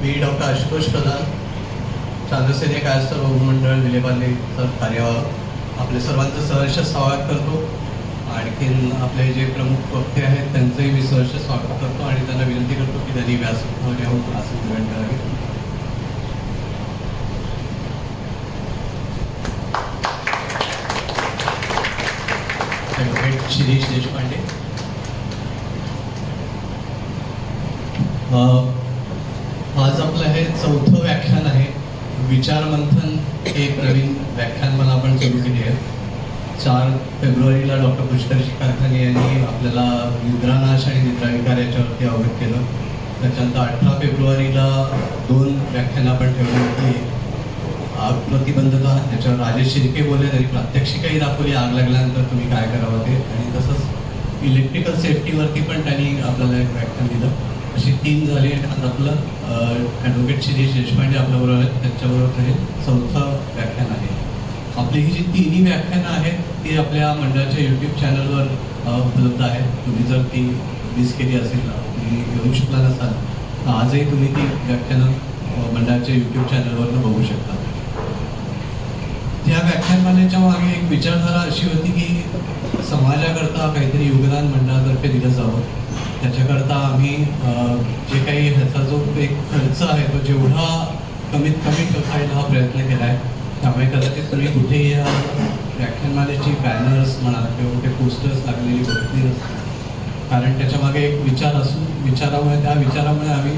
मी doctor Ashutosh प्रधान, चांद्रसेने कायस्थ मंडळ विलेपार्लेचं कार्यावर आपले सर्वांचं सहर्ष स्वागत करतो. आणखीन आपले जे प्रमुख वक्ते आहेत त्यांचंही मी सहर्ष स्वागत करतो आणि त्यांना विनंती करतो की त्यांनी व्यासपीठावर येऊन आसन ग्रहण करावे. ॲडव्होकेट शिरीष देशपांडे. आज आपलं हे 4थं व्याख्यान आहे. विचार मंथन हे एक नवीन व्याख्यानमाला आपण सुरू केली आहे. 4 फेब्रुवारीला डॉक्टर पुष्करजी कारखाने यांनी आपल्याला निद्रानाश आणि निद्राविकार याच्यावरती अवगत केलं. त्याच्यानंतर 18 फेब्रुवारीला 2 व्याख्यानं आपण ठेवली होती. आग प्रतिबंधता याच्यावर राजेश शिर्के बोलले, तरी प्रात्यक्षिकही दाखवली आग लागल्यानंतर तुम्ही काय करावं ते, आणि तसंच इलेक्ट्रिकल सेफ्टीवरती पण त्यांनी आपल्याला एक व्याख्यान दिलं. अशी 3 झाली. आणि आज आपलं ॲडव्होकेट शिरीष देशपांडे आपल्याबरोबर आहेत. त्यांच्याबरोबर हे 4थं व्याख्यान आहे. आपली ही जी 3ही व्याख्यानं आहेत ती आपल्या मंडळाच्या यूट्यूब चॅनलवर उपलब्ध आहेत. तुम्ही जर ती मिस केली असेल, तुम्ही येऊ शकला नसाल, तर आजही तुम्ही ती व्याख्यानं मंडळाच्या यूट्यूब चॅनलवरनं बघू शकता. या व्याख्यानमालेच्या मागे एक विचारधारा अशी होती की समाजाकरता काहीतरी योगदान मंडळातर्फे दिलं जावं. त्याच्याकरता आम्ही जे काही ह्याचा जो एक खर्च आहे तो जेवढा कमीत कमी करता येईल हा प्रयत्न केला आहे. त्यामुळे कदाचित तुम्ही कुठेही या व्याख्यानमालेची बॅनर्स म्हणा किंवा कुठे पोस्टर्स लागलेली बघितली नसतील, कारण त्याच्यामागे एक विचार असून त्या विचारामुळे आम्ही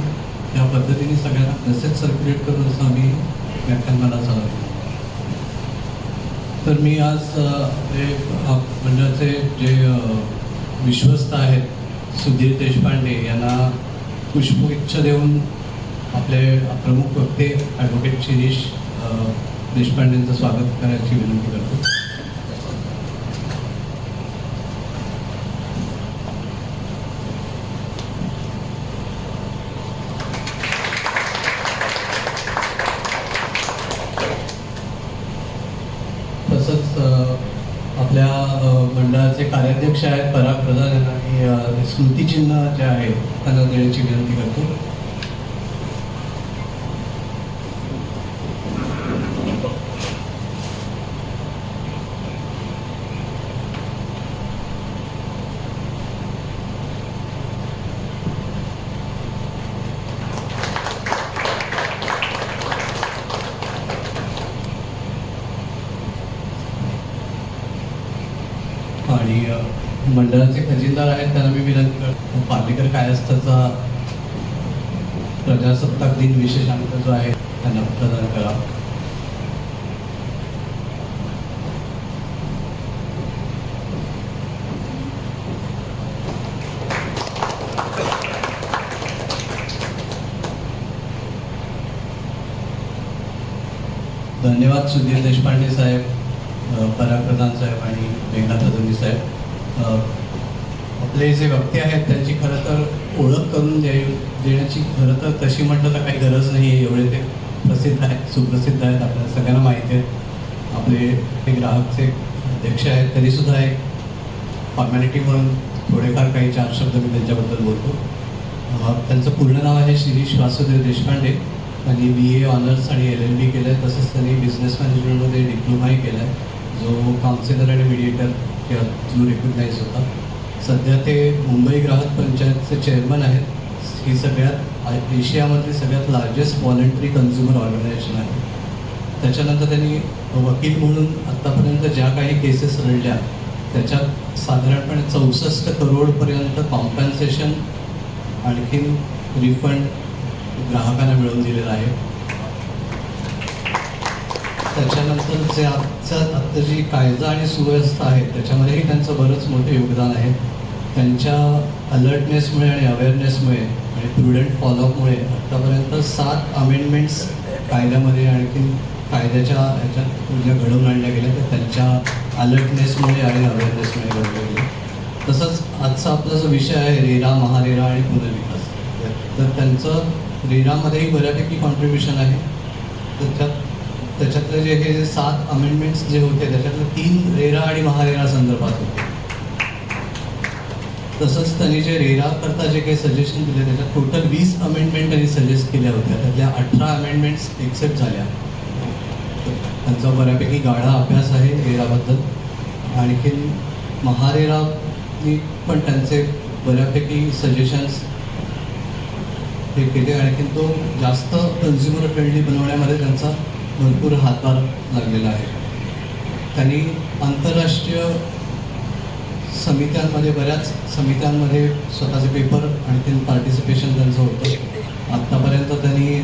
या पद्धतीने सगळ्यांना मेसेज सर्क्युलेट करून असं आम्ही व्याख्यानमाला चालवतो. तर मी आज मंडळाचे जे विश्वस्त आहेत सुधीर देशपांडे यांना पुष्पगुच्छ देऊन आपले प्रमुख वक्ते ॲडव्होकेट शिरीष देशपांडेंचं स्वागत करायची विनंती करतो. तसंच आपल्या मंडळाचे कार्याध्यक्ष आहेत पराग प्रधान यांना आणि स्मृतिचिन्ह जे आहे त्यांना देण्याची विनंती करतो. आणि मंडळाचे खजिनदार आहेत त्यांना मी विनंती करतो पार्लेकर कायस्थाचा प्रजासत्ताक दिन विशेषांक जो आहे त्यांना प्रदान करा. धन्यवाद सुधीर देशपांडे साहेब, पराग प्रधान साहेब आणि मेघनाथ अदमी साहेब. आपले जे वक्ते आहेत त्यांची खरं तर ओळख करून देण्याची खरं तर तशी म्हटलं तर काही गरज नाही आहे. एवढे ते प्रसिद्ध आहेत, सुप्रसिद्ध आहेत, आपल्याला सगळ्यांना माहिती आहेत. आपले ते ग्राहकचे अध्यक्ष आहेत, तरीसुद्धा एक फॉर्मॅलिटी म्हणून थोडेफार काही 4 शब्द मी त्यांच्याबद्दल बोलतो. त्यांचं पूर्ण नाव आहे शिरीष वासुदेव देशपांडे. त्यांनी BA ऑनर्स आणि LLB केलं आहे. तसंच त्यांनी बिझनेस मॅनेजमेंटमध्ये डिप्लोमाही केला आहे, जो काउन्सिलर आणि मीडिएटर थ्रू रेकग्नाईज होता. सध्या ते मुंबई ग्राहक पंचायतचे चेअरमन आहेत. ही सगळ्यात एशियामधली सगळ्यात लार्जेस्ट व्हॉलंटरी कन्झ्युमर ऑर्गनायझेशन आहे. त्याच्यानंतर त्यांनी वकील म्हणून आत्तापर्यंत ज्या काही केसेस लढल्या त्याच्यात साधारणपणे 64 करोडपर्यंत कॉम्पन्सेशन आणखीन रिफंड ग्राहकांना मिळवून दिलेलं आहे. त्याच्यानंतर जे आत्ता जी कायदा आणि सुव्यवस्था आहे त्याच्यामध्येही त्यांचं बरंच मोठं योगदान आहे. त्यांच्या अलर्टनेसमुळे आणि अवेअरनेसमुळे आणि प्रुडंट फॉलोअपमुळे आत्तापर्यंत 7 अमेंडमेंट्स कायद्यामध्ये आणखीन कायद्याच्या ह्याच्यात ज्या घडवून आणल्या गेल्या त्या त्यांच्या अलर्टनेसमुळे आणि अवेअरनेसमुळे घडवल्या गेल्या. तसंच आजचा आपला जो विषय आहे रेरा, महारेरा आणि पुनर्विकास, तर त्यांचं रेरामध्येही बऱ्यापैकी कॉन्ट्रीब्युशन आहे. त्याच्यातले जे हे 7 अमेंडमेंट्स जे होते त्याच्यातलं 3 रेरा आणि महारेरा संदर्भात होते. तसंच त्यांनी जे रेरा करता जे काही सजेशन दिले त्याच्यात टोटल 20 अमेंडमेंट त्यांनी सजेस्ट केल्या होत्या, त्यातल्या 18 अमेंडमेंट्स एक्सेप्ट झाल्या. त्यांचा बऱ्यापैकी गाढा अभ्यास आहे रेराबद्दल. आणखीन महारेरानी पण त्यांचे बऱ्यापैकी सजेशन्स हे केले. आणखीन तो जास्त कन्झ्युमर फ्रेंडली बनवण्यामध्ये त्यांचा भरपूर हातभार लागलेला आहे. त्यांनी आंतरराष्ट्रीय समित्यांमध्ये बऱ्याच समित्यांमध्ये स्वतःचे पेपर आणखीन पार्टिसिपेशन त्यांचं होतं. आत्तापर्यंत त्यांनी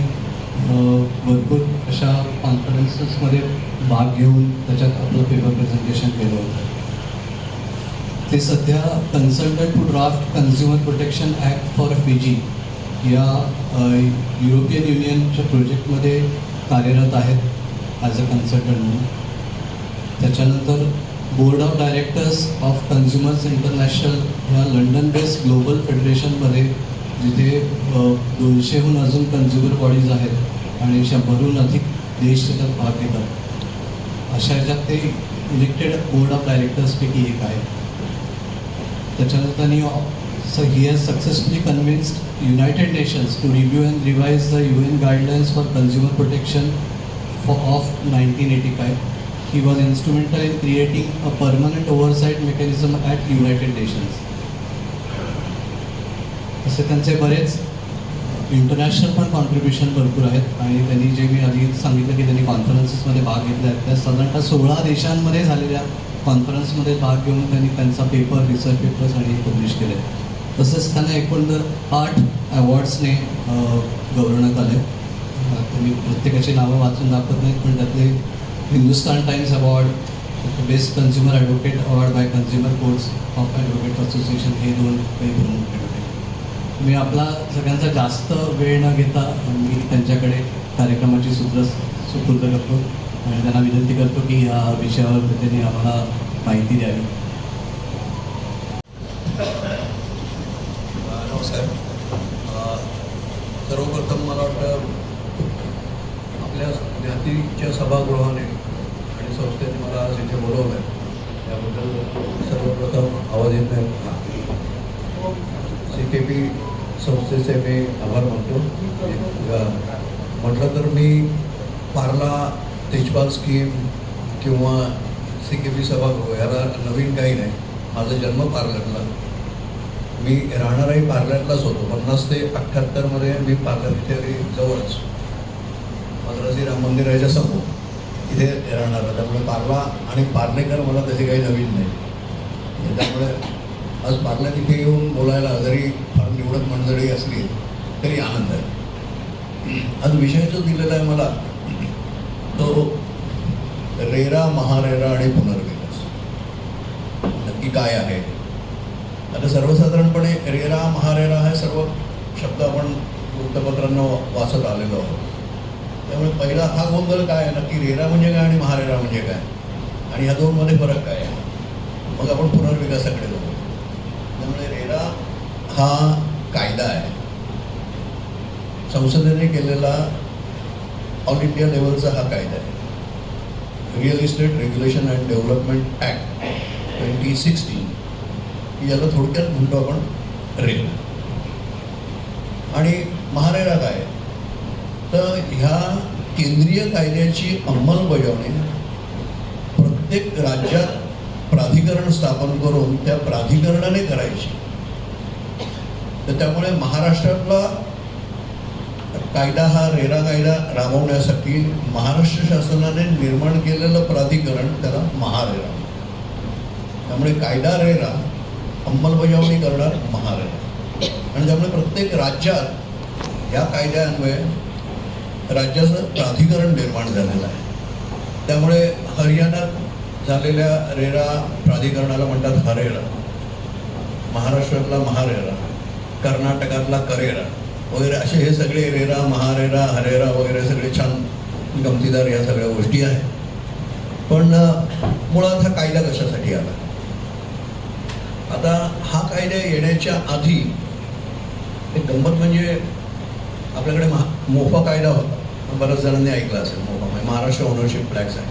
भरपूर अशा कॉन्फरन्सेसमध्ये भाग घेऊन त्याच्यात आपलं पेपर प्रेझेंटेशन केलं होतं. ते सध्या consultant to draft consumer protection act for Fiji या युरोपियन युनियनच्या प्रोजेक्टमध्ये कार्यरत आहेत ॲज अ कन्सल्टंट म्हणून. त्याच्यानंतर board of directors of consumers international ह्या लंडन बेस्ड ग्लोबल फेडरेशनमध्ये, जिथे 200हून अजून कन्झ्युमर बॉडीज आहेत आणि 100हून अधिक देश त्याच्यात भाग घेतात, अशा ह्याच्यात ते इलेक्टेड बोर्ड ऑफ डायरेक्टर्सपैकी एक आहे. त्याच्यानंतर त्यांनी he has successfully convinced United Nations to review and revise the UN guidelines for consumer protection of 1985. He was instrumental in creating a permanent oversight mechanism at United Nations. असे त्यांचे बरेच international पण contribution भरपूर आहेत. आणि त्यांनी जे मी आधी सांगितलं की त्यांनी कॉन्फरन्सेसमध्ये भाग घेतले आहेत, त्या साधारणतः 16 देशांमध्ये झालेल्या कॉन्फरन्समध्ये भाग घेऊन त्यांनी त्यांचा पेपर, रिसर्च पेपर्स आणि पब्लिश केले. तसंच त्यांना एकूण 8 अवॉर्ड्सने गौरवण्यात आले. तुम्ही प्रत्येकाची नावं वाचून दाखवत नाहीत, पण त्यातले Hindustan Times award, best consumer advocate award by consumer courts of advocate association, हे 2 काही प्रमुख होते. मी आपला सगळ्यांचा जास्त वेळ न घेता मी त्यांच्याकडे कार्यक्रमाची सूत्र सुपूर्द करतो आणि त्यांना विनंती करतो की या विषयावर त्यांनी आम्हाला माहिती द्यावी. नमस्कार. सर्वप्रथम मला वाटतं आपल्या ज्ञातीच्या सभागृहाने आणि संस्थेने मला आज इथे बोलवलं आहे, त्याबद्दल सर्वप्रथम आवाज येत नाही. CKP संस्थेचे मी आभार मानतो. म्हटलं तर मी पार्ला, तेजपाल स्कीम किंवा CKP सभागृह याला नवीन काही नाही. माझा जन्म पार्लरला, मी राहणाराही पार्लरलाच होतो. 50 ते 78मध्ये मी पार्लर इथे जवळच मद्रासी राम मंदिराच्या समोर इथे राहणारा. त्यामुळे पार्ला आणि पार्लेकर मला तसे काही नवीन नाही. त्यामुळे आज पार्लर इथे येऊन बोलायला जरी फार निवडक मंडळी असली तरी आनंद आहे. आज विषय जो दिलेला आहे मला तो रेरा, महारेरा आणि पुनर्विकास नक्की काय आहे. आता सर्वसाधारणपणे रेरा, महारेरा हे सर्व शब्द आपण वृत्तपत्रांना वाचत आलेलो आहोत. त्यामुळे पहिला हा गोंधळ काय आहे, नक्की रेरा म्हणजे काय आणि महारेरा म्हणजे काय, आणि ह्या दोनमध्ये फरक काय आहे. मग आपण पुनर्विकासाकडे जाऊ. त्यामुळे रेरा हा कायदा आहे, संसदेने केलेला ऑल इंडिया लेवलचा हा कायदा आहे. Real estate regulation and development act 2016, याला थोडक्यात म्हणतो आपण रेरा. आणि महारेरा काय, तर ह्या केंद्रीय कायद्याची अंमलबजावणी प्रत्येक राज्यात प्राधिकरण स्थापन करून त्या प्राधिकरणाने करायची. तर त्यामुळे महाराष्ट्रातला कायदा हा रेरा कायदा राबवण्यासाठी महाराष्ट्र शासनाने निर्माण केलेलं प्राधिकरण त्याला महारेरा. त्यामुळे कायदा रेरा, अंमलबजावणी करणार महारेरा. आणि त्यामुळे प्रत्येक राज्यात या कायद्यान्वये राज्याचं प्राधिकरण निर्माण झालेलं आहे. त्यामुळे हरियाणात झालेल्या रेरा प्राधिकरणाला म्हणतात हरेरा, महाराष्ट्रातला महारेरा, कर्नाटकातला करेरा वगैरे असे हे सगळे रेरा, महारेरा, हरेरा वगैरे सगळे छान गमतीदार या सगळ्या गोष्टी आहेत. पण मुळात हा कायदा कशासाठी आला. आता हा कायदा येण्याच्या आधी एक गंमत म्हणजे आपल्याकडे मोफा कायदा होता, बऱ्याच जणांनी ऐकला असेल. मोफा म्हणजे महाराष्ट्र ओनरशिप टॅक्स आहे.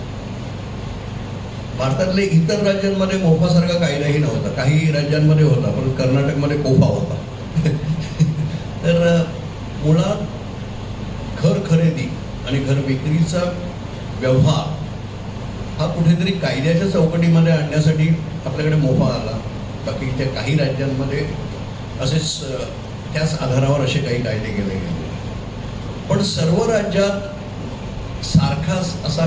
भारतातले इतर राज्यांमध्ये मोफासारखा कायदाही नव्हता. काही राज्यांमध्ये होता, पण कर्नाटकमध्ये कोफा होता. तर मुळात घर खरेदी आणि घर विक्रीचा व्यवहार हा कुठेतरी कायद्याच्या चौकटीमध्ये आणण्यासाठी आपल्याकडे मोफा आला. बाकी त्या काही राज्यांमध्ये असेच त्याच आधारावर असे काही कायदे केले गेले. पण सर्व राज्यात सारखाच असा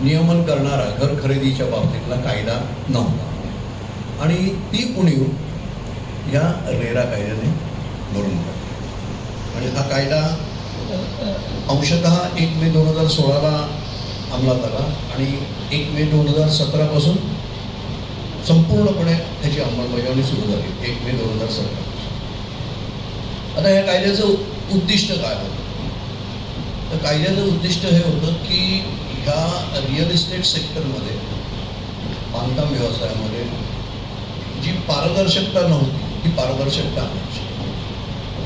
नियमन करणारा घर खरेदीच्या बाबतीतला कायदा नव्हता आणि ती उणीव या रेरा कायद्याने भरून काढली. आणि हा कायदा अंशतः 1 मे 2016ला अंमलात आला आणि 1 मे 2017 पासून संपूर्णपणे त्याची अंमलबजावणी सुरू झाली. 1 मे 2017. आता या कायद्याचं उद्दिष्ट काय होतं? तर कायद्याचं उद्दिष्ट हे होतं की ह्या रिअल इस्टेट सेक्टरमध्ये, बांधकाम व्यवसायामध्ये जी पारदर्शकता नव्हती ती पारदर्शकता आणायची.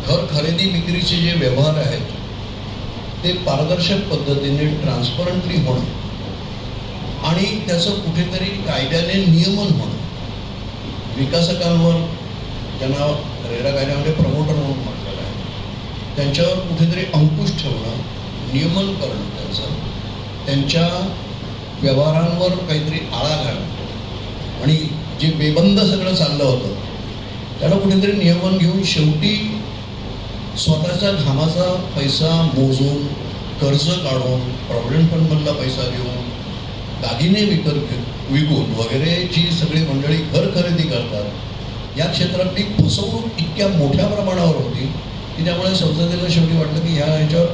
घर खरेदी विक्रीचे जे व्यवहार आहेत ते पारदर्शक पद्धतीने ट्रान्सपरंटली होणं आणि त्याचं कुठेतरी कायद्याने नियमन होणं. विकासकांवर, ज्यांना रेरा कायद्यामध्ये प्रमोटर म्हणून म्हटलेलं आहे, त्यांच्यावर कुठेतरी अंकुश ठेवणं, नियमन करणं, त्यांच्या व्यवहारांवर काहीतरी आळा घालणं आणि जे बेबंद सगळं चाललं होतं त्याला कुठेतरी नियमन घेऊन शेवटी स्वतःच्या घामाचा पैसा मोजून, कर्ज काढून, प्रॉव्हिडंट फंडमधला पैसा देऊन, दागिने विकून वगैरे जी सगळी मंडळी घर खरेदी करतात, या क्षेत्रातली फसवणूक इतक्या मोठ्या प्रमाणावर होती की त्यामुळे संसदेला शेवटी वाटलं की ह्याच्यावर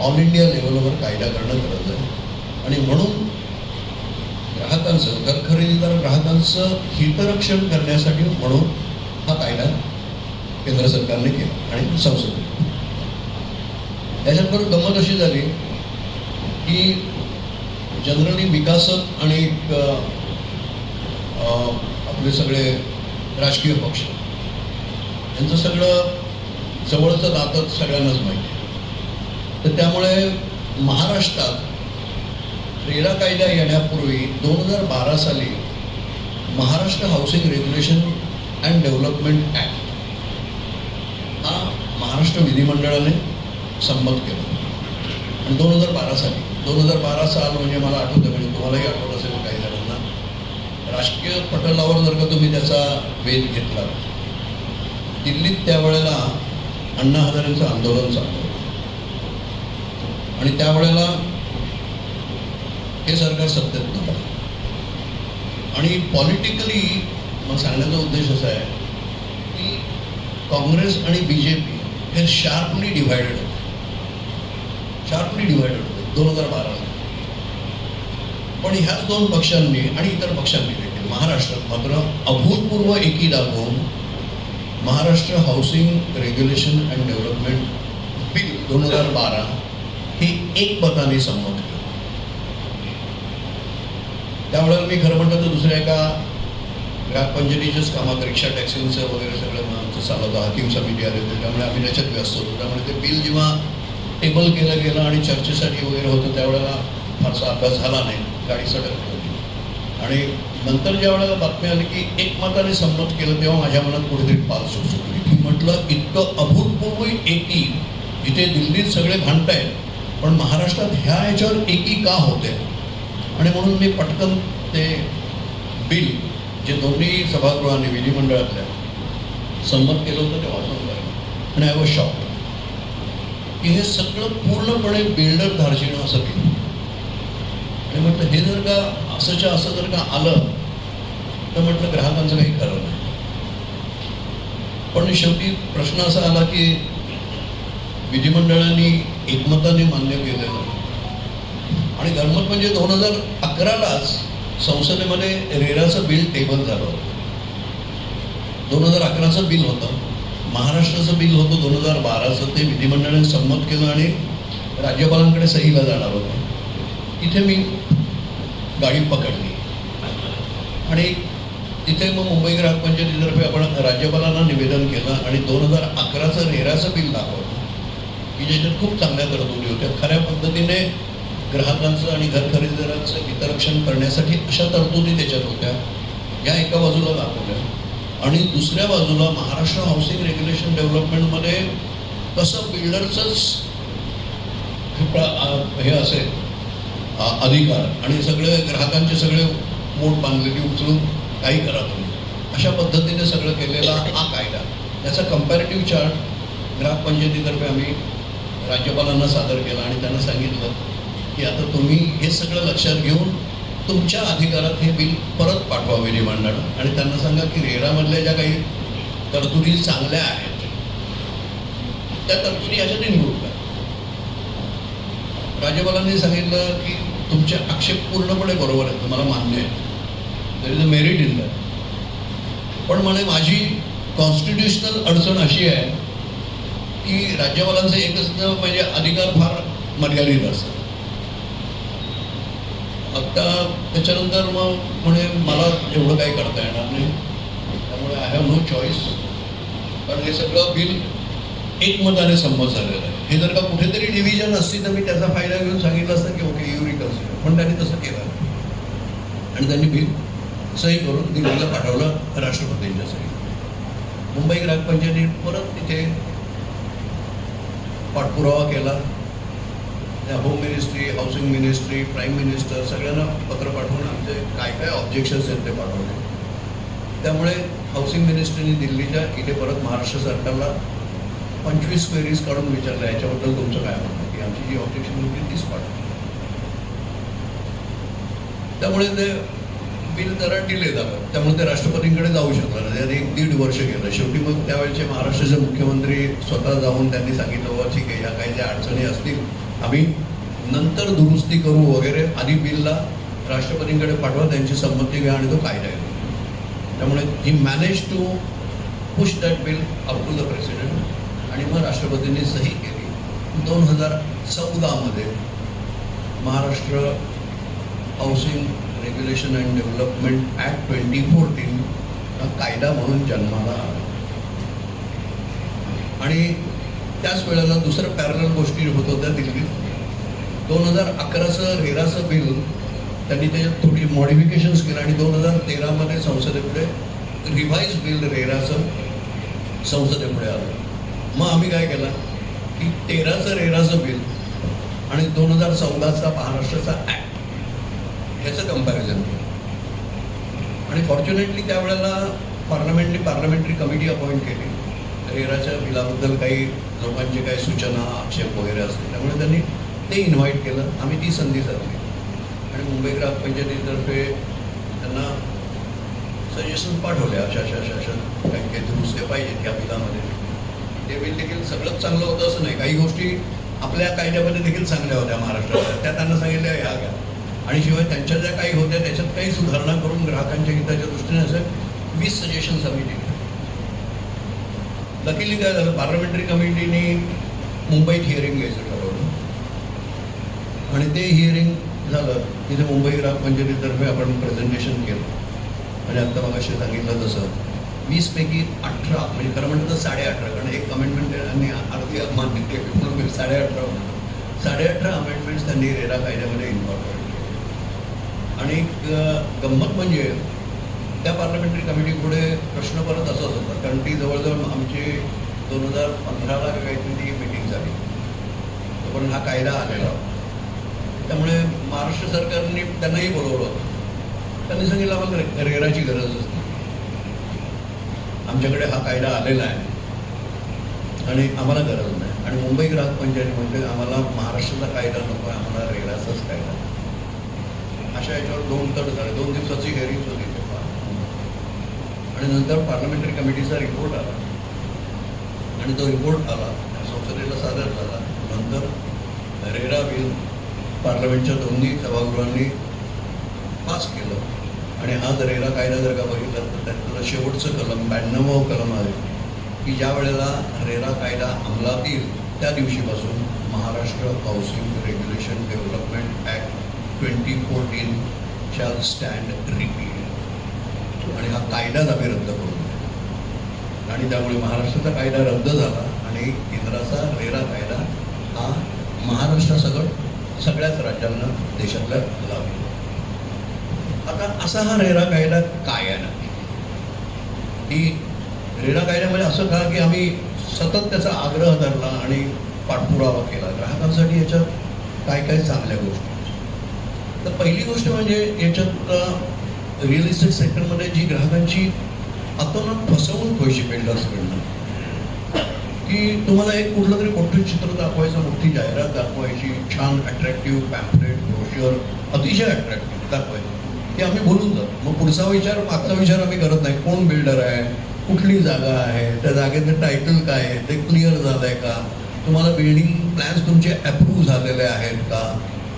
ऑल इंडिया लेवलवर कायदा करणं गरज आहे. आणि म्हणून ग्राहकांचं, घर खरेदीदार ग्राहकांचं हितरक्षण करण्यासाठी म्हणून हा कायदा केंद्र सरकारने केला आणि संसदेने. याच्यात बरं गंमत अशी झाली की जनरली विकासक आणि आपले सगळे राजकीय पक्ष यांचं सगळं जवळचं नातं सगळ्यांनाच माहिती आहे. तर त्यामुळे महाराष्ट्रात रेरा कायदा येण्यापूर्वी 2012 साली Maharashtra housing regulation and development act हा महाराष्ट्र विधिमंडळाने संमत केला. आणि 2012 साली, 2012 साल म्हणजे मला आठवतं, म्हणजे तुम्हालाही आठवत असेल काही जणांना, राजकीय पटलावर जर का तुम्ही त्याचा वेध घेतला, दिल्लीत त्यावेळेला अण्णा हजारेंचं आंदोलन चाललं आणि त्यावेळेला हे सरकार सत्तेत नव्हतं. आणि पॉलिटिकली मग सांगण्याचा उद्देश असा आहे की काँग्रेस आणि BJP हे शार्पली डिव्हायडेड होते 2012. पण ह्याच दोन पक्षांनी आणि इतर पक्षांनी देखील महाराष्ट्रात मात्र अभूतपूर्व एकी दाखवून Maharashtra housing regulation and development bill 2012 हे एकमताने संमत केलं. त्यावेळेला मी खरं म्हटलं तर दुसऱ्या एका ग्रामपंचायतीच्याच कामात, रिक्षा टॅक्सींचं वगैरे सगळं आमचं चालवतं, हाकीम समिती आले होते, त्यामुळे आम्ही त्याच्यात व्यस्त होतो. त्यामुळे ते बिल जेव्हा टेबल केलं गेलं आणि चर्चेसाठी वगैरे होतं त्यावेळेला फारसा अभ्यास झाला नाही, गाडी सटक होती. आणि नंतर ज्या वेळेला बातमी आली की एकमताने संमत केलं तेव्हा माझ्या मनात कुठेतरी पाल सुचली की म्हटलं इतकं अभूतपूर्व एकी इथे दिल्लीत सगळे भांडतायत पण महाराष्ट्रात ह्याच्यावर एकी का होते. आणि म्हणून मी पटकन ते बिल जे दोन्ही सभागृहांनी विधिमंडळातल्या संमत केलं होतं ते वाचून पाहिलं आणि आय वॉज शॉक्ड की हे सगळं पूर्णपणे बिल्डर धार्जिणं असं केलं. आणि म्हटलं हे जर का असंच्या असं जर का आलं तर म्हटलं ग्राहकांचं काही खरं नाही. पण शेवटी प्रश्न असा आला की विधिमंडळाने एकमताने मान्य केलेलं आणि गंमत म्हणजे 2011लाच संसदेमध्ये रेराचं बिल टेबल झालं होतं. 2011चं बिल होतं, महाराष्ट्राचं बिल होतं 2012चं, ते विधिमंडळाने संमत केलं आणि राज्यपालांकडे सहीला जाणार होतं. तिथे मी गाडी पकडली आणि तिथे मग मुंबई ग्राहक पंचायतीतर्फे आपण राज्यपालांना निवेदन केलं आणि 2011चं रेराचं बिल दाखवलं की ज्याच्यात खूप चांगल्या तरतुदी होत्या. खऱ्या पद्धतीने ग्राहकांचं आणि घर खरेदीदारांचं हितरक्षण करण्यासाठी अशा तरतुदी त्याच्यात होत्या, या एका बाजूला दाखवल्या. आणि दुसऱ्या बाजूला महाराष्ट्र हाऊसिंग रेग्युलेशन डेव्हलपमेंटमध्ये कसं बिल्डरचंच हे असेल अधिकार आणि सगळे ग्राहकांचे सगळे मोठ बांधलेली उचलून काही करा तुम्ही, अशा पद्धतीने सगळं केलेला हा कायदा, त्याचा कंपॅरेटिव्ह चार्ट ग्राहक पंचायतीतर्फे आम्ही राज्यपालांना सादर केला आणि त्यांना सांगितलं की आता तुम्ही हे सगळं लक्षात घेऊन तुमच्या अधिकारात हे बिल परत पाठवा विधिमंडळात आणि त्यांना सांगा की रेरामधल्या ज्या काही तरतुदी चांगल्या आहेत त्या तरतुदी ह्याच्यात इन्क्लूड करा. राज्यपालांनी सांगितलं की तुमचे आक्षेप पूर्णपणे बरोबर आहेत, तुम्हाला मान्य आहे, there is a merit in that. पण म्हणे माझी कॉन्स्टिट्युशनल अडचण अशी आहे की राज्यपालांचे एकच म्हणजे अधिकार फार मर्यादित असतात. आता त्याच्यानंतर मग म्हणे मला एवढं काही करता येणार नाही, त्यामुळे आय हॅव नो चॉईस. कारण हे सगळं बिल एकमताने संमत झालेलं आहे. हे जर का कुठेतरी डिव्हिजन असती तर मी त्याचा फायदा घेऊन सांगितलं असतं की ओके यू रिकन्सिडर, पण त्यांनी तसं केलं आणि त्यांनी बिल सही करून दिल्लीला पाठवलं राष्ट्रपतींच्या सही. मुंबई ग्राहक पंचायतीने परत तिथे पाठपुरावा केला. त्या home ministry, housing ministry, prime minister सगळ्यांना पत्र पाठवून आमचे काय काय ऑब्जेक्शन्स आहेत ते पाठवले. त्यामुळे हाऊसिंग मिनिस्ट्रीने दिल्लीच्या इथे परत महाराष्ट्र सरकारला 25 क्वेरीज काढून विचारलं याच्याबद्दल तुमचं काय म्हणणं, की आमची जी ऑब्जेक्शन होती तीच पाठवली. त्यामुळे ते बिल जरा डिले झालं, त्यामुळे ते राष्ट्रपतींकडे जाऊ शकलं नाही. त्यात 1-1.5 वर्ष गेलं. शेवटी मग त्यावेळेचे महाराष्ट्राचे मुख्यमंत्री स्वतः जाऊन त्यांनी सांगितलं बाबा ठीक आहे, या काही ज्या अडचणी असतील आम्ही नंतर दुरुस्ती करू वगैरे, आधी बिलला राष्ट्रपतींकडे पाठवा, त्यांची संमती घ्या आणि तो कायदा येतो. त्यामुळे he manage to push that bill up to the president आणि मग राष्ट्रपतींनी सही केली. 2014 Maharashtra housing regulation and development act 2014 हा कायदा म्हणून जन्माला आला. आणि त्याच वेळेला दुसरं पॅरलल गोष्टी होत होत्या दिल्लीत. 2011चं रेराचं बिल त्यांनी त्याच्यात थोडी मॉडिफिकेशन्स केलं आणि 2013 संसदेपुढे रिव्हाइज बिल रेराचं संसदेपुढे आलं. मग आम्ही काय केलं की 13चं रेराचं बिल आणि 2014चा महाराष्ट्राचा ॲक्ट ह्याचं कम्पॅरिझन केलं. आणि फॉर्च्युनेटली त्यावेळेला पार्लमेंटरी कमिटी अपॉइंट केली. रेराच्या बिलाबद्दल काही लोकांचे काही सूचना आक्षेप वगैरे असतील, त्यामुळे त्यांनी ते इन्व्हाइट केलं. आम्ही ती संधी साधली आणि मुंबई ग्राहक पंचायतीतर्फे त्यांना सजेशन पाठवले अशा काही काही दुरुस्त्या पाहिजेत या बिलामध्ये. ते बिल देखील सगळंच चांगलं होतं असं नाही, काही गोष्टी आपल्या कायद्यामध्ये देखील चांगल्या होत्या महाराष्ट्रात, त्या त्यांना सांगितल्या ह्या घ्या. आणि शिवाय त्यांच्या ज्या काही होत्या त्याच्यात काही सुधारणा करून ग्राहकांच्या हिताच्या दृष्टीने असं 20 सजेशन्स आम्ही दिले. लकीली काय झालं, पार्लमेंटरी कमिटीने मुंबईत हिअरिंग घ्यायचं ठरवलं आणि ते हिअरिंग झालं. तिथे मुंबई ग्राहक पंचायतीतर्फे आपण प्रेझेंटेशन केलं आणि आत्ता मगाशी सांगितलं तसं 20 पैकी 18 म्हणजे खरं म्हणतं तर 18.5, कारण एक अमेंडमेंट त्यांनी अर्धी मान्य केली म्हणून 18.5 अमेंडमेंट्स त्यांनी रेरा कायद्यामध्ये इन्कॉर्पोरेट केले. आणि गंमत म्हणजे त्या पार्लमेंटरी कमिटी पुढे प्रश्न परत असाच होता, कारण ती जवळजवळ आमची 2015ला काहीतरी ती मिटिंग झाली, पण हा कायदा आलेला होता. त्यामुळे महाराष्ट्र सरकारने त्यांनाही बोलवलं होतं. त्यांनी सांगितलं आम्हाला रेराची गरज असते, आमच्याकडे हा कायदा आलेला आहे आणि आम्हाला गरज नाही. आणि मुंबई ग्राहक पंचायती म्हणते आम्हाला महाराष्ट्राचा कायदा नको आहे, आम्हाला रेराचाच कायदा. अशा याच्यावर 2 तट झाले. 2 दिवसाची हिअरिंग होती आणि नंतर पार्लमेंटरी कमिटीचा रिपोर्ट आला आणि तो रिपोर्ट आला संसदेला सादर झाला. नंतर रेरा बिल पार्लमेंटच्या दोन्ही सभागृहांनी पास केलं आणि आज रेरा कायदा जर का बघितला तर त्यातलं शेवटचं कलम 92वं कलम आहे की ज्या वेळेला रेरा कायदा अंमलात येईल त्या दिवशीपासून Maharashtra housing regulation development act 2014 shall stand repeat. आणि हा कायदाच आम्ही रद्द करून दिला आणि त्यामुळे महाराष्ट्राचा कायदा रद्द झाला आणि केंद्राचा रेरा कायदा हा महाराष्ट्रासकट सगळ्याच राज्यांना देशातल्या लागू. आता असा हा रेरा कायदा काय आहे नक्की? की रेरा कायद्यामध्ये असं का की आम्ही सतत त्याचा आग्रह धरला आणि पाठपुरावा केला. ग्राहकांसाठी याच्यात काय काय चांगल्या गोष्टी. तर पहिली गोष्ट म्हणजे याच्यात रिअल इस्टेट सेक्टरमध्ये जी ग्राहकांची अतोनात फसवणूक व्हायची बिल्डर्सकडनं, की तुम्हाला एक कुठलं तरी मोठं चित्र दाखवायचं, मोठी जाहिरात दाखवायची, छान अट्रॅक्टिव्ह पॅम्पलेट ब्रोशर अतिशय अट्रॅक्टिव्ह दाखवायचं, की आम्ही बोलून जातो. मग पुढचा विचार मागचा विचार आम्ही करत नाही. कोण बिल्डर आहे, कुठली जागा आहे, त्या जागेचं टायटल काय आहे, ते क्लिअर झालं आहे का, तुम्हाला बिल्डिंग प्लॅन्स तुमचे अप्रूव्ह झालेले आहेत का,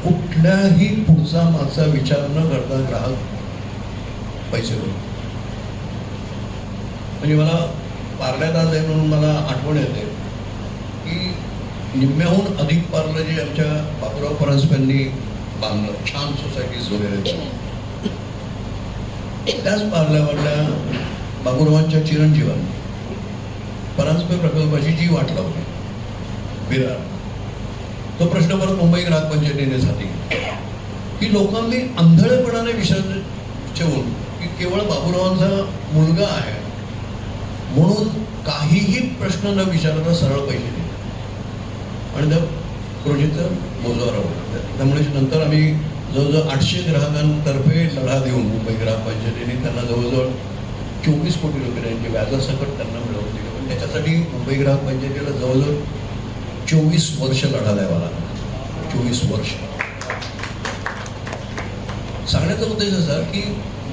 कुठल्याही पुढचा मागचा विचार न करता ग्राहक पैसे भरतो. म्हणजे मला पार्ल्यात आज आहे म्हणून मला आठवण येते की निम्म्याहून अधिक पार्लं जे आमच्या बाबूराव परांजपेंनी बांधलं, छान सोसायटीज वगैरे, त्याच पार्ल्यावरल्या बाबूरावांच्या चिरंजीवांनी परांजपे प्रकल्पाची जी वाट लावली विरार, तो प्रश्न परत मुंबई ग्राहक पंचायतीने साठी की लोकांनी आंधळेपणाने विसर ठेवून की केवळ बाबूरावांचा मुलगा आहे म्हणून काहीही प्रश्न न विचारता सरळ पैसे दिले आणि त्या प्रोजेक्टचं बोजवार होतं. त्यामुळे नंतर आम्ही जवळजवळ 800 ग्राहकांतर्फे लढा देऊन मुंबई ग्राहक पंचायतीने त्यांना जवळजवळ 24 कोटी रुपयांची व्याजासकट त्यांना मिळवून दिली. पण त्याच्यासाठी मुंबई ग्राहक पंचायतीला जवळजवळ 24 वर्ष लढा द्यावा लागला. 24 वर्ष. सांगण्याचा उद्देश असा की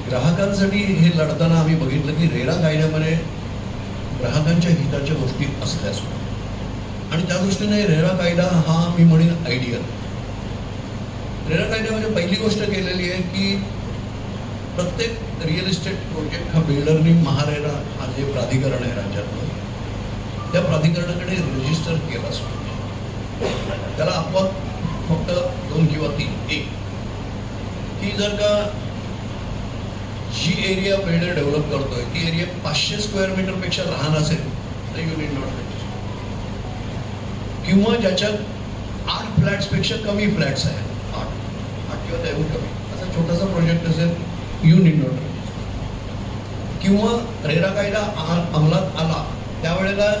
ग्राहकांसाठी हे लढताना आम्ही बघितलं की रेरा कायद्यामध्ये ग्राहकांच्या हिताच्या गोष्टी असल्यास आणि त्या दृष्टीने रेरा कायदा हा मी म्हणेन आयडियल. रेरा कायद्यामध्ये पहिली गोष्ट केलेली आहे की प्रत्येक रिअल इस्टेट प्रोजेक्ट हा बिल्डरनी महारेरा हा जे प्राधिकरण आहे राज्यातलं, त्या प्राधिकरणाकडे रजिस्टर केलाच पाहिजे. त्याला आपोआप फक्त 2 किंवा 3 एक की जर का जी एरिया बिल्डर डेव्हलप करतोय ती एरिया 500 स्क्वेअर मीटर पेक्षा लहान असेल तर यू नीड नॉट रजिस्टर. किंवा ज्याच्यात 8 फ्लॅट्स पेक्षा कमी फ्लॅट्स आहेत, 8 किंवा त्याहून कमी असा छोटासा प्रोजेक्ट असेल, यू नीड नॉट रजिस्टर. किंवा रेरा कायदा अंमलात आला त्यावेळेला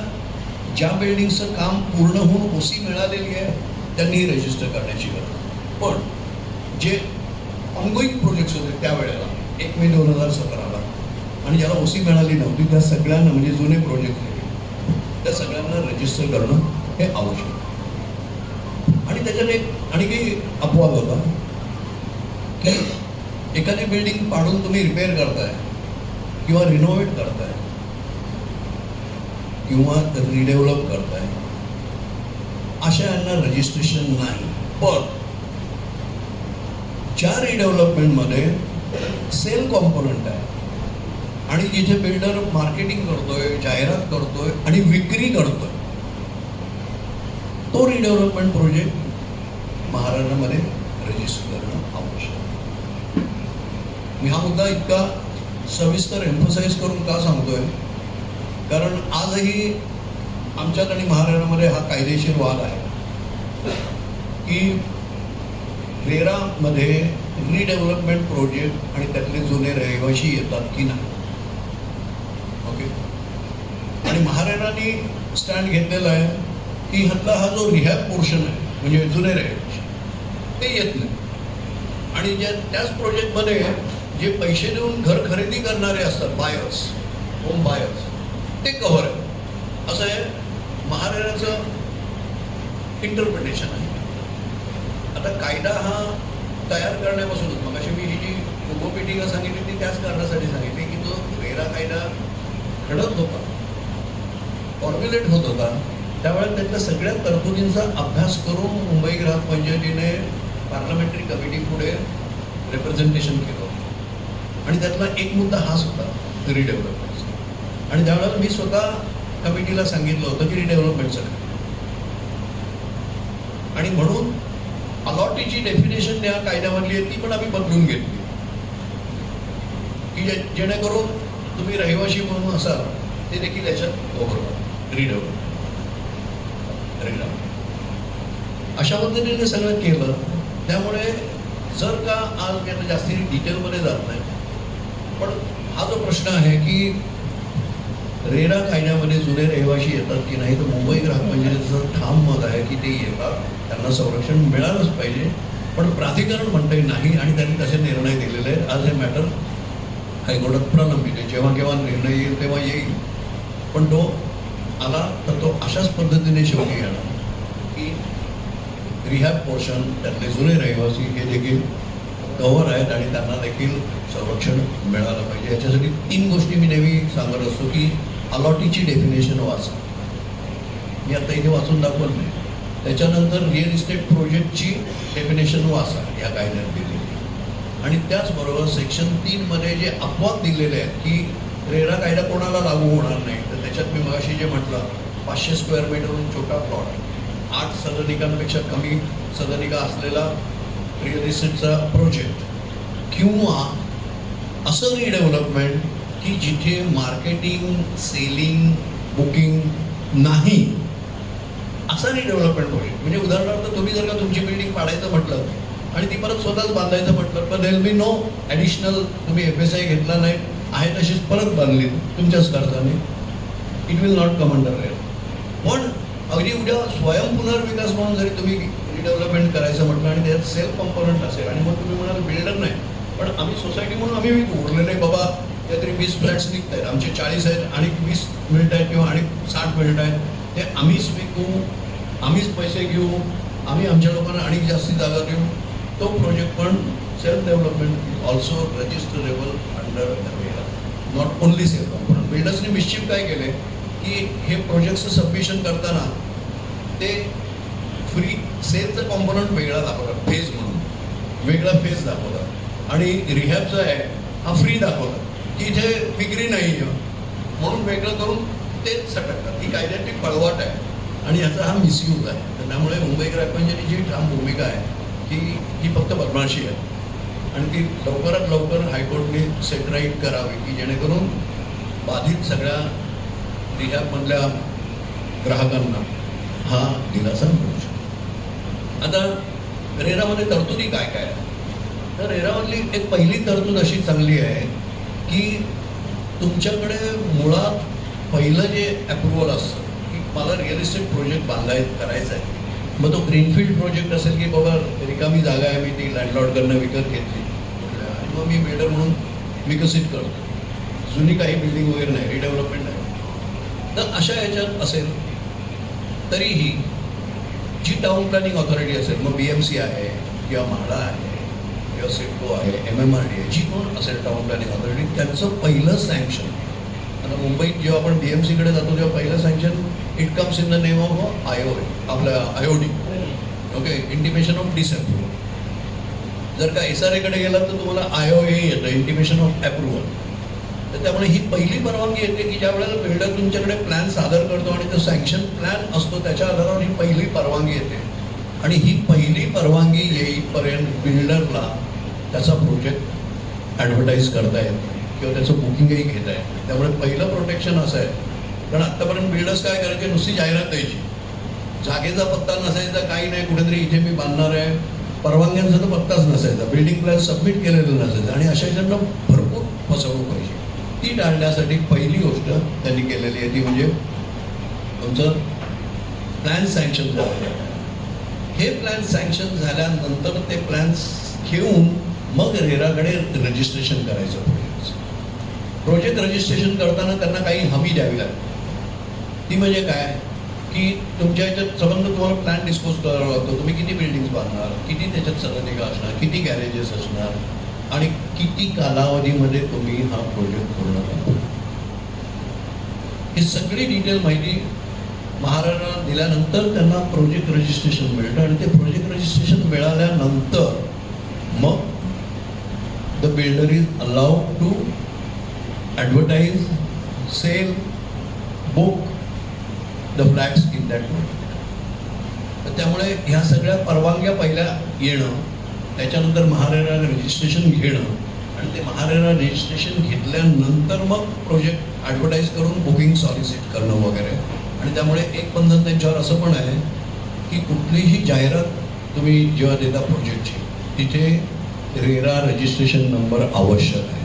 ज्या बिल्डिंगचं काम पूर्ण होऊन ओसी मिळालेली आहे त्यांनी रजिस्टर करण्याची गरज. पण जे ऑनगोईंग प्रोजेक्ट्स होते त्यावेळेला 1 मे 2017ला आणि ज्याला ओसी मिळाली नव्हती त्या सगळ्यांना, म्हणजे जुने प्रोजेक्ट त्या सगळ्यांना रजिस्टर करणं हे आवश्यक. आणि त्याच्यात एक आणखी अपवाद होता की एखादी बिल्डिंग पाडून तुम्ही रिपेअर करताय किंवा रिनोव्हेट करताय किंवा रिडेव्हलप करताय, अशा यांना रजिस्ट्रेशन नाही. पण ज्या रिडेव्हलपमेंटमध्ये सेल कॉम्पोनंट आहे आणि जिथे बिल्डर मार्केटिंग करतोय, जाहिरात करतोय आणि विक्री करतोय, तो रिडेव्हलपमेंट प्रोजेक्ट महाराष्ट्रामध्ये रजिस्टर करणं आवश्यक. मी हा मुद्दा इतका सविस्तर एम्फसाइज करून का सांगतोय, कारण आजही आमच्यात आणि महाराष्ट्रामध्ये हा कायदेशीर वाद आहे की रेरामध्ये रिडेव्हलपमेंट प्रोजेक्ट आणि त्यातले जुने रहिवाशी येतात की नाही. ओके. आणि महाराष्ट्राने स्टँड घेतलेला आहे की ह्यातला हा जो रिहॅब पोर्शन आहे म्हणजे जुने रहिवाशी ते येत नाही. आणि त्याच प्रोजेक्टमध्ये जे पैसे देऊन घर खरेदी करणारे असतात, बायर्स, होम बायर्स, ते कव्हर आहे. असं आहे महाराष्ट्राचं इंटरप्रिटेशन आहे. आता कायदा हा तयार करण्यापासूनच मग अशी मी ही जी उपपेटिका सांगितली ती त्याच कारणासाठी सांगितली की तो रेरा कायदा घडत होता, फॉर्म्युलेट होत होता, त्यावेळेस त्यातल्या सगळ्या तरतुदींचा अभ्यास करून मुंबई ग्राहक पंचायतीने पार्लमेंटरी कमिटी पुढे रिप्रेझेंटेशन केलं होतं. आणि त्यातला एक मुद्दा हाच होता रिडेव्हलपमेंटचा. आणि त्यावेळेला मी स्वतः कमिटीला सांगितलं होतं की रिडेव्हलपमेंटचं काय, आणि म्हणून अलॉटीची डेफिनेशन त्या कायद्यामधली आहे ती पण आम्ही बदलून घेतली की जेणेकरून तुम्ही रहिवाशी म्हणून असाल ते देखील याच्यात ओव्हर रिडेव्हलप. अशा पद्धतीने सगळं केलं. त्यामुळे जर का आज मी आता जास्ती डिटेलमध्ये जात नाही, पण हा जो प्रश्न आहे की रेरा कायद्यामध्ये जुने रहिवाशी येतात की नाही, तर मुंबई ग्राहक पंचायतीचं ठाम मत आहे की ते येतात, त्यांना संरक्षण मिळालंच पाहिजे. पण प्राधिकरण म्हणतंय नाही आणि त्यांनी तसे निर्णय दिलेले आहेत. आज हे मॅटर हायकोर्टात प्रलंबित आहे. जेव्हा केव्हा निर्णय येईल तेव्हा येईल, पण तो आला तर तो अशाच पद्धतीने शेवटी येणार की रिहॅब पोर्शन त्यातले जुने रहिवासी हे देखील कव्हर आहेत आणि त्यांना देखील संरक्षण मिळालं पाहिजे. याच्यासाठी 3 गोष्टी मी नेहमी सांगत असतो की अलॉटीची डेफिनेशन वाचा, मी आता इथे वाचून दाखवलं नाही. त्याच्यानंतर रिअल इस्टेट प्रोजेक्टची डेफिनेशन वाचा या कायद्यात दिलेली, आणि त्याचबरोबर सेक्शन 3 जे अपवाद दिलेले आहेत की रेरा कायदा कोणाला लागू होणार नाही, तर त्याच्यात मी मगाशी जे म्हटलं 500 स्क्वेअर मीटरहून छोटा प्लॉट, 8 सदनिकांपेक्षा कमी सदनिका असलेला रिअल इस्टेटचा प्रोजेक्ट, किंवा असं रिडेव्हलपमेंट की जिथे मार्केटिंग, सेलिंग, बुकिंग नाही, असा रिडेव्हलपमेंट प्रोजेक्ट. म्हणजे उदाहरणार्थ तुम्ही जर का तुमची बिल्डिंग पाडायचं म्हटलं आणि ती परत स्वतःच बांधायचं म्हटलं, तर देर बी नो ॲडिशनल, तुम्ही FSI घेतला नाही, आहे तशीच परत बांधली तुमच्याच खर्चाने, it will not come under rate. पण अगदी उद्या स्वयंपुनर्विकास म्हणून जरी तुम्ही रिडेव्हलपमेंट करायचं म्हटलं आणि त्यात सेल्फ कंपोनंट असेल आणि मग तुम्ही म्हणाल बिल्डर नाही, पण आम्ही सोसायटी म्हणून आम्ही उरलेले बाबा काहीतरी 20 फ्लॅट्स निघत आहेत, आमचे 40 आहेत आणि 20 मिळत आहेत किंवा आणि 60 मिळत आहेत, ते आम्हीच विकू, आम्हीच पैसे घेऊ, आम्ही आमच्या लोकांना आणि जास्ती जागा देऊ, तो प्रोजेक्ट पण self development also registrable under RERA, not only self component. बिल्डर्सने मिश्चिफ काय केले की हे प्रोजेक्टचं सबमिशन करताना ते फ्री सेलचं कॉम्पोनंट वेगळा दाखवतात, फेज म्हणून वेगळा फेज दाखवतात, आणि रिहॅबचा आहे हा फ्री दाखवतात की इथे विक्री नाही आहे म्हणून वेगळं करून तेच सटकतात. ही कायद्याची पळवाट आहे आणि याचा हा मिसयूज आहे. तर त्यामुळे मुंबई ग्राहक पंचायतीची ठाम भूमिका आहे की ही फक्त बदमाशी आहे आणि ती लवकरात लवकर हायकोर्टने सेट राईट करावी की जेणेकरून बाधित सगळ्या रिहॅबमधल्या ग्राहकांना हा दिलासा मिळू शकतो. आता रेरामध्ये तरतुदी काय काय आहे, तर रेरामधली एक पहिली तरतूद अशी चांगली आहे की तुमच्याकडे मुळात पहिलं जे अप्रुव्हल असतं की मला रिअल इस्टेट प्रोजेक्ट करायचा आहे, मग तो ग्रीनफील्ड प्रोजेक्ट असेल की बाबा रिकामी जागा आहे, मी ती लँडलॉर्डकडनं विकत घेतली आणि मग मी बिल्डर म्हणून विकसित करतो, जुनी काही बिल्डिंग वगैरे नाही, रिडेव्हलपमेंट नाही, तर अशा ह्याच्यात असेल तरीही जी टाउन प्लॅनिंग ऑथॉरिटी असेल, मग BMC आहे किंवा म्हाडा आहे किंवा सिडको आहे, MMRD आहे, जी कोण असेल टाउन प्लॅनिंग ऑथॉरिटी, त्यांचं पहिलं सँक्शन, आता मुंबईत जेव्हा आपण BMCकडे जातो तेव्हा पहिलं sanction it comes in the name of आपल्या IOD, okay, intimation of disapproval. जर का SRAकडे गेलात तर तुम्हाला IOA येतं, इंटिमेशन ऑफ अप्रुव्हल. तर त्यामुळे ही पहिली परवानगी येते की ज्या वेळेला बिल्डर तुमच्याकडे प्लॅन सादर करतो आणि तो सँक्शन प्लॅन असतो त्याच्या आधारावर ही पहिली परवानगी येते, आणि ही पहिली परवानगी येईपर्यंत बिल्डरला त्याचा प्रोजेक्ट ॲडव्हर्टाईज करता येतो किंवा त्याचं बुकिंगही घेता येतं. त्यामुळे पहिलं प्रोटेक्शन असं आहे, कारण आत्तापर्यंत बिल्डर्स काय करायचे, नुसती जाहिरात द्यायची, जागेचा पत्ता नसायचा, काही नाही, कुठेतरी इथे मी बांधणार आहे, परवानग्यांचा तर पत्ताच नसायचा, बिल्डिंग प्लॅन सबमिट केलेलं नसायचं, आणि अशा ज्यांना भरपूर फसवणूक व्हायची. ती टाळण्यासाठी पहिली गोष्ट त्यांनी केलेली आहे ती म्हणजे तुमचं प्लॅन सँक्शन झालेलं आहे. हे प्लॅन सँक्शन झाल्यानंतर ते प्लॅन्स घेऊन मग रेराकडे रजिस्ट्रेशन करायचं. प्रोजेक्ट रजिस्ट्रेशन करताना त्यांना काही हमी द्यावी लागते. ती म्हणजे काय की तुमच्या ह्याच्यात संबंध तुम्हाला प्लॅन डिस्पोज करावा लागतो, तुम्ही किती बिल्डिंग्स बांधणार, किती त्याच्यात सदनिका असणार, किती गॅरेजेस असणार आणि किती कालावधीमध्ये तुम्ही हा प्रोजेक्ट पूर्ण करणार, ही सगळी डिटेल माहिती महाराजांना दिल्यानंतर त्यांना प्रोजेक्ट रजिस्ट्रेशन मिळतं, आणि ते प्रोजेक्ट रजिस्ट्रेशन मिळाल्यानंतर मग the builder is allowed to advertise, sale, book the flats in that project. तर त्यामुळे ह्या सगळ्या परवानग्या पहिल्या येणं, त्याच्यानंतर महारेरा रजिस्ट्रेशन घेणं, आणि ते महारेरा रजिस्ट्रेशन घेतल्यानंतर मग प्रोजेक्ट ॲडव्हर्टाईज करून बुकिंग सॉलिसिट करणं वगैरे. आणि त्यामुळे एक बंधन त्यांच्यावर असं पण आहे की कुठलीही जाहिरात तुम्ही जेव्हा देता प्रोजेक्टची तिथे रेरा रजिस्ट्रेशन नंबर आवश्यक आहे.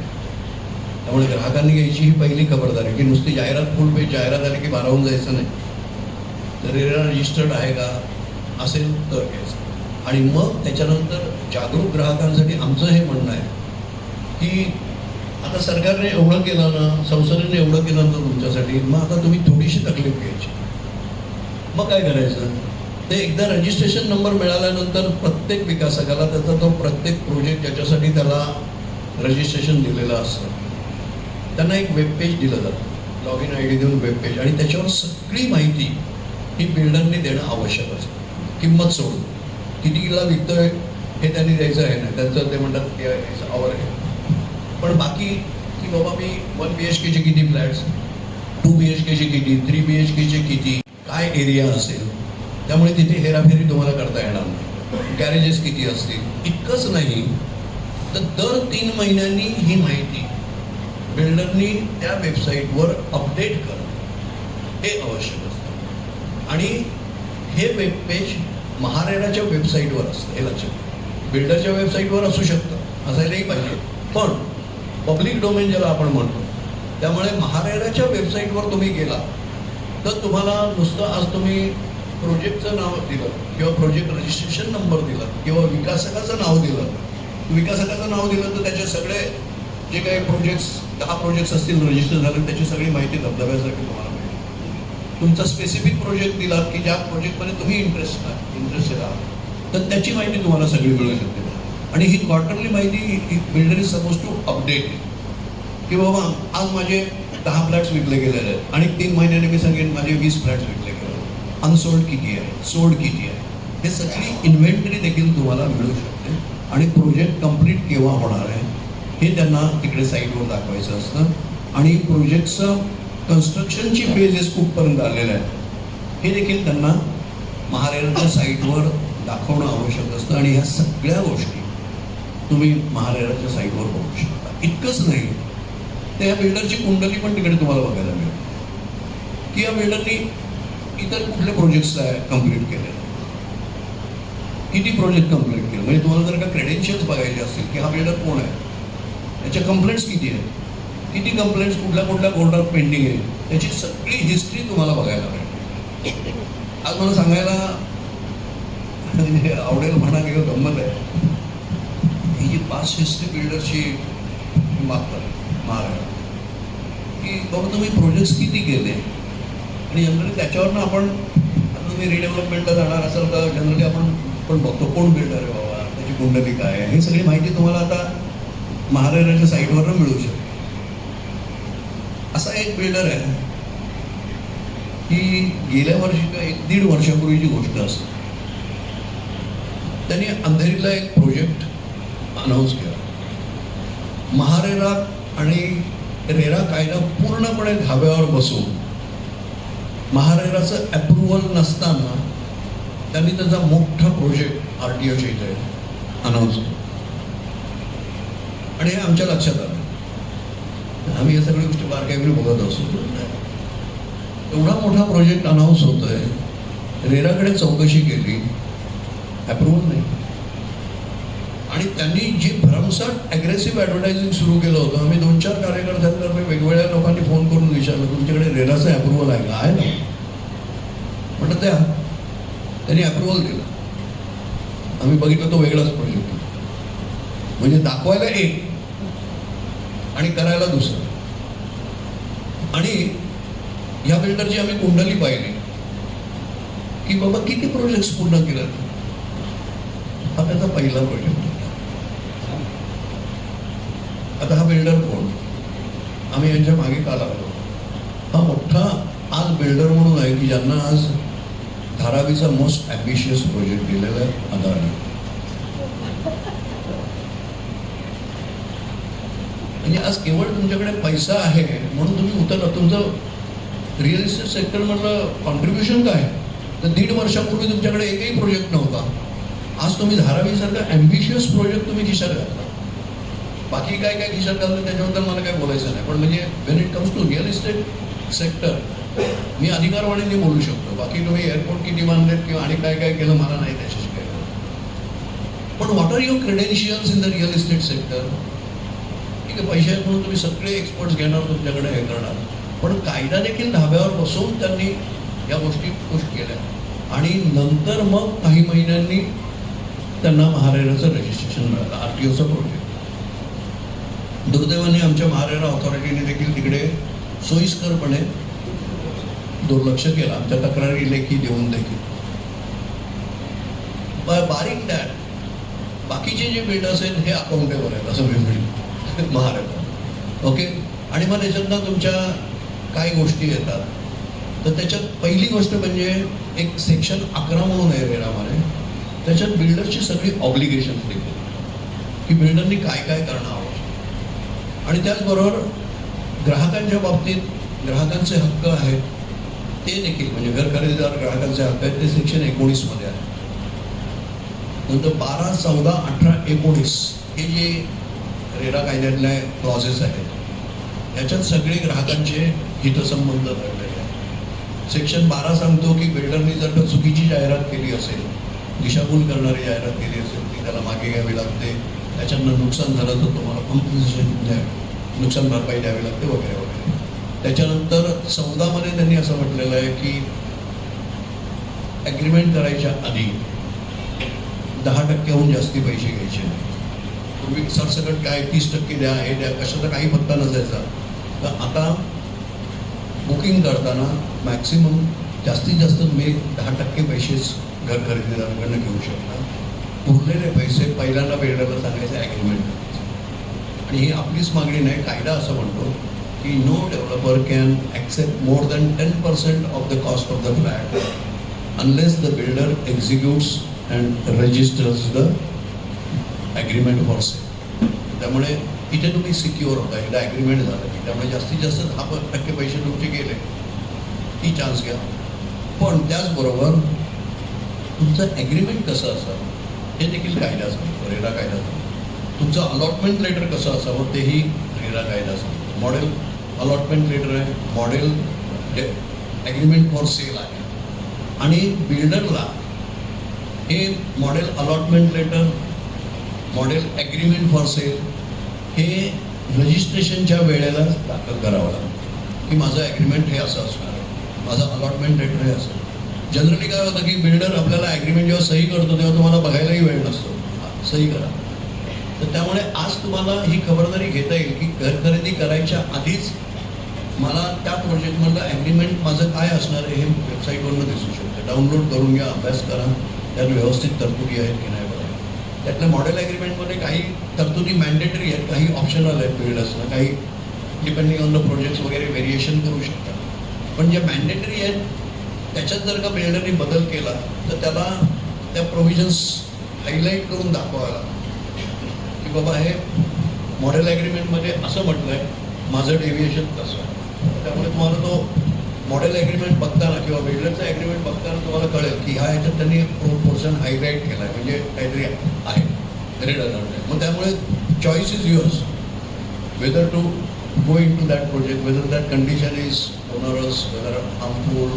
त्यामुळे ग्राहकांनी घ्यायची ही पहिली खबरदारी की नुसती जाहिरात फुल पेज जाहिरात आली की भारावून जायचं नाही. तर रेरा रजिस्टर्ड आहे का असेल तर घ्यायचं. आणि मग त्याच्यानंतर जागरूक ग्राहकांसाठी आमचं हे म्हणणं आहे की आता सरकारने एवढं केलं ना, संसदेने एवढं केलं ना तुमच्यासाठी, मग आता तुम्ही थोडीशी तकलीफ घ्यायची. मग काय करायचं, ते एकदा रजिस्ट्रेशन नंबर मिळाल्यानंतर प्रत्येक विकासकाला त्याचा तो प्रत्येक प्रोजेक्ट ज्याच्यासाठी त्याला रजिस्ट्रेशन दिलेलं असतं त्यांना एक वेबपेज दिलं जातं, लॉग इन ID देऊन वेबपेज, आणि त्याच्यावर सगळी माहिती ही बिल्डरने देणं आवश्यक असतं. किंमत सोडून कितीला विकतोय हे त्यांनी द्यायचं आहे ना, त्यांचं ते म्हणतात की आवर आहे. पण बाकी की बाबा मी 1 BHKचे किती फ्लॅट्स, 2 BHKचे किती, 3 BHKचे किती, काय एरिया असेल, त्यामुळे तिथे हेराफेरी तुम्हाला करता येणार नाही. गॅरेजेस किती असतील. इतकंच नाही तर दर 3 महिन्यांनी ही माहिती बिल्डरनी त्या वेबसाईटवर अपडेट करणं हे आवश्यक असतं. आणि हे वेबपेज महारेराच्या वेबसाईटवर असतं, हे लक्षात घ्या. बिल्डरच्या वेबसाईटवर असू शकतं, असायलाही पाहिजे, पण पब्लिक डोमेन ज्याला आपण म्हणतो, त्यामुळे महारेराच्या वेबसाईटवर तुम्ही गेला तर तुम्हाला नुसतं आज तुम्ही प्रोजेक्टचं नाव दिलं किंवा प्रोजेक्ट रजिस्ट्रेशन नंबर दिला किंवा विकासकाचं नाव दिलं, विकासकाचं नाव दिलं तर त्याचे सगळे जे काही प्रोजेक्ट्स 10 प्रोजेक्ट्स असतील रजिस्टर झाले त्याची सगळी माहिती धबधब्यासारखी तुम्हाला मिळेल. तुमचा स्पेसिफिक प्रोजेक्ट दिला की ज्या प्रोजेक्टमध्ये तुम्ही इंटरेस्टेड आहात तर त्याची माहिती तुम्हाला सगळी मिळू शकते. आणि ही क्वार्टरली माहिती builder is suppose to update की बाबा आज माझे 10 फ्लॅट्स विकले गेलेले आहेत आणि 3 महिन्याने मी सांगेन माझे 20 फ्लॅट्स विकले गेले, अनसोल्ड किती आहे, सोल्ड किती आहे, हे सगळी इन्व्हेंटरी देखील तुम्हाला मिळू शकते. आणि प्रोजेक्ट कंप्लीट केव्हा होणार आहे हे त्यांना तिकडे साईटवर दाखवायचं असतं. आणि प्रोजेक्टचं कन्स्ट्रक्शनची फेजेस कुठपर्यंत आलेल्या आहेत हे देखील त्यांना महारेराच्या साईटवर दाखवणं आवश्यक असतं. आणि ह्या सगळ्या गोष्टी तुम्ही महारेराच्या साईटवर बघू शकता. इतकंच नाही तर या बिल्डरची कुंडली पण तिकडे तुम्हाला बघायला मिळेल की या बिल्डरनी इतर कुठले प्रोजेक्ट्स कम्प्लीट केले, किती प्रोजेक्ट कम्प्लीट केले. म्हणजे तुम्हाला जर का क्रेडेन्शियल्स बघायचे असतील की हा बिल्डर कोण आहे, त्याच्या कंप्लेंट्स किती आहेत, किती कंप्लेंट्स कुठल्या कुठल्या कोर्टात पेंडिंग आहे, त्याची सगळी हिस्ट्री तुम्हाला बघायला मिळेल. आज मला सांगायला आवडेल म्हणा किंवा गंमत आहे, ही जी पास्ट हिस्ट्री बिल्डरची मागतात महाराष्ट्र की बाबा तुम्ही प्रोजेक्ट्स किती केले. आणि जनरली त्याच्यावरनं आपण आता तुम्ही रिडेव्हलपमेंटला जाणार असाल तर जनरली आपण बघतो कोण बिल्डर आहे बाबा, त्याची कुंडली काय आहे, ही सगळी माहिती तुम्हाला आता महारेराच्या साईटवरनं मिळू शकते. असा एक बिल्डर आहे की गेल्या वर्षी का 1-1.5 वर्षापूर्वीची गोष्ट असते, त्यांनी अंधेरीला एक प्रोजेक्ट अनाऊन्स केला. महारेरा आणि रेरा कायदा पूर्णपणे धाब्यावर बसून महारेराचं अप्रुव्हल नसताना त्यांनी त्याचा मोठा प्रोजेक्ट RTOच्या इथे अनाऊन्स केला. आणि हे आमच्या लक्षात आलं, आम्ही या सगळ्या गोष्टी बारकाईने बघत असतो. एवढा मोठा प्रोजेक्ट अनाऊन्स होतोय, रेराकडे चौकशी केली, अप्रुव्हल नाही. आणि त्यांनी जी भरमसाठ ॲग्रेसिव्ह ॲडव्हर्टायझिंग सुरू केलं होतं. आम्ही 2-4 कार्यकर्त्यांतर्फे वेगवेगळ्या लोकांनी फोन करून विचारलं तुमच्याकडे रेराचं अप्रुव्हल आहे का, आहे ना, म्हटलं त्या त्यांनी अप्रुव्हल दिलं. आम्ही बघितलं तो वेगळाच प्रोजेक्ट, म्हणजे दाखवायला एक आणि करायला दुसरं. आणि ह्या बिल्डरची आम्ही कुंडली पाहिली की बाबा किती प्रोजेक्ट्स पूर्ण केले, हा त्याचा पहिला प्रोजेक्ट. आता हा बिल्डर कोण, आम्ही यांच्या मागे का लागलो, हा मोठा आज बिल्डर म्हणून आहे की ज्यांना आज धारावीचा मोस्ट ॲम्बिशियस प्रोजेक्ट दिलेला आहे अदानी. म्हणजे आज केवळ तुमच्याकडे पैसा आहे म्हणून तुम्ही उतरला. तुमचं रिअल इस्टेट सेक्टरमधलं कॉन्ट्रीब्युशन काय, तर 1.5 वर्षापूर्वी तुमच्याकडे एकही प्रोजेक्ट नव्हता. आज तुम्ही धारावीसारखा ॲम्बिशियस प्रोजेक्ट तुम्ही खिशात घातला. बाकी काय काय खिशात घालतं त्याच्याबद्दल मला काय बोलायचं नाही, पण म्हणजे when it comes to real estate sector मी अधिकारवाणीने बोलू शकतो. बाकी तुम्ही एअरपोर्ट किती बांधलेत किंवा आणि काय काय केलं मला नाही त्याच्याशी काय. पण what are your credentials in the real estate sector? ठीक आहे, पैसे आहेत म्हणून तुम्ही सगळे एक्सपर्ट्स घेणार, तुमच्याकडे हे करणार, पण कायदा देखील धाब्यावर बसवून त्यांनी या गोष्टी पुश केल्या आणि नंतर मग काही महिन्यांनी त्यांना महारेराचं रजिस्ट्रेशन मिळालं, RTOचं प्रोजेक्ट. दुर्दैवाने आमच्या महारेरा ऑथॉरिटीने देखील तिकडे सोयीस्करपणे दुर्लक्ष केलं, आमच्या तक्रारी लेखी देऊन देखील. बारीक दॅट बाकीचे जे बिल्डर्स आहेत हे अकाउंटेबल आहेत असं मी म्हणेन महाराष्ट्र. ओके, आणि मग त्याच्यातनं तुमच्या काही गोष्टी येतात. तर त्याच्यात पहिली गोष्ट म्हणजे एक सेक्शन 11 म्हणून आहे रेरामध्ये, त्याच्यात बिल्डरची सगळी ऑब्लिगेशन्स देखील की बिल्डरनी काय काय करणं आवश्यक, आणि त्याचबरोबर ग्राहकांच्या बाबतीत ग्राहकांचे हक्क आहेत ते देखील, म्हणजे घर खरेदीदार ग्राहकांचे हक्क आहेत ते सेक्शन 19 मध्ये आहे. नंतर 12, 14, 18, 19 हे जे रेरा कायद्यातले क्लॉजेस आहेत याच्यात सगळे ग्राहकांचे हितसंबंध दडलेले आहेत. सेक्शन 12 सांगतो की बिल्डरनी जर का चुकीची जाहिरात केली असेल, दिशाभूल करणारी जाहिरात केली असेल ती त्याला मागे घ्यावी लागते, त्याच्यातनं नुकसान झालं तर तुम्हाला कॉम्पन्सेशन नुकसान भरपाई द्यावी लागते वगैरे वगैरे. त्याच्यानंतर 14 मध्ये त्यांनी असं म्हटलेलं आहे की ॲग्रीमेंट करायच्या आधी 10% जास्ती पैसे घ्यायचे नाही. पूर्वी सरसकट काय 30% द्या, हे द्या, कशाचा काही पत्ता नसायचा. तर आता बुकिंग करताना मॅक्सिमम जास्तीत जास्त तुम्ही 10% पैसेच घर खरेदीदाराकडनं घेऊ शकता. उरलेले पैसे पहिल्यांदा बिल्डरला सांगायचं ॲग्रीमेंट करायचं. आणि ही आपलीच मागणी नाही, कायदा असं म्हणतो की no developer can accept more than 10% of the cost of the flat unless the builder executes and registers the agreement for sale. त्यामुळे इथे तुम्ही सिक्युअर होता, एकदा ॲग्रीमेंट झालं की. त्यामुळे जास्तीत जास्त 10% पैसे तुमचे गेले ती चान्स घ्या. पण त्याचबरोबर तुमचं ॲग्रीमेंट कसं असावं हे देखील कायदा सांगतो, रेरा कायदा सांगतो. तुमचं अलॉटमेंट लेटर कसं असावं तेही रेरा कायदा सांगतो. मॉडेल अलॉटमेंट लेटर आहे, मॉडेल ॲग्रीमेंट फॉर सेल आहे. आणि बिल्डरला हे model allotment letter, model agreement for sale हे रजिस्ट्रेशनच्या वेळेला दाखल करावं लागतं की माझं ॲग्रीमेंट हे असं असणार आहे, माझं अलॉटमेंट लेटर हे असं. जनरली काय होतं की बिल्डर आपल्याला ॲग्रीमेंट जेव्हा सही करतो तेव्हा तुम्हाला बघायलाही वेळ नसतो, सही करा. तर त्यामुळे आज तुम्हाला ही खबरदारी घेता येईल की घर खरेदी करायच्या आधीच मला त्या प्रोजेक्टमधलं ॲग्रीमेंट माझं काय असणार आहे हे वेबसाईटवरनं दिसू शकतं. डाउनलोड करून घ्या, अभ्यास करा, त्यात व्यवस्थित तरतुदी आहेत की नाही बघा. त्यातल्या मॉडेल ॲग्रीमेंटमध्ये काही तरतुदी मॅन्डेटरी आहेत, काही ऑप्शनल आहेत बिल्डर्सना, काही डिपेंडिंग ऑन द प्रोजेक्ट्स वगैरे व्हेरिएशन करू शकतात. पण ज्या मॅन्डेटरी आहेत त्याच्यात जर का बिल्डरनी बदल केला तर त्याला त्या प्रोव्हिजन्स हायलाईट करून दाखवायला की बाबा हे मॉडेल ॲग्रीमेंटमध्ये असं म्हटलं आहे, माझं डेव्हिएशन तसं आहे. त्यामुळे तुम्हाला तो मॉडेल ॲग्रीमेंट बघताना किंवा बिल्डरचं ॲग्रीमेंट बघताना तुम्हाला कळेल की ह्या ह्याच्यात त्यांनी पोर्शन हायलाईट केला आहे, म्हणजे काहीतरी आहे रेड अलर्ट. मग त्यामुळे choice is yours whether to go into that project, whether that condition is onerous, whether harmful,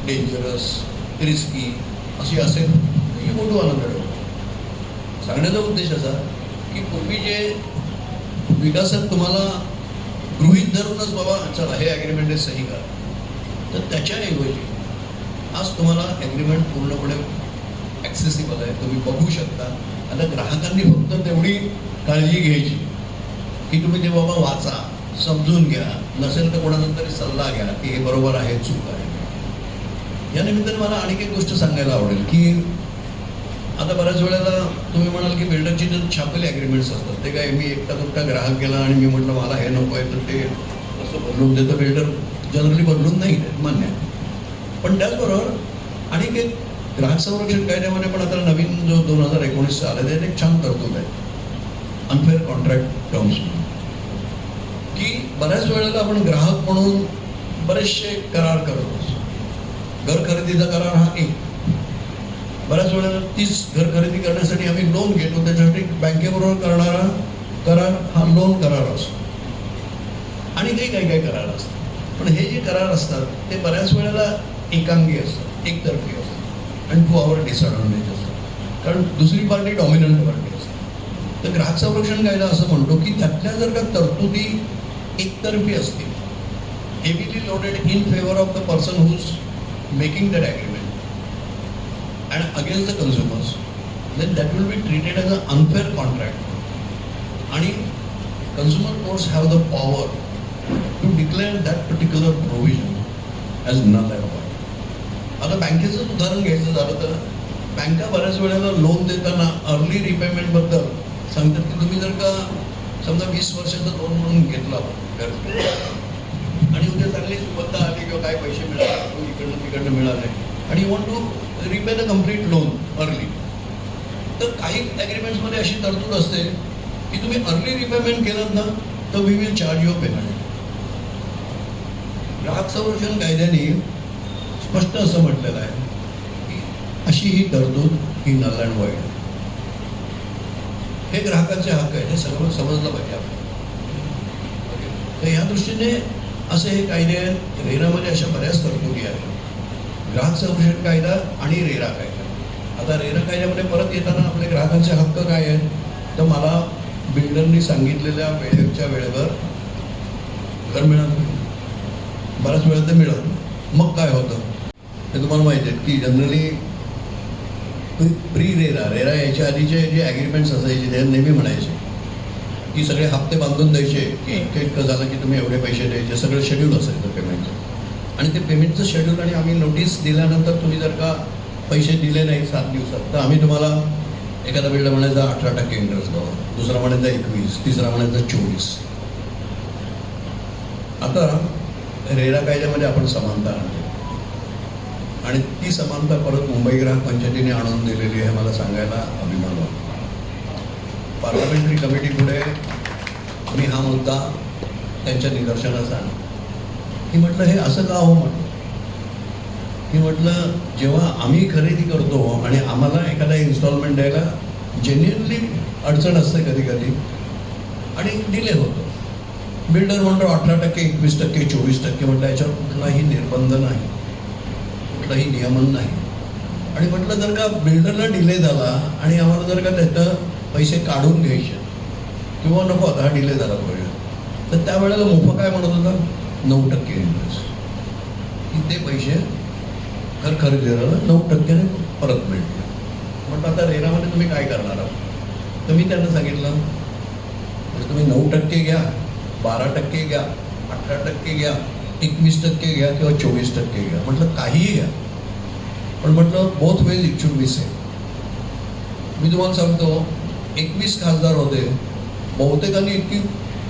dangerous, risky अशी असेल तर you go to another way. सांगण्याचा उद्देश असा की पूर्वी जे विकासात तुम्हाला गृहीत धरूनच बाबा चला हे ॲग्रीमेंट आहे सही करा, तर त्याच्याऐवजी आज तुम्हाला ॲग्रीमेंट पूर्णपणे ॲक्सेसिबल आहे, तुम्ही बघू शकता. आता ग्राहकांनी फक्त तेवढी काळजी घ्यायची की तुम्ही ते बाबा वाचा, समजून घ्या, नसेल तर कोणाचा तरी सल्ला घ्या की हे बरोबर आहे चूक आहे. या निमित्ताने मला आणखी एक गोष्ट सांगायला आवडेल की आता बऱ्याच वेळेला तुम्ही म्हणाल की बिल्डरची जर छापेले ॲग्रीमेंट्स असतात ते काय मी एकटा दुकटा ग्राहक गेला आणि मी म्हटलं मला हे नको आहे तर ते असं बदलून देतं. बिल्डर जनरली बदलून नाही देत, मान्य आहे. पण त्याचबरोबर आणखी एक ग्राहक संरक्षण कायद्यामध्ये पण आता नवीन जो 2019 आला त्यात एक छान तरतूद आहे अनफेअर कॉन्ट्रॅक्ट टर्म्स, की बऱ्याच वेळेला आपण ग्राहक म्हणून बरेचसे करार करतो. घर खरेदीचा करार हा एक, बऱ्याच वेळेला तीच घर खरेदी करण्यासाठी आम्ही लोन घेतो, त्याच्यासाठी बँकेबरोबर करणारा करार हा लोन करार असतो. आणि काही काही करार असतात. पण हे जे करार असतात ते बऱ्याच वेळेला एकांगी असतात, एकतर्फी असतात आणि टू आवर डिसएडव्हान्टेज असतात, कारण दुसरी पार्टी डॉमिनंट पार्टी असते. तर ग्राहक संरक्षण कायदा असं म्हणतो की त्यातल्या जर का तरतुदी एकतर्फी असतील, heavily loaded in favour of the person who is making that agreement and against the consumers, then that will be treated as an unfair contract. आणि consumer courts have the power to declare that particular provision as null and void. आता बँकेचंच उदाहरण घ्यायचं झालं तर बँका बऱ्याच वेळेला loan देताना अर्ली रिपेमेंट बद्दल सांगतात की तुम्ही जर का समजा 20 वर्षाचं लोन म्हणून घेतला आणि उद्या चांगली सुबत्ता आली किंवा काय पैसे मिळाले इकडनं तिकडनं मिळाले आणि you want to repay the complete loan early, तर काही ॲग्रीमेंट्समध्ये अशी तरतूद असते की तुम्ही अर्ली रिपेमेंट केलं ना तर we will charge your payment. ग्राहक संरक्षण कायद्याने स्पष्ट असं म्हटलेलं आहे की अशी ही तरतूद ही नल अँड वॉइड. हे ग्राहकाचे हक्क आहे, हे सगळं समजलं पाहिजे आपल्याला. तर या दृष्टीने असे हे कायदे आहेत. रेरामध्ये अशा बऱ्याच तरतुदी आहेत, ग्राहक संरक्षण कायदा आणि रेरा कायदा. आता रेरा कायद्यामध्ये परत येताना आपले ग्राहकांचे हक्क काय आहेत, तर मला बिल्डरनी सांगितलेल्या वेळेच्या वेळेवर घर मिळालं, बऱ्याच वेळा ते मिळत. मग काय होतं ते तुम्हाला माहिती आहे की जनरली प्री रेरा यायच्या आधीचे जे ॲग्रीमेंट्स असायचे ते नेहमी म्हणायचे की सगळे हप्ते बांधून द्यायचे की इतकं झालं की तुम्ही एवढे पैसे द्यायचे, सगळं शेड्यूल असायचं पेमेंटचं. आणि ते पेमेंटचं शेड्यूल आणि आम्ही नोटीस दिल्यानंतर तुम्ही जर का पैसे दिले नाही 7 दिवसात तर आम्ही तुम्हाला एखादा बिल्डर म्हणायचा 18% इंटरेस्ट द्यावा, दुसरा म्हणायचा 21, तिसरा म्हणायचा 24. आता रेरा कायद्यामध्ये आपण समानता आणली आणि ती समानता परत मुंबई ग्राहक पंचायतीने आणून दिलेली आहे, मला सांगायला अभिमान वाटतो. पार्लमेंटरी कमिटी पुढे मी हा मुद्दा त्यांच्या निदर्शनास आणला की म्हटलं हे असं का हो, म्हटलं जेव्हा आम्ही खरेदी करतो आणि आम्हाला एखादा इन्स्टॉलमेंट द्यायला जेन्युअनली अडचण असते कधी कधी आणि डिले होतो, बिल्डर म्हणतो 18%, 21%, 24%. म्हटलं याच्यावर कुठलाही निर्बंध नाही, कुठलाही नियमन नाही. आणि म्हटलं जर का बिल्डरला डिले झाला आणि आम्हाला जर का त्याचं पैसे काढून घ्यायचे किंवा नको आता हा डिले झाला पाहिजे, तर त्यावेळेला मोफा काय म्हणत होता 9% इंटरेस्ट, की ते पैसे घर खरेदीदाराला 9% परत मिळते. म्हटलं आता रेरामध्ये तुम्ही काय करणार आहात, तर मी त्यांना सांगितलं म्हणजे तुम्ही 9% घ्या, 12% घ्या, 18% घ्या, 21% घ्या किंवा 24% घ्या, म्हटलं काहीही घ्या, पण म्हटलं both ways it should be same. मी तुम्हाला सांगतो 21 खासदार होते, बहुतेकांनी इतकी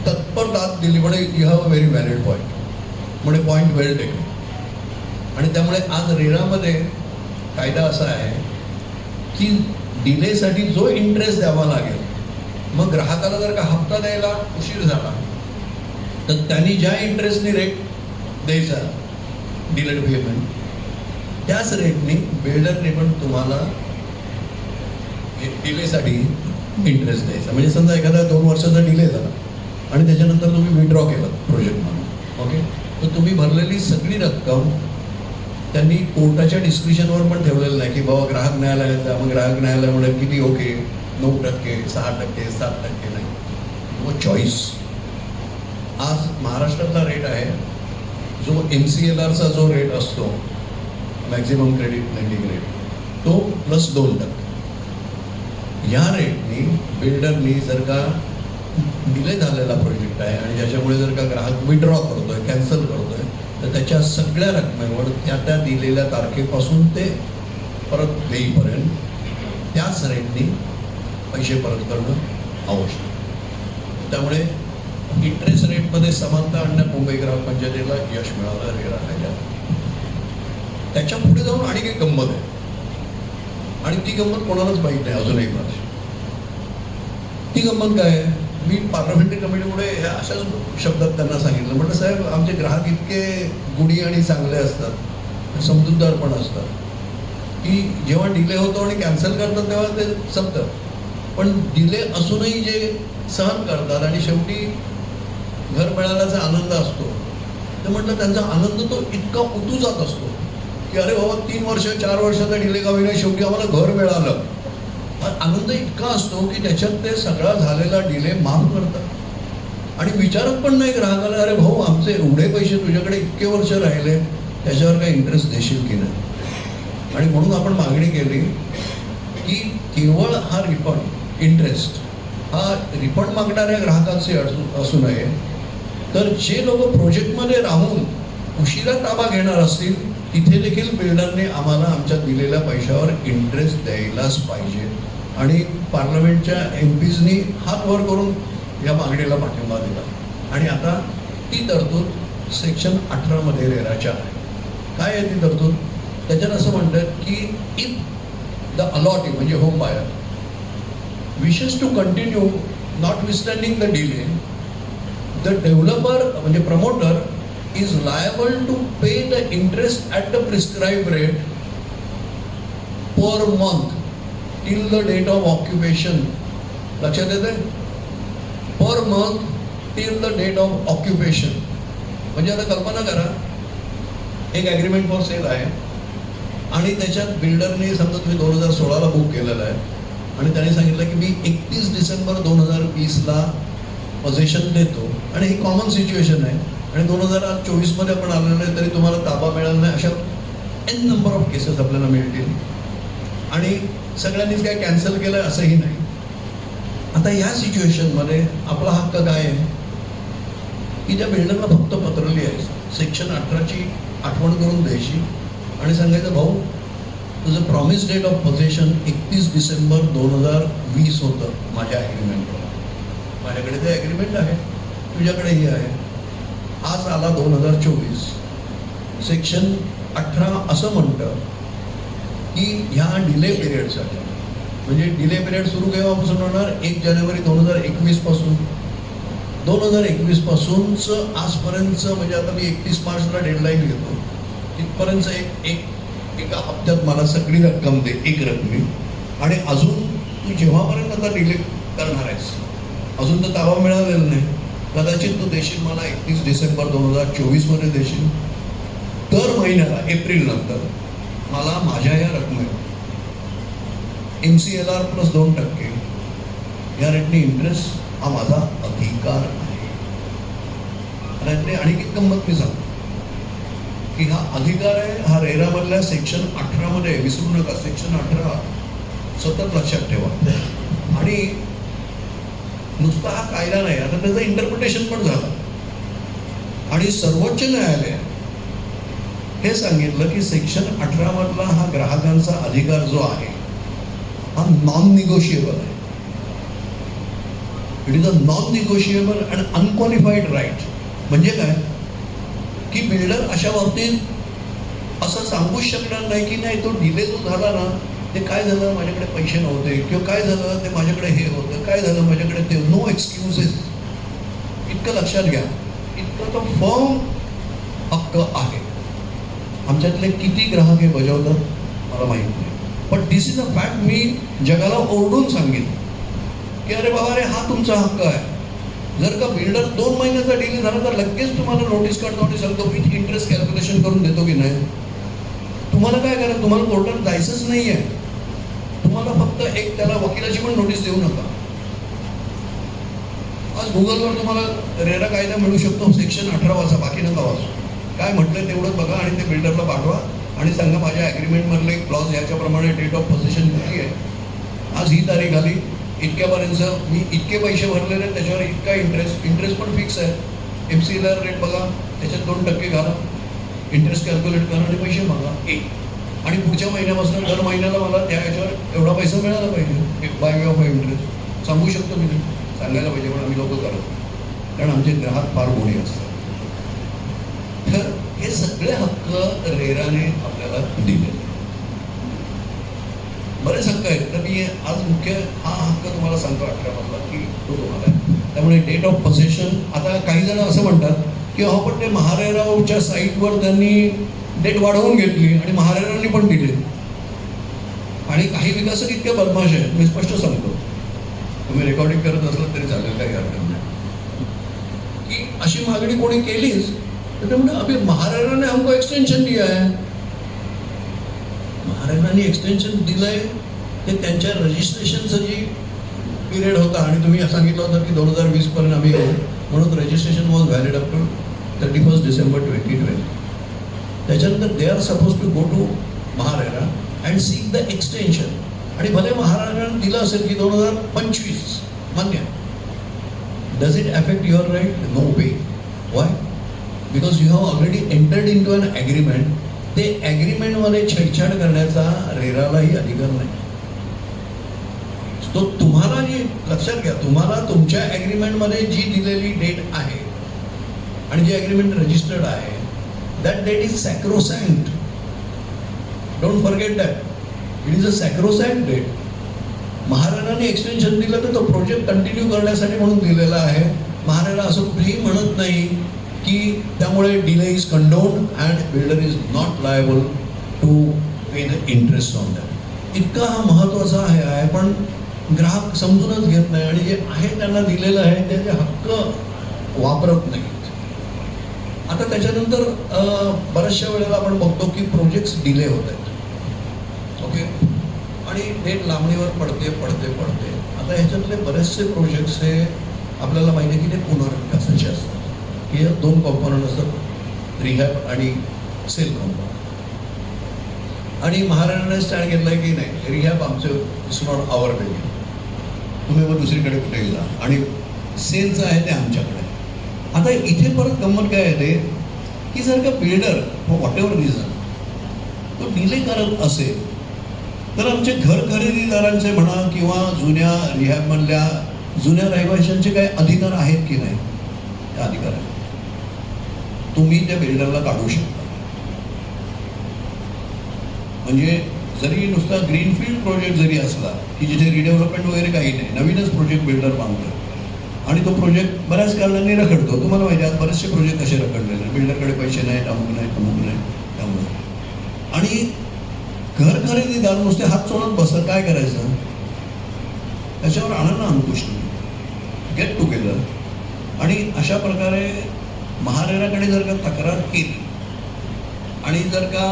तत्पर दाद दिली म्हणे you have a very valid point, म्हणे पॉईंट वेल टेकन. आणि त्यामुळे आज रेरामध्ये कायदा असा आहे की डिलेसाठी जो इंटरेस्ट द्यावा लागेल, मग ग्राहकाला जर का हप्ता द्यायला उशीर झाला तर त्यांनी ज्या इंटरेस्टने रेट द्यायचा डिलेड पेमेंट, त्याच रेटने बिल्डरने पण तुम्हाला डिलेसाठी इंटरेस्ट द्यायचा. म्हणजे समजा एखादा 2 वर्षाचा डिले झाला आणि त्याच्यानंतर तुम्ही विड्रॉ केला प्रोजेक्ट म्हणून, ओके, तर तुम्ही भरलेली सगळी रक्कम त्यांनी कोर्टाच्या डिस्क्रिप्शनवर पण ठेवलेलं नाही की बाबा ग्राहक न्यायालयात जा, मग ग्राहक न्यायालयामुळे किती ओके 9%, 6%, 7% नाही, मग चॉईस. आज महाराष्ट्रातला रेट आहे जो MCLRचा जो रेट असतो मॅक्झिमम क्रेडिट लेंडिंग रेट, तो +2%. या रेटनी बिल्डरनी जर का डिले झालेला प्रोजेक्ट आहे आणि ज्याच्यामुळे जर का ग्राहक विड्रॉ करतोय, कॅन्सल करतोय, तर त्याच्या सगळ्या रकमेवर त्या दिलेल्या तारखेपासून ते परत देईपर्यंत त्याच रेटनी पैसे परत करणं आवश्यक. त्यामुळे इंटरेस्ट रेटमध्ये समानता आणण्यात मुंबई ग्राहक पंचायतीला यश मिळालं रेरा कायद्यात. त्याच्या पुढे जाऊन आणि एक गंमत आहे आणि ती गंमत कोणालाच माहीत नाही अजूनही माझी. ती गंमत काय आहे, मी पार्लमेंटरी कमिटीमुळे ह्या अशाच शब्दात त्यांना सांगितलं, म्हटलं साहेब आमचे ग्राहक इतके गुणी आणि चांगले असतात, समजूतदार पण असतात की जेव्हा डिले होतो आणि कॅन्सल करतात तेव्हा ते संपतं, पण डिले असूनही जे सहन करतात आणि शेवटी घर मिळाल्याचा आनंद असतो तर म्हटलं त्यांचा आनंद तो इतका उतू जात असतो की अरे बाबा 3 वर्ष 4 वर्षाचा डिले का होईना शेवटी आम्हाला घर मिळालं. आनंद इतका असतो की त्याच्यात ते सगळा झालेला डिले माफ करतात आणि विचारत पण नाही ग्राहकाला, अरे भाऊ आमचे एवढे पैसे तुझ्याकडे इतके वर्ष राहिले, त्याच्यावर काही इंटरेस्ट देशील की नाही. आणि म्हणून आपण मागणी केली की केवळ हा रिफंड इंटरेस्ट हा रिफंड मागणाऱ्या ग्राहकांचे असू नये, तर जे लोक प्रोजेक्टमध्ये राहून उशिरा ताबा घेणार असतील तिथे देखील बिल्डरने आम्हाला आमच्या दिलेल्या पैशावर इंटरेस्ट द्यायलाच पाहिजे. आणि पार्लमेंटच्या MPsनी हात वर करून या मागणीला पाठिंबा दिला. आणि आता ती तरतूद सेक्शन 18 मध्ये रेराच्या आहे. काय आहे ती तरतूद? त्याच्यात असं म्हणतात की इफ द अलॉटी म्हणजे home buyer wishes to continue notwithstanding the delay, the developer म्हणजे promoter is liable to pay the interest at the prescribed rate per month till the date of occupation. लक्षात येते? Per month till the date of occupation. म्हणजे आता कल्पना करा, एक agreement for sale आहे आणि त्याच्यात बिल्डरने समजा तुम्ही 2016ला बुक केलेलं आहे आणि त्याने सांगितलं की मी 31 डिसेंबर 2020ला पोझिशन देतो आणि ही कॉमन सिच्युएशन आहे आणि 2024 मध्ये आपण आलेलो आहे तरी तुम्हाला ताबा मिळाला नाही. अशा एन नंबर ऑफ केसेस आपल्याला मिळतील आणि सगळ्यांनीच काय कॅन्सल केलं असंही नाही. आता या सिच्युएशनमध्ये आपला हक्क काय आहे की ज्या बिल्डरला फक्त पत्र लिहायचं, सेक्शन 18ची आठवण करून द्यायची आणि सांगायचं भाऊ तुझं प्रॉमिस डेट ऑफ पोझेशन 31 डिसेंबर 2020 होतं माझ्या ॲग्रीमेंटवर. माझ्याकडे ते ॲग्रीमेंट आहे, तुझ्याकडेही आहे. आज आला 2024. सेक्शन 18 असं म्हणतं की ह्या डिले पिरियडसाठी, म्हणजे डिले पिरियड सुरू केव्हापासून होणार? 1 जानेवारी 2021 पासून. 2021 पासूनच आजपर्यंतचं म्हणजे आता मी 31 मार्चला डेडलाईन घेतो तिथपर्यंत एका हप्त्यात मला सगळी रक्कम दे, एक रकमी. आणि अजून तू जेव्हापर्यंत आता डिले करणार आहेस अजून तर ताबा मिळालेला नाही, कदाचित तू देशील मला 31 डिसेंबर 2024 मध्ये देशील. दर महिन्याला एप्रिल नंतर मला माझ्या या रकमेवर MCLR प्लस 2% या रेटने इंटरेस्ट हा माझा अधिकार आहे. आणि आणखी गंमत मी सांगतो की हा अधिकार आहे हा रेरामधल्या सेक्शन 18 मध्ये, विसरू नका सेक्शन 18 सतत लक्षात ठेवा. आणि नुसता हा कायदा नाही, आता त्याचं इंटरप्रिटेशन पण झालं आणि सर्वोच्च न्यायालय हे सांगितलं की सेक्शन 18 मधला हा ग्राहकांचा अधिकार जो आहे हा नॉन निगोशिएबल आहे. It is a non negotiable and unqualified right. म्हणजे काय की बिल्डर अशा बाबतीत असं सांगूच शकणार नाही की नाही तो डिले जो झाला ना ते काय झालं माझ्याकडे पैसे नव्हते किंवा काय झालं ते माझ्याकडे हे होतं, काय झालं माझ्याकडे ते, नो एक्सक्युजेस. इतकं लक्षात घ्या, इतकं तो फर्म हक्क आहे. आमच्यातले किती ग्राहक हे बजावतात मला माहीत नाही, पण दिस इज अ फॅक्ट. मी जगाला ओरडून सांगितलं की अरे बाबा रे हा तुमचा हक्क आहे. जर का बिल्डर 2 महिन्याचा डिले झाला तर लगेच तुम्हाला नोटीस काढतो आणि सांगतो विथ इंटरेस्ट कॅल्क्युलेशन करून देतो की नाही. तुम्हाला काय करायचं, तुम्हाला कोर्टात जायचंच नाही आहे, तुम्हाला फक्त एक त्याला वकिलाची पण नोटीस देऊ नका. आज गुगलवर तुम्हाला रेरा कायदा मिळू शकतो, सेक्शन 18 वाचा, बाकी नका वाचू. काय म्हटलं तेवढंच बघा आणि ते बिल्डरला पाठवा आणि सांगा माझ्या ॲग्रीमेंटमधले एक क्लॉज याच्याप्रमाणे डेट ऑफ पोझेशन किती आहे, आज ही तारीख आली, इतक्यापर्यंत मी इतके पैसे भरलेले त्याच्यावर इतका इंटरेस्ट पण फिक्स आहे. MCLR रेट बघा, त्याच्यात 2% घाला, इंटरेस्ट कॅल्क्युलेट करा आणि पैसे मागा आणि पुढच्या महिन्यापासून दर महिन्याला मला त्या ह्याच्यावर एवढा पैसा मिळाला पाहिजे बाय वे ऑफ इंटरेस्ट. सांगू शकतो मी, सांगायला पाहिजे पण आम्ही लोक करत कारण आमचे ग्राहक फार गोडी असतात. तर हे सगळे हक्क रेराने आपल्याला दिले, बरेच हक्क आहेत. तर मी आज मुख्य हा हक्क तुम्हाला सांगतो 18 मधला की तो तुम्हाला आहे. त्यामुळे डेट ऑफ पोझेशन, आता काही जण असं म्हणतात की अहो पण ते महारेराच्या साईटवर त्यांनी डेट वाढवून घेतली आणि महारेरांनी पण दिले. आणि काही विकासक इतके बदमाश आहेत, मी स्पष्ट सांगतो, तुम्ही रेकॉर्डिंग करत असलं तरी चालेल, काही हरकत नाही, की अशी मागणी कोणी केलीच तर ते म्हणतात अभी महाराणा ने हमको एक्सटेंशन दिया है. महाराणांनी एक्सटेन्शन दिलंय ते त्यांच्या रजिस्ट्रेशनचं जी पिरियड होता आणि तुम्ही सांगितलं होतं की 2020 पर्यंत आम्ही येऊ म्हणून registration was valid up to 31 December 2020. त्याच्यानंतर they are suppose to go to Maharana and seek the extension. आणि भले महाराणाने दिलं असेल की 2025 मान्य. Does it affect your right? No way. Why? Because you have already entered into an agreement. ते ॲग्रीमेंटमध्ये छेडछाड करण्याचा रेरालाही अधिकार नाही. तो तुम्हाला जी लक्षात घ्या, तुम्हाला तुमच्या ॲग्रीमेंटमध्ये जी दिलेली डेट आहे आणि जी ॲग्रीमेंट रजिस्टर्ड आहे that date is sacrosanct. Don't forget that. It is a sacrosanct date. महाराणाने एक्सटेन्शन दिलं तर तो प्रोजेक्ट कंटिन्यू करण्यासाठी म्हणून दिलेला आहे. महाराणा असं कुठेही म्हणत नाही की त्यामुळे delay is condone and builder is not liable to pay the interest on that. इतका हा महत्त्वाचा आहे पण ग्राहक समजूनच घेत नाही आणि जे आहे त्यांना दिलेलं आहे त्याचे हक्क वापरत नाहीत. आता त्याच्यानंतर बऱ्याचशा वेळेला आपण बघतो की प्रोजेक्ट्स डिले होत आहेत. ओके. आणि डेट लांबणीवर पडते. आता ह्याच्यातले बरेचसे प्रोजेक्ट्स हे आपल्याला माहिती आहे की ते पुनर्विकासाचे असतात. हे 2 कॉम्पोनंट असतात, रिहॅब आणि सेल कॉम्पोनंट. आणि महाराष्ट्राने स्टँड घेतलाय की नाही रिहॅब आमचं इट्स नॉट आवर बिल्डिंग, तुम्ही मग दुसरीकडे कुठेही जा आणि सेलचं आहे ते आमच्याकडे. आता इथे परत गंमत काय येते की जर का builder for what ever reason तो डिले करत असेल तर आमचे घर खरेदीदारांचे म्हणा किंवा जुन्या रिहॅबमधल्या जुन्या रहिवाशांचे काही अधिकार आहेत की नाही? ते अधिकार आहेत. तुम्ही त्या बिल्डरला काढू शकता. म्हणजे जरी नुसता ग्रीनफील्ड प्रोजेक्ट जरी असला की जिथे रिडेव्हलपमेंट वगैरे काही नाही, नवीनच प्रोजेक्ट बिल्डर बांधतो आणि तो प्रोजेक्ट बऱ्याच कारणांनी रखडतो. तुम्हाला माहिती आहे बरेचसे प्रोजेक्ट कसे रखडलेले, बिल्डरकडे पैसे नाहीत, अमुक नाही त्यामुळे. आणि घर खरेदीदार नुसते हात चोळत बसत काय करायचं? त्याच्यावर आणा ना अंकुश, गेट टुगेदर. आणि अशा प्रकारे महारेराकडे जर का तक्रार केली आणि जर का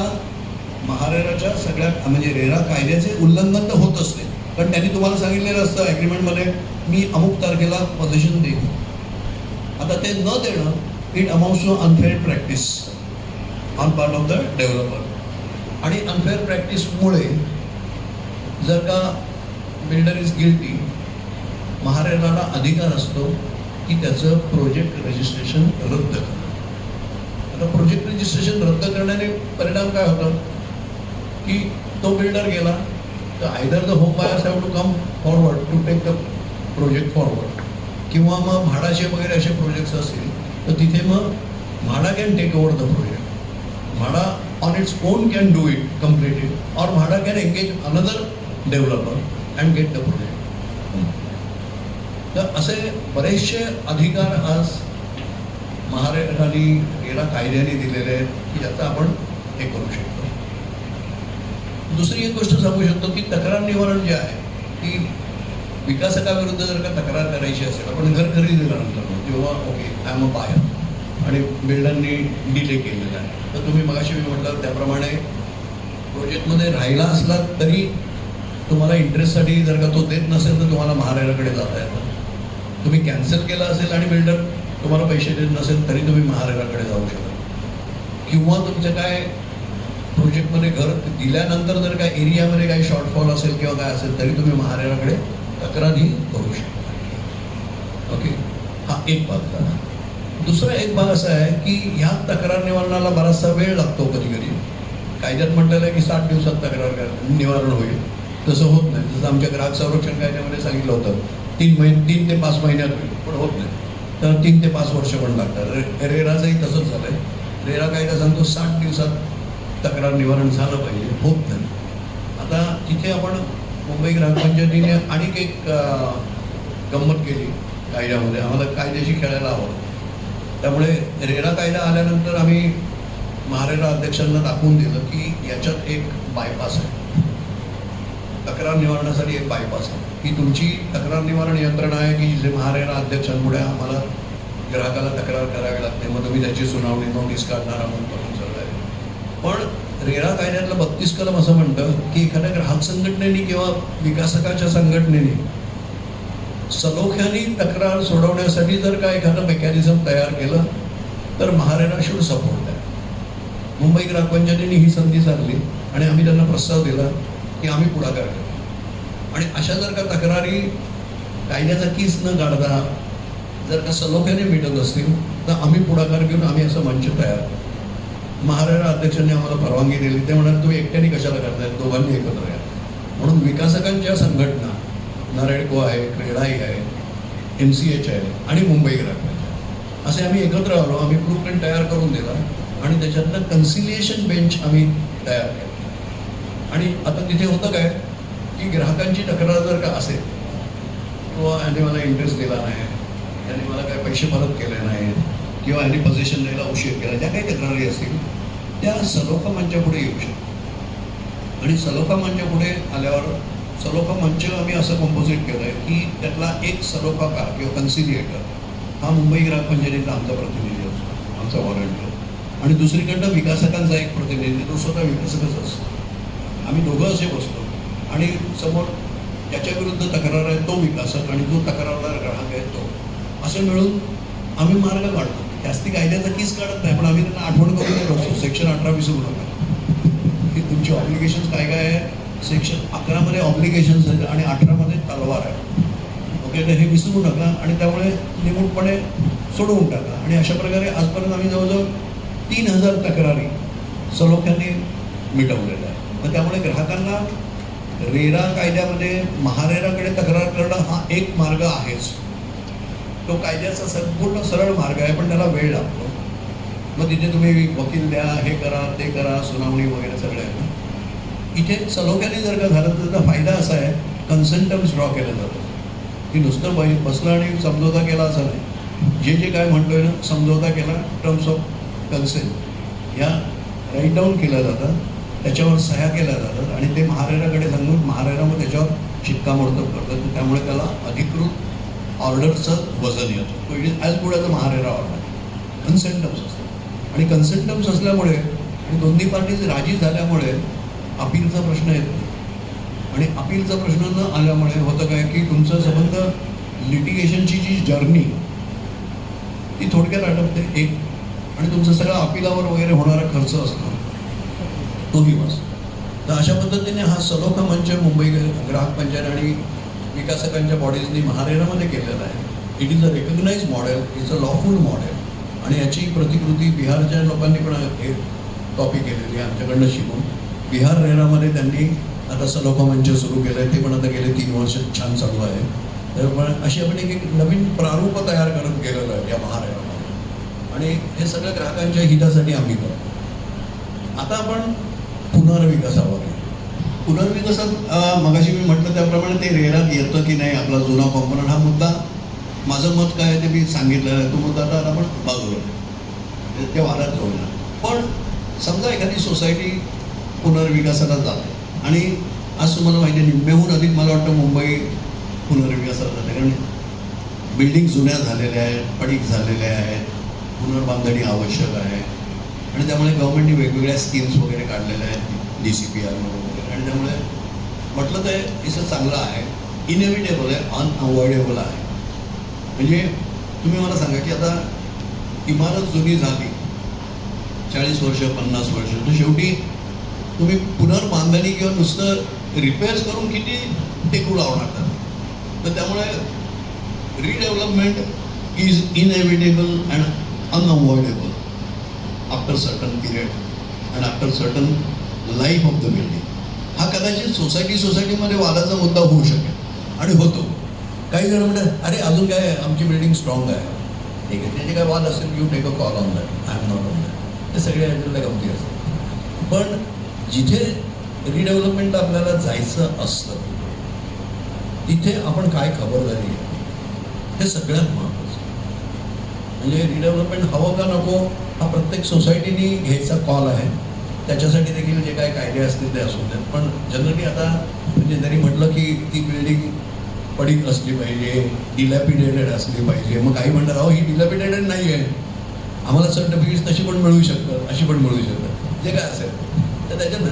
महारेराच्या सगळ्या म्हणजे रेरा कायद्याचे उल्लंघन तर होत असते कारण त्यांनी तुम्हाला सांगितलेलं असतं ॲग्रीमेंटमध्ये मी अमुक तारखेला पोझिशन देईन. आता ते न देणं it amounts to unfair practice on part of the developer. आणि अनफेअर प्रॅक्टिसमुळे जर का बिल्डर इज गिल्टी, महारेराला अधिकार असतो की त्याचं प्रोजेक्ट रजिस्ट्रेशन रद्द करणं. आता प्रोजेक्ट रजिस्ट्रेशन रद्द करण्याने परिणाम काय होतं की तो बिल्डर गेला तर either the home buyers have to come forward to take the project forward, किंवा मग म्हाडाचे वगैरे असे प्रोजेक्ट्स असतील तर तिथे मग MHADA can take over the project. MHADA on its own can do it completed और MHADA can engage another developer and get the project. तर असे बरेचसे अधिकार आज महाराष्ट्राने रेरा कायद्याने दिलेले आहेत की ज्याचं आपण हे करू शकतो. दुसरी एक गोष्ट सांगू शकतो की तक्रार निवारण जे आहे की विकासकाविरुद्ध जर का तक्रार करायची असेल, आपण घर खरेदीनंतर जेव्हा okay I am a buyer आणि बिल्डरनी डिले केलेला आहे तर तुम्ही मगाशी मी म्हटलं त्याप्रमाणे प्रोजेक्टमध्ये राहिला असला तरी तुम्हाला इंटरेस्टसाठी जर का तो देत नसेल तर तुम्हाला महारेराकडे जाता येतं. तुम्ही कॅन्सल केला असेल आणि बिल्डर तुम्हाला पैसे देत नसेल तरी तुम्ही महारेराकडे जाऊ शकता. किंवा तुमचं काय प्रोजेक्टमध्ये घर दिल्यानंतर जर काय एरियामध्ये काही शॉर्टफॉल असेल किंवा काय असेल तरी तुम्ही महारेराकडे तक्रारही करू शकता. ओके. हा एक भाग झाला. दुसरा एक भाग असा आहे की ह्या तक्रार निवारणाला बराचसा वेळ लागतो. कधी कधी कायद्यात म्हटलेलं आहे की 60 दिवसात तक्रार निवारण होईल. तसं होत नाही. जसं आमच्या ग्राहक संरक्षण कायद्यामध्ये सांगितलं होतं 3 ते 5 महिन्यात होईल, पण होत नाही. तर 3 ते 5 वर्ष पण लागतात. रेराचंही तसंच झालं आहे. रेरा कायदा सांगतो 60 दिवसात तक्रार निवारण झालं पाहिजे, होत नाही. आता तिथे आपण मुंबई ग्रामपंचायतीने आणखी एक गंमत केली कायद्यामध्ये. आम्हाला कायद्याशी खेळायला आवडतं. त्यामुळे रेरा कायदा आल्यानंतर आम्ही महारेरा अध्यक्षांना दाखवून दिलं की याच्यात एक बायपास आहे, तक्रार निवारणासाठी एक बायपास आहे. ही तुमची तक्रार निवारण यंत्रणा आहे की जे महारेरा अध्यक्षांमुळे आम्हाला ग्राहकाला तक्रार करावी लागते, मग तुम्ही त्याची सुनावणी नोटीस काढणारा म्हणून करून चालू आहे. पण रेरा कायद्यातलं 32 कलम असं म्हणतं की एखाद्या ग्राहक संघटनेने किंवा विकासकाच्या संघटनेने सलोख्याने तक्रार सोडवण्यासाठी जर का एखादं मेकॅनिझम तयार केलं तर महारेरा शुड सपोर्ट द्या. मुंबई ग्राहक पंचायतीने ही संधी साधली आणि आम्ही त्यांना प्रस्ताव दिला की आम्ही पुढाकार घेऊ. आणि अशा जर का तक्रारी कायद्याचा कीस न काढता जर का सलोख्याने मिटत असतील तर आम्ही पुढाकार घेऊन आम्ही असं मंच तयार करू. महारेरा अध्यक्षांनी आम्हाला परवानगी दिली. ते म्हणाले तुम्ही एकट्याने कशाला करताय, दोघांनी एकत्र या. म्हणून विकासकांच्या संघटना नारायणको आहे, क्रेडाई आहे, MCH आहे आणि मुंबई ग्राहक पंचायत असे आम्ही एकत्र आलो. आम्ही ब्लूप्रिंट तयार करून दिला आणि त्याच्यातनं कन्सिलिएशन बेंच आम्ही तयार केला. आणि आता तिथे होतं काय की ग्राहकांची तक्रार जर का असेल किंवा याने मला इंटरेस्ट दिला नाही, याने मला काय पैसे परत केले नाहीत किंवा यांनी पोझिशन द्यायला उशीर केला, ज्या काही तक्रारी असतील त्या सलोखा मंचापुढे येऊ शकतात. आणि सलोखा मंचापुढे आल्यावर सलोखा मंच आम्ही असं कॉम्पोजिट केलं आहे की त्यातला एक सलोखाकार किंवा कन्सिलिएटर हा मुंबई ग्राहक पंचायतीचा आमचा प्रतिनिधी असतो, आमचा व्हॉलंटियर. आणि दुसरीकडनं विकासकांचा एक प्रतिनिधी, तो स्वतः विकासकच असतो. आम्ही दोघं असे बसतो आणि समोर ज्याच्या विरुद्ध तक्रार आहे तो विकासक आणि जो तक्रारदार ग्राहक आहे तो, असे मिळून आम्ही मार्ग काढतो. जास्ती कायद्याचा कीस काढत नाही, पण आम्ही त्यांना आठवण करून देतो सेक्शन 18 विसरू नका की तुमची ऑब्लिगेशन्स काय काय आहे. सेक्शन 11 ऑब्लिगेशन्स आहेत आणि 18 तलवार आहे. ओके, तर हे विसरू नका आणि त्यामुळे निमूटपणे सोडवून टाका. आणि अशा प्रकारे आजपर्यंत आम्ही जवळजवळ 3000 तक्रारी सलोख्याने मिटवलेल्या आहे. तर त्यामुळे ग्राहकांना रेरा कायद्यामध्ये महारेराकडे तक्रार करणं हा एक मार्ग आहेच. तो कायद्याचा संपूर्ण सरळ मार्ग आहे, पण त्याला वेळ लागतो. मग तिथे तुम्ही वकील द्या, हे करा, ते करा, सुनावणी वगैरे सगळे आहे. इथे सलोख्याने जर का झालं तर त्याचा फायदा असा आहे, कन्सेंट टर्म्स ड्रॉ केलं जातं की नुसतं बसलं आणि समझोता केला असं नाही. जे काय म्हणतोय ना, समझोता केला, टर्म्स ऑफ कन्सेंट या राईट डाऊन केल्या जातात, त्याच्यावर सह्या केल्या जातात आणि ते महारेराकडे सांगून महारेरा मग त्याच्यावर शिक्कामोर्तब करतात. त्यामुळे त्याला अधिकृत ऑर्डरचं वजन येतं. तो it is as good as a MahaRERA order. Consent terms असतात आणि कन्सेंट टर्म्स असल्यामुळे आणि दोन्ही पार्टीज राजी झाल्यामुळे अपीलचा प्रश्न येतो. आणि अपीलचा प्रश्न न आल्यामुळे होतं काय की तुमचं संबंध लिटिगेशनची जी जर्नी ती थोडक्यात आटपते एक, आणि तुमचं सगळं अपिलावर वगैरे होणारा खर्च असतो तोही वाचतो. तर अशा पद्धतीने हा सलोखा मंच मुंबई ग्राहक पंचायत आणि विकासकांच्या बॉडीजनी महारेरामध्ये केलेला आहे. It is a recognise model, it's a lawful model. आणि याची प्रतिकृती बिहारच्या लोकांनी पण हे कॉपी केलेली आहे आमच्याकडनं शिकून. बिहार रेरामध्ये त्यांनी आता सलोखा मंच सुरू केलं आहे, ते पण आता गेले 3 वर्ष छान चालू आहे. तर पण अशी आपण एक नवीन प्रारूप तयार करत गेलेलं आहे या महारेरामध्ये आणि हे सगळं ग्राहकांच्या हितासाठी आम्ही करतो. आता आपण पुनर्विकासावर पुनर्विकासात मगाशी मी म्हटलं त्याप्रमाणे ते रेरात येतं की नाही आपला जुना कॉम्पोनंट, हा मुद्दा माझं मत काय आहे ते मी सांगितलं आहे. तो मुद्दा आता आपण बाजूला त्या वादात जाऊया. पण समजा एखादी सोसायटी पुनर्विकासाला जाते आणि आज तुम्हाला माहिती आहे निम्म्याहून अधिक मला वाटतं मुंबई पुनर्विकासाला जाते, कारण बिल्डिंग जुन्या झालेल्या आहेत, पडीक झालेल्या आहेत, पुनर्बांधणी आवश्यक आहे. आणि त्यामुळे गव्हर्नमेंटने वेगवेगळ्या स्कीम्स वगैरे काढलेल्या आहेत, DCPR वगैरे. आणि त्यामुळे म्हटलं तर इसं चांगलं आहे, इनएव्हिटेबल आहे, अनअवॉइडेबल आहे. म्हणजे तुम्ही मला सांगा की आता इमारत जुनी झाली 40 वर्ष 50 वर्ष, तर शेवटी तुम्ही पुनर्बांधणी किंवा नुसतं रिपेअर्स करून किती टेकू लावणार तर. तर त्यामुळे redevelopment is inevitable and unavoidable after certain period and after certain life of the building. हा कदाचित सोसायटीमध्ये वादाचा मुद्दा होऊ शकेल आणि होतो. काही जण म्हणतात अरे अजून काय आमची बिल्डिंग स्ट्रॉंग आहे, ठीक आहे, त्याचे काय वाद असेल you take a call on that, I am not on that. ते सगळे याच्यातल्या गमती असतात. पण जिथे रिडेव्हलपमेंट आपल्याला जायचं असतं तिथे आपण काय खबरदारी घ्यावी हे सगळ्यात महत्त्वाचं. म्हणजे रिडेव्हलपमेंट हवं का नको हा प्रत्येक सोसायटीने घ्यायचा कॉल आहे. त्याच्यासाठी देखील जे काय कायदे असतील ते असू देत. पण जनरली आता म्हणजे जरी म्हटलं की ती बिल्डिंग पडीक असली पाहिजे, डिलॅपिडेटेड असली पाहिजे. मग काही म्हणतात अहो ही डिलॅपिडेटेड नाही आहे, आम्हाला सर्टिफिकेट्स तशी पण मिळू शकतात, अशी पण मिळू शकतात, जे काय असेल तर त्याच्यात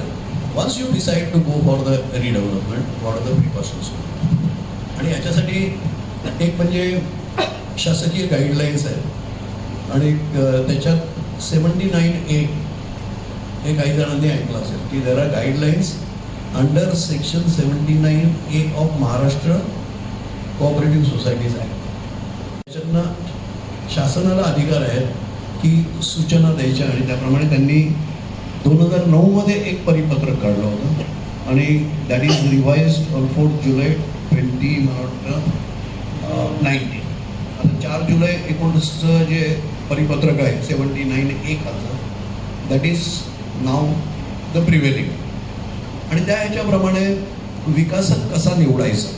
once you decide to go for the redevelopment what are the precautions. आणि याच्यासाठी एक म्हणजे शासकीय गाईडलाईन्स आहेत आणि त्याच्यात 79A हे काही जणांनी ऐकलं असेल की there are guidelines under section 79A of Maharashtra cooperative societies act. त्याच्यातनं शासनाला अधिकार आहेत की सूचना द्यायच्या आणि त्याप्रमाणे त्यांनी 2009 एक परिपत्रक काढलं होतं आणि दॅट इज रिवाइज्ड ऑन 4 जुलै 2019. आता 4 जुलै 19चं जे परिपत्रक आहे 79A खालचं दॅट इज नाव द प्रिव्हेलिंग. आणि त्या ह्याच्याप्रमाणे विकासक कसा निवडायचा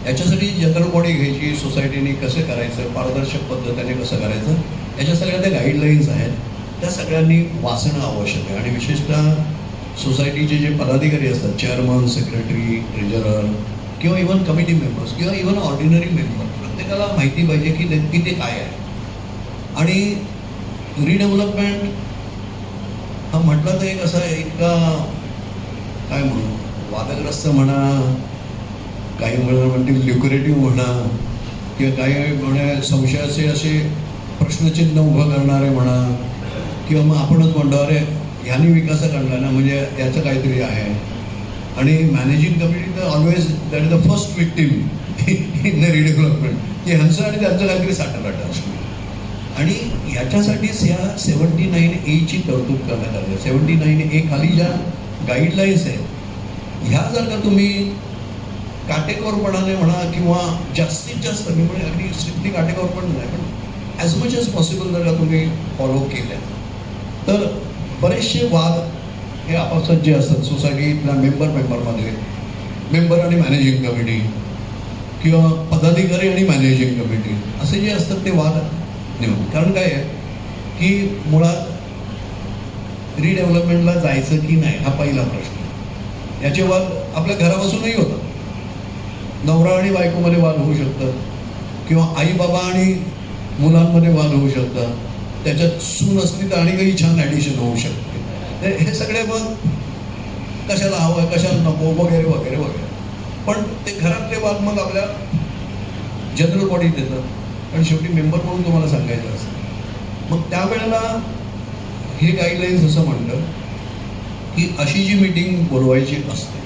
याच्यासाठी जनरल बॉडी घ्यायची, सोसायटीने कसं करायचं, पारदर्शक पद्धतीने कसं करायचं, याच्या सगळ्या त्या गाईडलाईन्स आहेत त्या सगळ्यांनी वाचणं आवश्यक आहे. आणि विशेषतः सोसायटीचे जे पदाधिकारी असतात, चेअरमन, सेक्रेटरी, ट्रेजरर किंवा इव्हन कमिटी मेंबर्स किंवा इव्हन ऑर्डिनरी मेंबर, प्रत्येकाला माहिती पाहिजे की नक्की ते काय आहे. आणि रिडेव्हलपमेंट हा म्हटलं तर एक असा इतका काय म्हणू वादग्रस्त म्हणा, काही म्हणतील ल्युक्रेटिव्ह म्हणा किंवा काही म्हणे संशयाचे असे प्रश्नचिन्ह उभं करणारे म्हणा किंवा मग आपणच म्हणतो अरे ह्यानी विकासक आणला ना म्हणजे याचं काहीतरी आहे. आणि मॅनेजिंग कमिटी तर always that is the first victim in the redevelopment की ह्यांचं आणि त्यांचं काहीतरी साठागाठ असतो. आणि याच्यासाठीच ह्या 79A ची तरतूद करण्यात आली. 79A खाली ज्या गाईडलाईन्स आहेत ह्या जर का तुम्ही काटेकोरपणाने म्हणा किंवा जास्तीत जास्त मी म्हणजे अगदी स्ट्रिक्टली काटेकोरपण नाही पण ॲज मच ॲज पॉसिबल जर का तुम्ही फॉलो केल्या तर बरेचसे वाद हे आपापसात जे असतात सोसायटीतल्या मेंबरमध्ये मेंबर आणि मॅनेजिंग कमिटी किंवा पदाधिकारी आणि मॅनेजिंग कमिटी असे जे असतात ते वाद निवडून. कारण काय आहे की मुळात रिडेव्हलपमेंटला जायचं की नाही हा पहिला प्रश्न. याचे वाद आपल्या घरापासूनही होतात. नवरा आणि बायकोमध्ये वाद होऊ शकतात किंवा आई बाबा आणि मुलांमध्ये वाद होऊ शकतात. त्याच्यात सून असली तर आणि काही छान ॲडिशन होऊ शकते. हे सगळे मग कशाला हवं कशाला नको वगैरे वगैरे वगैरे. पण ते घरातले वाद मग आपल्या जनरल बॉडीत येतात आणि शेवटी मेंबर म्हणून तुम्हाला सांगायचं असतं. मग त्यावेळेला हे गाईडलाईन्स असं म्हणतं की अशी जी मीटिंग बोलवायची असते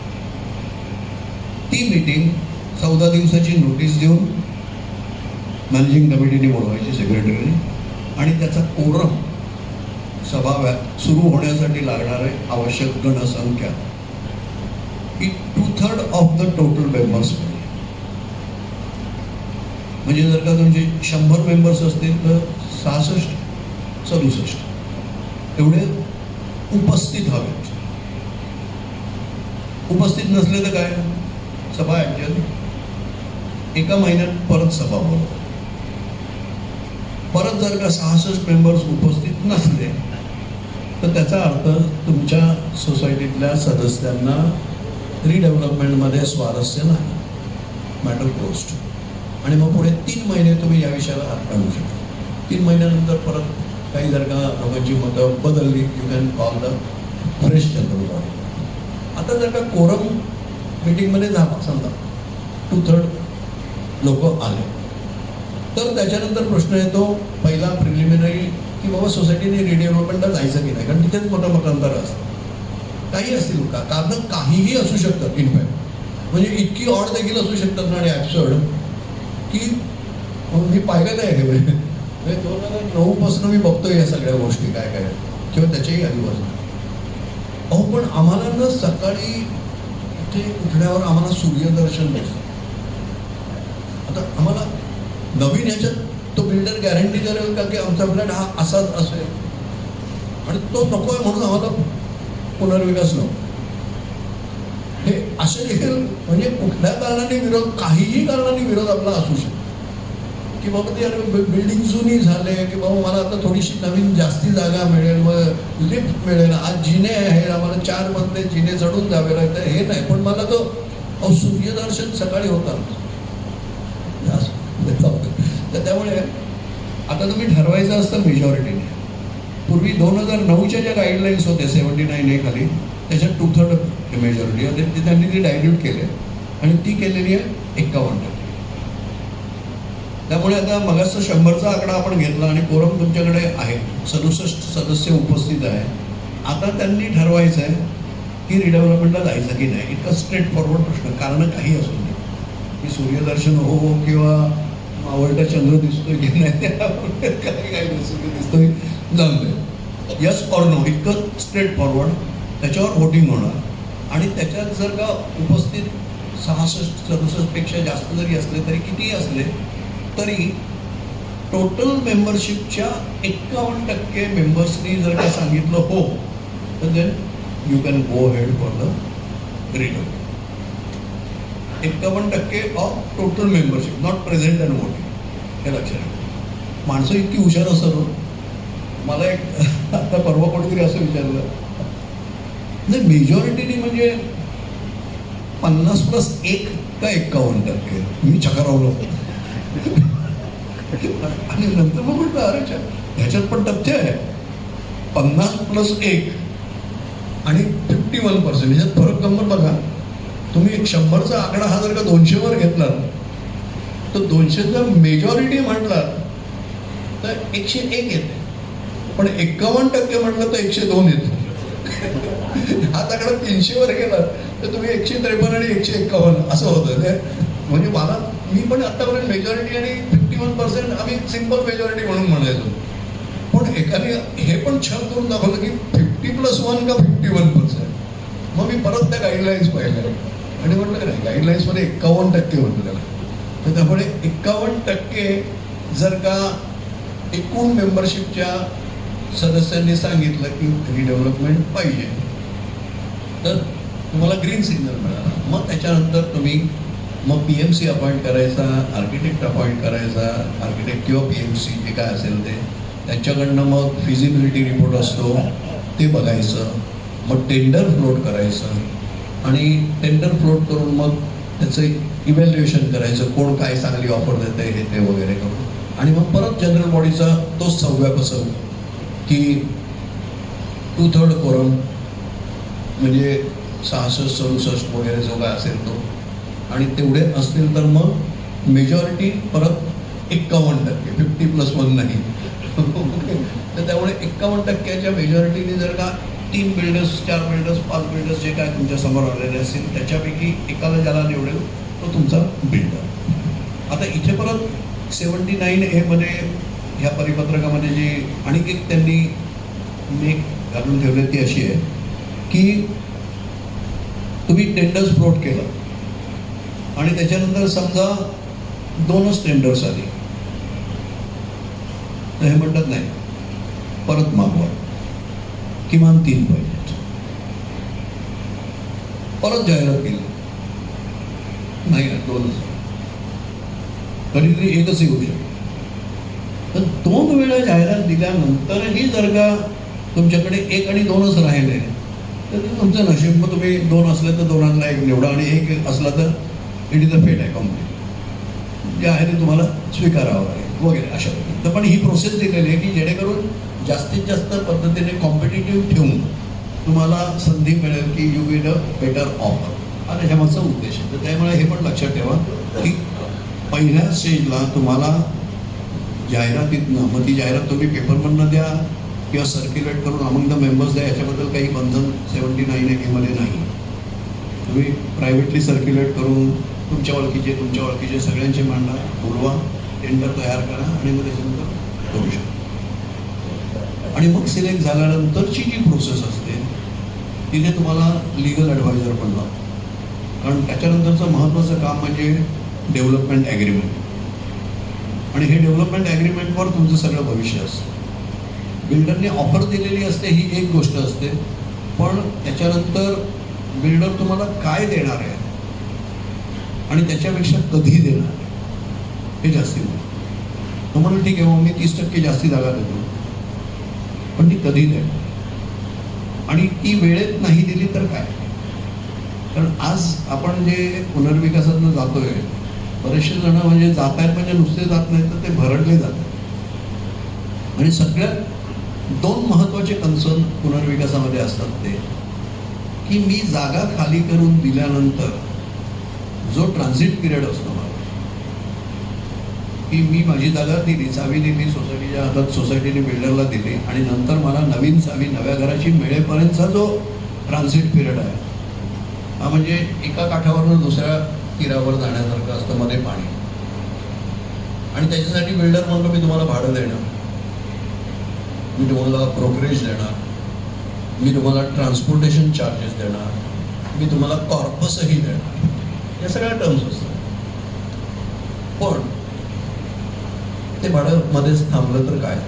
ती मीटिंग 14 दिवसाची नोटीस देऊन मॅनेजिंग कमिटीने बोलवायची सेक्रेटरीने आणि त्याचा कोरम सभा सुरू होण्यासाठी लागणारे आवश्यक गणसंख्या ही 2/3 ऑफ द टोटल मेंबर्स. म्हणजे जर का तुमचे 100 मेंबर्स असतील तर 66-67 एवढे उपस्थित हवेत. उपस्थित नसले तर काय सभा ॲडजस्ट एका महिन्यात परत सभा बोलवतो. परत जर का 66 मेंबर्स उपस्थित नसले तर त्याचा अर्थ तुमच्या सोसायटीतल्या सदस्यांना रिडेव्हलपमेंटमध्ये स्वारस्य नाही, मॅटर क्लोज्ड. आणि मग पुढे 3 महिने तुम्ही या विषयाला हात काढू शकता. 3 महिन्यानंतर परत काही जर का लोकांची मतं बदलली you can call the fresh general body. आता जर का कोरम मीटिंगमध्ये झाला समजा 2/3 लोक आले तर त्याच्यानंतर प्रश्न येतो पहिला प्रिलिमिनरी की बाबा सोसायटीने रिडेव्हलपमेंटला जायचं की नाही. कारण तिथेच मोठं मतांतर असतं. काही असतील का कारण काहीही असू शकतात. इनफॅक्ट म्हणजे इतकी ऑड देखील असू शकतात ना आणि ॲब्सर्ड की मी पाहिलेलं आहे. म्हणजे 2009 पासून मी बघतोय या सगळ्या गोष्टी काय काय किंवा त्याच्याही आधीपासून. अहो पण आम्हाला ना सकाळी इथे उठल्यावर आम्हाला सूर्यदर्शन दिसतं. आता आम्हाला नवीन ह्याच्यात तो बिल्डर गॅरंटी करेल का की आमचा फ्लॅट हा असाच असेल आणि तो नको आहे म्हणून आम्हाला पुनर्विकास नको. हे असे देखील म्हणजे कुठल्या कारणाने विरोध काहीही कारणाने विरोध आपला असू शकतो की बाबा ते बिल्डिंग जुनी झाले की बाबा मला आता थोडीशी नवीन जास्ती जागा मिळेल मग लिफ्ट मिळेल. आज जिने आहे आम्हाला 4 मधले जिने चढून जावे लागतं हे नाही. पण मला तो अहो सूर्यदर्शन सकाळी होतं तर त्यामुळे आता तुम्ही ठरवायचं असतं मेजॉरिटीने. पूर्वी 2009च्या ज्या गाईडलाईन्स होत्या 79A खाली त्याच्यात 2/3 मेजॉरिटी होते, ते त्यांनी ती डायल्यूट केले आणि ती केलेली आहे 51%. त्यामुळे आता मगाचं 100चा आकडा आपण घेतला आणि कोरम तुमच्याकडे आहे, 67 सदस्य उपस्थित आहे. आता त्यांनी ठरवायचं आहे की रिडेव्हलपमेंटला जायचं की नाही. इतका स्ट्रेट फॉरवर्ड प्रश्न, कारण काही असू नये की सूर्यदर्शन हो किंवा मावळता चंद्र दिसतोय की नाही, काही दिसतोय जाऊन दे, यस ऑर नो, इतकं स्ट्रेट फॉरवर्ड. त्याच्यावर वोटिंग होणार आणि त्याच्यात जर का उपस्थित 66-67 पेक्षा जास्त जरी असले तरी कितीही असले तरी टोटल मेंबरशिपच्या 51% मेंबर्सनी जर का सांगितलं हो तर then you can go head for the redevelopment. 51% of total membership, not present and voting, हे लक्षात ठेवा. माणसं इतकी हुशार असतात हो. मला एक आता परवा कोणीतरी असं विचारलं, नाही मेजॉरिटीनी म्हणजे 50+1 का 51%? मी चकारावलो आणि नंतर मग म्हटलं अरे ह्याच्यात पण तथ्य आहे. 50+1 आणि 51%, ह्याच्यात फरक गंमत बघा. तुम्ही 100चा आकडा हा जर का 200वर घेतला तर 200चा मेजॉरिटी म्हटलं तर 101 येते, पण 51% म्हटलं तर 102 येते. हा आकडा 300वर गेला तर तुम्ही 153 आणि 151 असं होतं ते. म्हणजे मी पण आतापर्यंत मेजॉरिटी आणि 51% आम्ही सिम्पल मेजॉरिटी म्हणून म्हणायचो, पण एकाने हे पण छान करून दाखवलं की 50+1 का 51%. मग मी परत त्या गाईडलाईन्स पाहिल्या आणि म्हटलं की नाही, गाईडलाईन्समध्ये 51% म्हटलं त्याला. तर त्यामुळे 51% जर का एकूण मेंबरशिपच्या सदस्यांनी सांगितलं की रिडेव्हलपमेंट पाहिजे तर तुम्हाला ग्रीन सिग्नल मिळाला. मग त्याच्यानंतर तुम्ही मग PMC अपॉइंट करायचा, आर्किटेक्ट अपॉइंट करायचा, आर्किटेक्ट किंवा PMC जे काय असेल ते त्यांच्याकडनं मग फिजिबिलिटी रिपोर्ट असतो ते बघायचं, मग टेंडर फ्लोट करायचं आणि टेंडर फ्लोट करून मग त्याचं इव्हॅल्युएशन करायचं, कोण काय चांगली ऑफर देते हे ते वगैरे करून, आणि मग परत जनरल बॉडीचा तोच 6व्या बसव की 2/3 कोरम म्हणजे 66-67 वगैरे जो काय असेल तो, आणि तेवढे असतील तर मग मेजॉरिटी परत 51%, 50+1 नाही. तर त्यामुळे 51%च्या मेजॉरिटीने जर का 3 बिल्डर्स, 4 बिल्डर्स, 5 बिल्डर्स जे काय तुमच्या समोर आलेले असतील त्याच्यापैकी एकाला ज्याला निवडेल तो तुमचा बिल्डर. आता इथे परत 79A मध्ये ह्या परिपत्रकामध्ये जी आणि एक त्यांनी मेक घालून ठेवली ती अशी आहे की तुम्ही टेंडर्स फ्लोट केलं आणि त्याच्यानंतर समजा 2च टेंडर्स आली तर हे म्हणतात नाही, परत मागवा, किमान 3 पाहिजेत. परत जाहिरात केली, नाही ना 2च, कधीतरी एकच येऊ शकतो. तर 2 वेळा जाहिरात दिल्यानंतरही जर का तुमच्याकडे 1 आणि 2च राहिले तर ते तुमचं नशीब. मग तुम्ही 2 असले तर 2तला 1 निवडा आणि 1 असला तर इट इज अ फेट आहे, कॉम्प्लीट जे आहे ते तुम्हाला स्वीकारावं लागेल वगैरे अशा पद्धतीने. पण ही प्रोसेस दिलेली आहे की जेणेकरून जास्तीत जास्त पद्धतीने कॉम्पिटिटिव्ह ठेवून तुम्हाला संधी मिळेल की you get a better offer, हा त्याच्यामागचा उद्देश आहे. तर त्यामुळे हे पण लक्षात ठेवा की पहिल्या स्टेजला तुम्हाला जाहिरातीतनं, मग ती जाहिरात तुम्ही पेपरमधनं द्या किंवा सर्क्युलेट करून अमंग द मेंबर्स द्या, याच्याबद्दल काही बंधन 79A मध्ये नाही. तुम्ही प्रायव्हेटली सर्क्युलेट करून तुमच्या ओळखीचे सगळ्यांचे मांडा, बोलवा, टेंडर तयार करा आणि मग त्याच्यानंतर करू शकता. आणि मग सिलेक्ट झाल्यानंतरची जी प्रोसेस असते तिथे तुम्हाला लिगल ॲडवायझर पण लागतो, कारण त्याच्यानंतरचं महत्त्वाचं काम म्हणजे डेव्हलपमेंट ॲग्रीमेंट. आणि हे डेव्हलपमेंट ॲग्रीमेंटवर तुमचं सगळं भविष्य असतं. बिल्डरने ऑफर दिलेली असते ही एक गोष्ट असते, पण त्याच्यानंतर बिल्डर तुम्हाला काय देणार आहे आणि त्याच्यापेक्षा कधी देणार आहे हे जास्ती महत्त्वाचं. तो म्हणून ठीक आहे मग मी 30% जास्ती जागा देतो, पण ती कधी देणार आणि ती वेळेत नाही दिली तर काय. कारण आज आपण जे पुनर्विकासातनं जातोय, बरेचसे जण म्हणजे जात आहेत म्हणजे नुसते जात नाही तर ते भरडले जातात. आणि सगळ्यात दोन महत्त्वाचे कन्सर्न पुनर्विकासामध्ये असतात ते की मी जागा खाली करून दिल्यानंतर जो ट्रान्झिट पिरियड असतो मला, की मी माझी जागा दिली, चावी दिली सोसायटीच्या हातात, सोसायटीने बिल्डरला दिली आणि नंतर मला नवीन चावी नव्या घराची मिळेपर्यंतचा जो ट्रान्झिट पिरियड आहे हा म्हणजे एका काठावरून दुसऱ्या तीरावर जाण्यासारखं असतं, मध्ये पाणी. आणि त्याच्यासाठी बिल्डर म्हणतो मी तुम्हाला भाडं देणार, मी तुम्हाला ब्रोकरेज देणार, मी तुम्हाला ट्रान्सपोर्टेशन चार्जेस देणार, मी तुम्हाला कॉर्पसही देणार, या सगळ्या टर्म्स असतात. पण ते भाडं मध्येच थांबलं तर काय,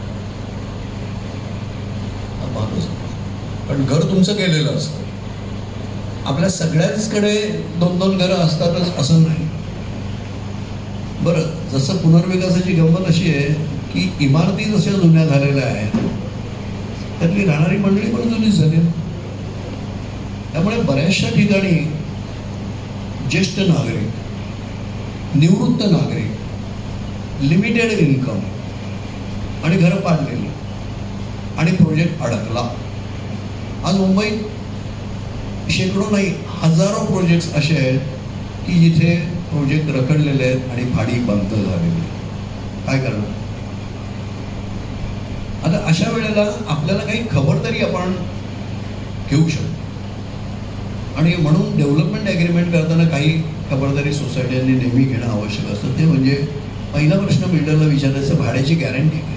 पण घर तुमचं गेलेलं असतं. आपल्या सगळ्यांकडे 2-2 घरं असतातच असं नाही. बरं, जसं पुनर्विकासाची गंमत अशी आहे की इमारती जशा जुन्या झालेल्या आहेत त्यातली राहणारी मंडळी पण जुनीच झाली. त्यामुळे बऱ्याचशा ठिकाणी ज्येष्ठ नागरिक, निवृत्त नागरिक, लिमिटेड इन्कम आणि घरं पाडलेली आणि प्रोजेक्ट अडकला. आज मुंबईत शेकडो नाही हजारो प्रोजेक्ट्स असे आहेत की जिथे प्रोजेक्ट रखडलेले आहेत आणि भाडी बंद झालेली. काय करणार आता अशा वेळेला? आपल्याला काही खबरदारी आपण घेऊ शकतो आणि म्हणून डेव्हलपमेंट ॲग्रीमेंट करताना काही खबरदारी सोसायट्यांनी नेहमी घेणं आवश्यक असतं. ते म्हणजे पहिला प्रश्न बिल्डरला विचारायचं, भाड्याची गॅरंटी काय?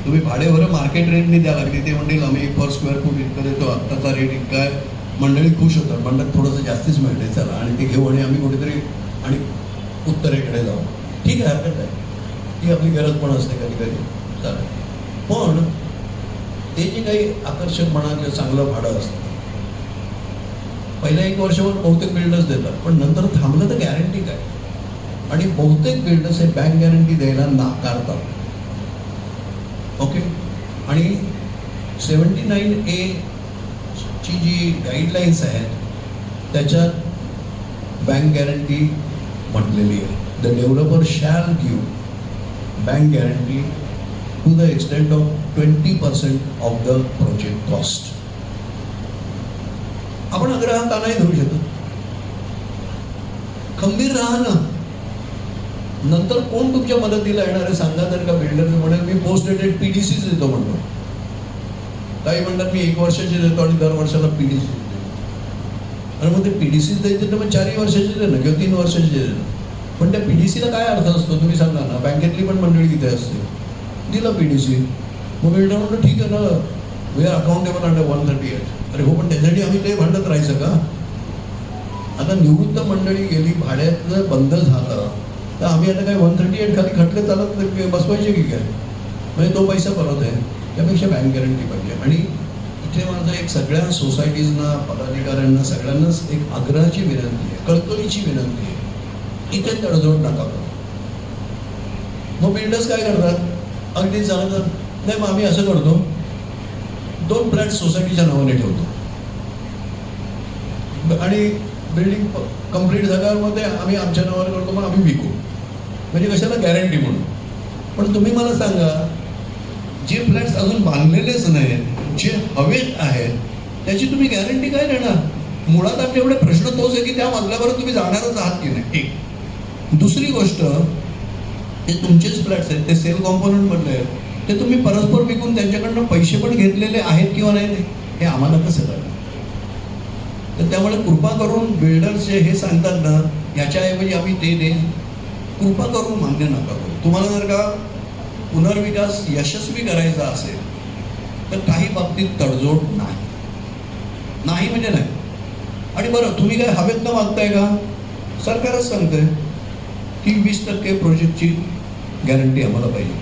तुम्ही भाडे बरं मार्केट रेटने द्या लागली, ते म्हणतील आम्ही पर स्क्वेअर फूट इतकं देतो, आत्ताचा रेट इतका आहे. मंडळी खुश होतात, म्हणतात थोडंसं जास्तीच मिळते चला आणि ते घेऊ आणि आम्ही कुठेतरी आणि उत्तरेकडे जाऊ. ठीक आहे, हरकत आहे, ती आपली गरज पण असते कधी कधी, चालेल. पण ते जे काही आकर्षक म्हणा किंवा चांगलं भाडं असतं पहिल्या 1 वर्षावर बहुतेक बिल्डर्स देतात, पण नंतर थांबलं तर गॅरंटी काय? आणि बहुतेक बिल्डर्स हे बँक गॅरंटी द्यायला नाकारतात. ओके, आणि 79A ची जी गाईडलाईन्स आहेत त्याच्यात बँक गॅरंटी म्हटलेली आहे. The developer shall give bank guarantee to the extent of 20% of the project cost. आपण आग्रह का नाही धरू शकत? खंबीर राहा ना. नंतर कोण तुमच्या मदतीला येणार आहे सांगा. जर का बिल्डर म्हणेल मी पोस्ट डेटेड PDCs देतो म्हणतो, काही म्हणतात मी 1 वर्षाचे देतो आणि दर वर्षाला PDC देतो. आणि मग ते PDCs द्यायचे तर मग 4 वर्षाचे दे ना किंवा 3 वर्षाचे दे ना. पण त्या PDCला काय अर्थ असतो तुम्ही सांगा ना. बँकेतली पण मंडळी तिथे असते, दिलं PDC, मग बिल्डर म्हणतो ठीक आहे ना, वी आर अकाउंटेबल अंडर 138. अरे हो, पण त्यासाठी आम्ही ते भांडत राहायचं का? आता निवृत्त मंडळी गेली, भाड्यातलं बंद झालं तर आम्ही आता काय 138 खाली खटले चालत बसवायचे की काय? म्हणजे तो पैसा परत आहे. त्यापेक्षा बँक गॅरंटी पाहिजे. आणि इथे माझं एक सगळ्या सोसायटीजना, पदाधिकाऱ्यांना, सगळ्यांनाच एक आग्रहाची विनंती आहे, कळकळीची विनंती आहे, इथे तडजोड नका करू. मग बिल्डर्स काय करतात? अगदी सांगतात नाही मग आम्ही असं करतो, 2 फ्लॅट सोसायटीच्या नावाने ठेवतो आणि बिल्डिंग कंप्लीट झाल्यावर मग ते आम्ही आमच्या नावावर करतो, मग आम्ही विकू. म्हणजे कशाला? गॅरंटी म्हणून. पण तुम्ही मला सांगा, जे फ्लॅट्स अजून बांधलेलेच नाहीत, जे हवेत आहेत, त्याची तुम्ही गॅरंटी काय देणार? मुळात आपले एवढे प्रश्न तोच आहे की त्या मजल्यावर तुम्ही जाणारच आहात की नाही. एक दुसरी गोष्ट, ते तुमचेच फ्लॅट्स आहेत, ते सेल कॉम्पोनंट मधले आहेत, ते तुम्ही परस्पर विकून त्यांच्याकडनं पैसे पण घेतलेले आहेत किंवा नाही हे आम्हाला कसं कळलं? तर त्यामुळे कृपा करून बिल्डर्स जे हे सांगतात ना, याच्याऐवजी आम्ही ते देईन, कृपा करून मान्य नका करू. तुम्हाला जर का पुनर्विकास यशस्वी करायचा असेल तर काही बाबतीत तडजोड नाही, नाही म्हणजे नाही. आणि बरं, तुम्ही काय हवेत न मागताय का? सरकारच सांगतंय की 20% प्रोजेक्टची गॅरंटी आम्हाला पाहिजे,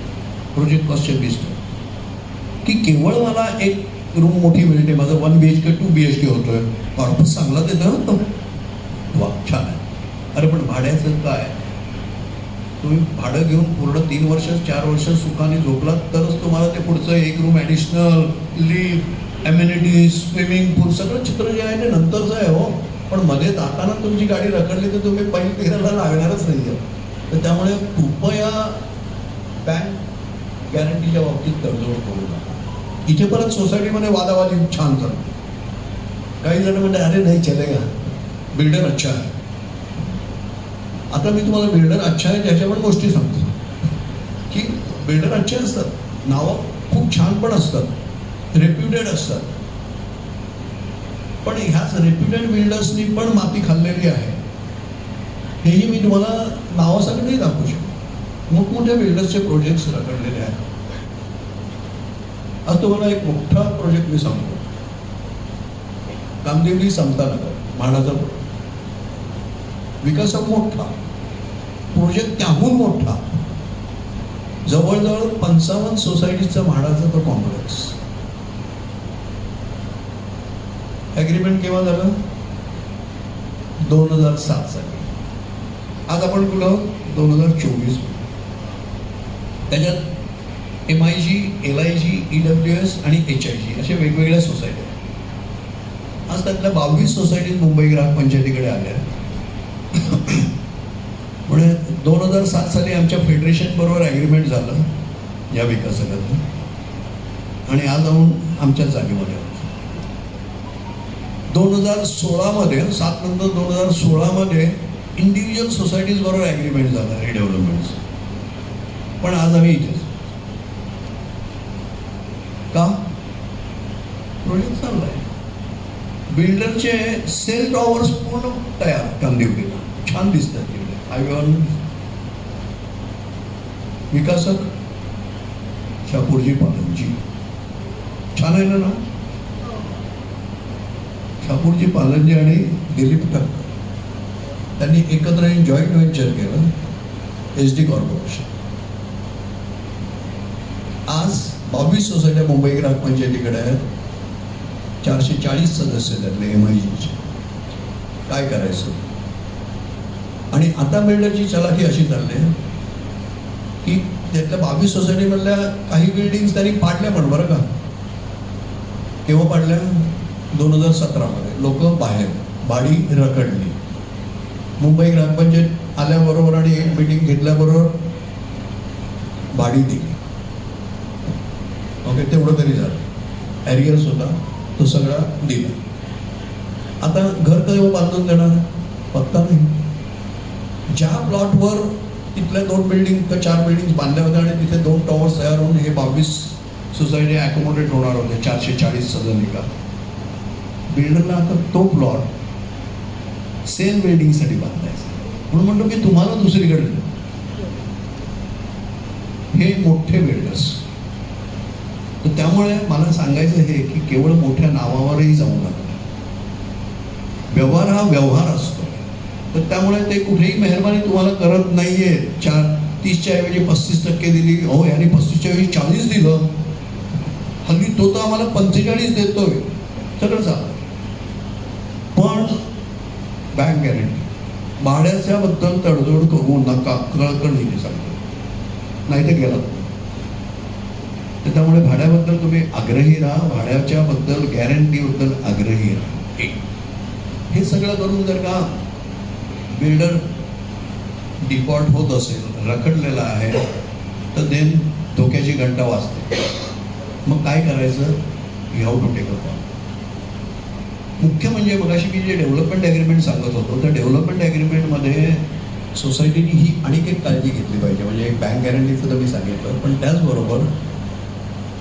प्रोजेक्ट कॉस्टचे 20%. की केवळ मला एक रूम मोठी मिळते, माझं 1 BHK 2 BHK होतोय, कॉर्पस चांगला देतं ना तो, वा छान आहे. अरे पण भाड्याचं काय? तुम्ही भाडं घेऊन पूर्ण 3 वर्ष 4 वर्ष सुखाने झोपलात तरच तुम्हाला ते पुढचं 1 room additional, lift, amenities, swimming pool, सगळं चित्र जे आहे ते नंतरचं आहे. हो, पण मध्ये जाताना तुमची गाडी रखडली तर तुम्ही पैल फिरायला लागणारच नाही. तर त्यामुळे कृपया बँक गॅरंटीच्या बाबतीत तडजोड करू नका. इथे परत सोसायटीमध्ये वादावादी छान चालते. काही जण म्हणते अरे नाही चलेगा, बिल्डर अच्छा आहे. आता मी तुम्हाला बिल्डर अच्छा आहे त्याच्या पण गोष्टी सांगतो की बिल्डर अच्छे असतात, नावं खूप छान पण असतात, रेप्युटेड असतात. पण ह्याच रेप्युटेड बिल्डर्सनी पण माती खाल्लेली आहे. हेही मी तुम्हाला नावासाठी नाही दाखवू शकतो. मोठमोठ्या बिल्डर्सचे प्रोजेक्ट्स रखडलेले आहेत. आज तुम्हाला एक मोठा प्रोजेक्ट मी सांगतो. कामदेवली समतानगर म्हाडाचा विकास मोठा प्रोजेक्ट, त्याहून मोठा, जवळजवळ 55 सोसायटीचा म्हाडाचा तो कॉम्प्लेक्स. ॲग्रीमेंट केव्हा झालं? 2007 साली. आज आपण कुठं 2024. त्याच्यात MIG, LIG, EWS आणि HIG अशा वेगवेगळ्या सोसायटी. आज त्यातल्या 22 सोसायटी मुंबई ग्राहक पंचायतीकडे आल्या. म्हणजे 2007 साली आमच्या फेडरेशन बरोबर ॲग्रीमेंट झालं या विकासकाचं, आणि आज जाऊन आमच्या जागेमध्ये 2016मध्ये 7 नंतर 2016मध्ये इंडिव्हिज्युअल सोसायटीज बरोबर ॲग्रीमेंट झालं रिडेव्हलपमेंटचं. पण आज आम्ही इथेच का? प्रोजेक्ट चाललाय. बिल्डरचे सेल टॉवर्स पूर्ण तयार कामदेवलीला, छान दिसतात तिकडे. हायवेवर विकासक शापूरजी पालनजी छान आहे ना. शापूरजी पालनजी आणि दिलीप ठक्कर त्यांनी एकत्र जॉईंट व्हेंचर केलं, SD कॉर्पोरेशन. आज 22 सोसायट्या मुंबई ग्राहक पंचायतीकडे आहेत. 440 सदस्य त्यातले MIGचे. काय करायचं? आणि आता बिल्डरची चलाखी अशी चालली आहे की त्यातल्या 22 सोसायटीमधल्या काही बिल्डिंग्स त्यांनी पाडल्या. पण बरं का, केव्हा पाडल्या? 2017मध्ये. लोक बाहेर, बाडी रखडली. मुंबई ग्रामपंचायत आल्याबरोबर आणि एक मीटिंग घेतल्याबरोबर बाडी दिली. ओके, तेवढं तरी झालं. ॲरियर्स होता तो सगळा दिला. आता घर केव्हा बांधून देणार पत्ता नाही. ज्या प्लॉटवर तिथल्या 2 बिल्डिंग का 4 बिल्डिंग बांधल्या होत्या आणि तिथे 2 टॉवर्स तयार होऊन हे 22 सोसायटी ॲकोमोडेट होणार होते 440 सदनिका. बिल्डरला आता तो प्लॉट सेम बिल्डिंगसाठी बांधायचा. म्हणून म्हणतो की तुम्हाला दुसरीकडे हे मोठे बिल्डर्स. तर त्यामुळे मला सांगायचं हे की केवळ मोठ्या नावावरही जाऊ नका. व्यवहार हा व्यवहार असतो. तर त्यामुळे ते कुठेही मेहरबानी तुम्हाला करत नाहीये. 30च्या ऐवजी 35% दिली, हो याने 35च्या ऐवजी 40 दिलं, हल्ली तो तर आम्हाला 45 देतोय, सगळं चालतं. पण बँक गॅरंटी भाड्याच्या बद्दल तडजोड करू नका, कळकळीने सांगतो, नाही तर गेला. तर त्यामुळे भाड्याबद्दल तुम्ही आग्रही राहा, भाड्याच्या बद्दल गॅरंटीबद्दल आग्रही राहा. हे सगळं करून जर का बिल्डर डिफॉल्ट होत असेल, रखडलेला आहे, तर देन धोक्याची घंटा वाजते. मग काय करायचं? You have to take a call. मुख्य म्हणजे मगाशी मी जे डेव्हलपमेंट ॲग्रीमेंट सांगत होतो, त्या डेव्हलपमेंट ॲग्रीमेंटमध्ये सोसायटीने ही आणखी एक काळजी घेतली पाहिजे. म्हणजे एक बँक गॅरंटीचं तर मी सांगितलं, पण त्याचबरोबर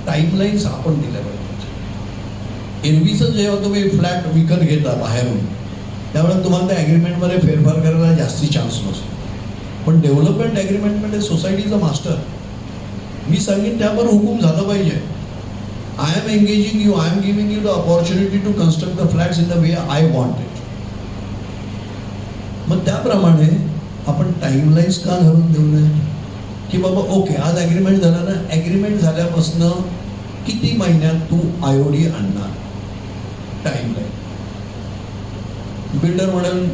टाईमलाईन्स आपण दिल्या पाहिजे. एरवीचं जेव्हा तुम्ही फ्लॅट विकत घेता बाहेरून, त्यावेळेला तुम्हाला त्या ॲग्रीमेंटमध्ये फेरफार करायला जास्ती चान्स नसतो. पण डेव्हलपमेंट ॲग्रीमेंटमध्ये सोसायटीचा मास्टर मी सांगेन त्यावर हुकूम झालं पाहिजे. I am engaging you, I am giving you the opportunity to construct the flats in the way I want it. मग त्याप्रमाणे आपण टाईमलाईन्स का घालून देऊ नये की बाबा ओके आज ॲग्रीमेंट झालं ना, ॲग्रीमेंट झाल्यापासनं किती महिन्यात तू IOD आणणार, टाईमलाईन. बिल्डर म्हणेल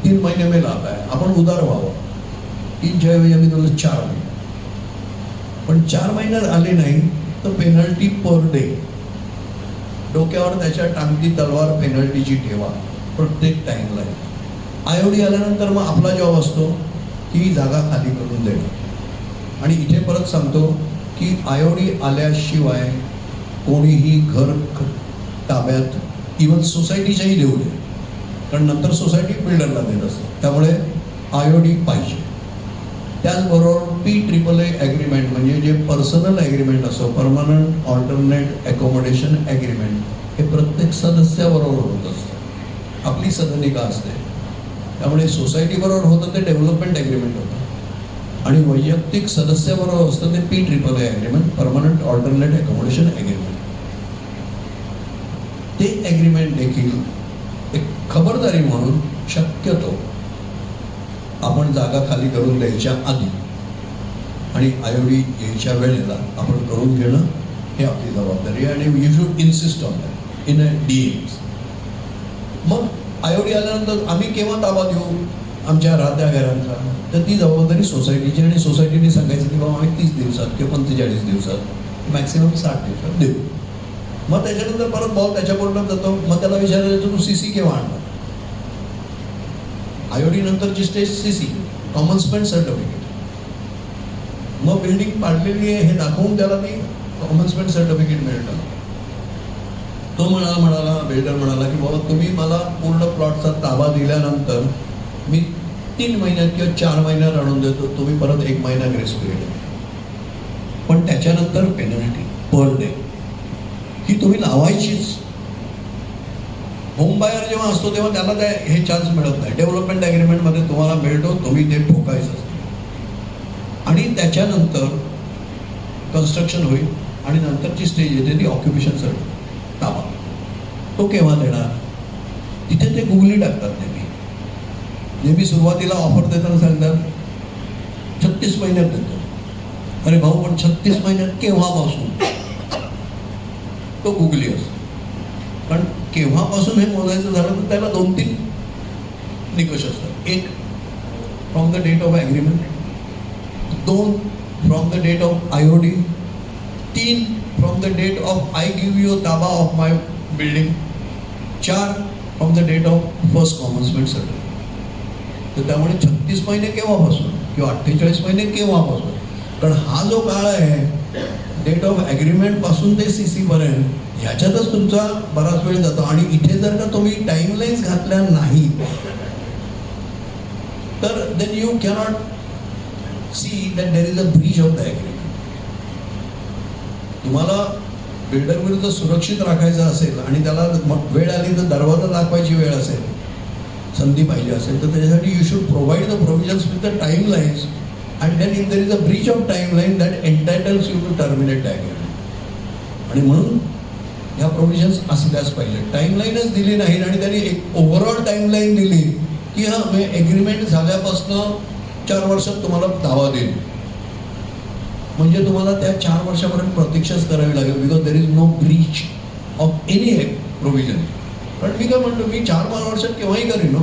3 महिने में लाभ आहे, आपण उदार व्हावं. 3च्या ऐवजी आम्ही तुला 4 महिने. पण 4 महिन्यात आले नाही तर पेनल्टी पर डे. डोक्यावर त्याच्या टांगती तलवार पेनल्टीची ठेवा. प्रत्येक टाईमला. IOD आल्यानंतर मग आपला जॉब असतो की जागा खाली करून देणं. आणि इथे परत सांगतो की IOD आल्याशिवाय कोणीही घर ताब्यात इवन सोसायटीच्याही देऊ दे, कारण नंतर सोसायटी बिल्डरला देत असते. त्यामुळे IOD पाहिजे. त्याचबरोबर PAAA ॲग्रीमेंट म्हणजे जे पर्सनल ॲग्रीमेंट असो, परमनंट ऑल्टरनेट अकोमोडेशन ॲग्रीमेंट, हे प्रत्येक सदस्याबरोबर होत असतं. आपली सदनिका असते, त्यामुळे सोसायटीबरोबर होतं ते डेव्हलपमेंट ॲग्रीमेंट होतं आणि वैयक्तिक सदस्याबरोबर असतं ते PAAA agreement, permanent alternate accommodation agreement. ते ॲग्रीमेंट देखील एक खबरदारी म्हणून शक्यतो आपण जागा खाली करून द्यायच्या आधी आणि IOD यायच्या वेळेला आपण करून घेणं हे आपली जबाबदारी आहे. आणि you should insist on that in a deals. मग IOD आल्यानंतर आम्ही केव्हा ताबा देऊ आमच्या राहत्या घरांचा, तर ती जबाबदारी सोसायटीची. आणि सोसायटीने सांगायचं की बाबा आम्ही 30 दिवसात किंवा 45 दिवसात, मॅक्सिमम 60 दिवसात देऊ. मग त्याच्यानंतर परत बॉल त्याच्या कोर्टात जातो. मग त्याला विचारायचं तू CC केव्हा आणणार. IOD नंतरची stage CC, common spend certificate. मग बिल्डिंग पाडलेली आहे हे दाखवून त्याला ती कॉमन स्पेंड सर्टिफिकेट मिळतं. तो बिल्डर म्हणाला की बाबा तुम्ही मला पूर्ण प्लॉटचा ताबा दिल्यानंतर मी 3 महिन्यात किंवा 4 महिन्यात आणून देतो, तुम्ही परत 1 महिना ग्रेस पिरियड, पण त्याच्यानंतर पेनल्टी पर डे ही तुम्ही लावायचीच. होम बायर जेव्हा असतो तेव्हा त्याला काय हे चान्स मिळत नाही. डेव्हलपमेंट ॲग्रीमेंटमध्ये तुम्हाला मिळतो, तुम्ही ते ठोकायचं असतं. आणि त्याच्यानंतर कन्स्ट्रक्शन होईल आणि नंतरची स्टेज येते ती ऑक्युपेशनसाठी ताबा. तो केव्हा देणार, तिथे ते गुगली टाकतात. नेहमी सुरुवातीला ऑफर देताना सांगतात 36 महिन्यात देतो. अरे भाऊ पण 36 महिन्यात केव्हापासून, तो गुगली असतो. कारण केव्हापासून हे मोजायचं झालं तर त्याला 2-3 निकष असतात. 1 from the date of agreement, 2 from the date of IOD, 3 from the date of I give you ताबा of my building, 4 from the date of first commencement certificate. तर त्यामुळे 36 महिने केव्हापासून किंवा 48 महिने केव्हापासून, कारण हा जो काळ आहे डेट ऑफ ॲग्रीमेंटपासून ते CC पर्यंत, ह्याच्यातच तुमचा बराच वेळ जातो. आणि इथे जर का तुम्ही टाईमलाईन्स घातल्या नाही तर then you cannot see that there is a breach of the agreement. तुम्हाला बिल्डर विरुद्ध सुरक्षित राखायचं असेल आणि त्याला वेळ आली तर दरवाजा दाखवायची वेळ असेल, संधी पाहिजे असेल, तर त्याच्यासाठी you should provide the provisions with the time lines. And then if there is a breach of time line that entitles you to terminate the agreement. आणि म्हणून ह्या प्रोव्हिजन्स असल्याच पाहिजे. टाईमलाईनच दिली नाही आणि त्यांनी एक ओव्हरऑल टाईमलाईन दिली की हां मी ॲग्रीमेंट झाल्यापासून 4 वर्षात तुम्हाला दावा देईल, म्हणजे तुम्हाला त्या 4 वर्षापर्यंत प्रतीक्षाच करावी लागेल. Because there is no breach of any provision. पण मी काय म्हणतो, मी 4 वर्षात केव्हाही करीन.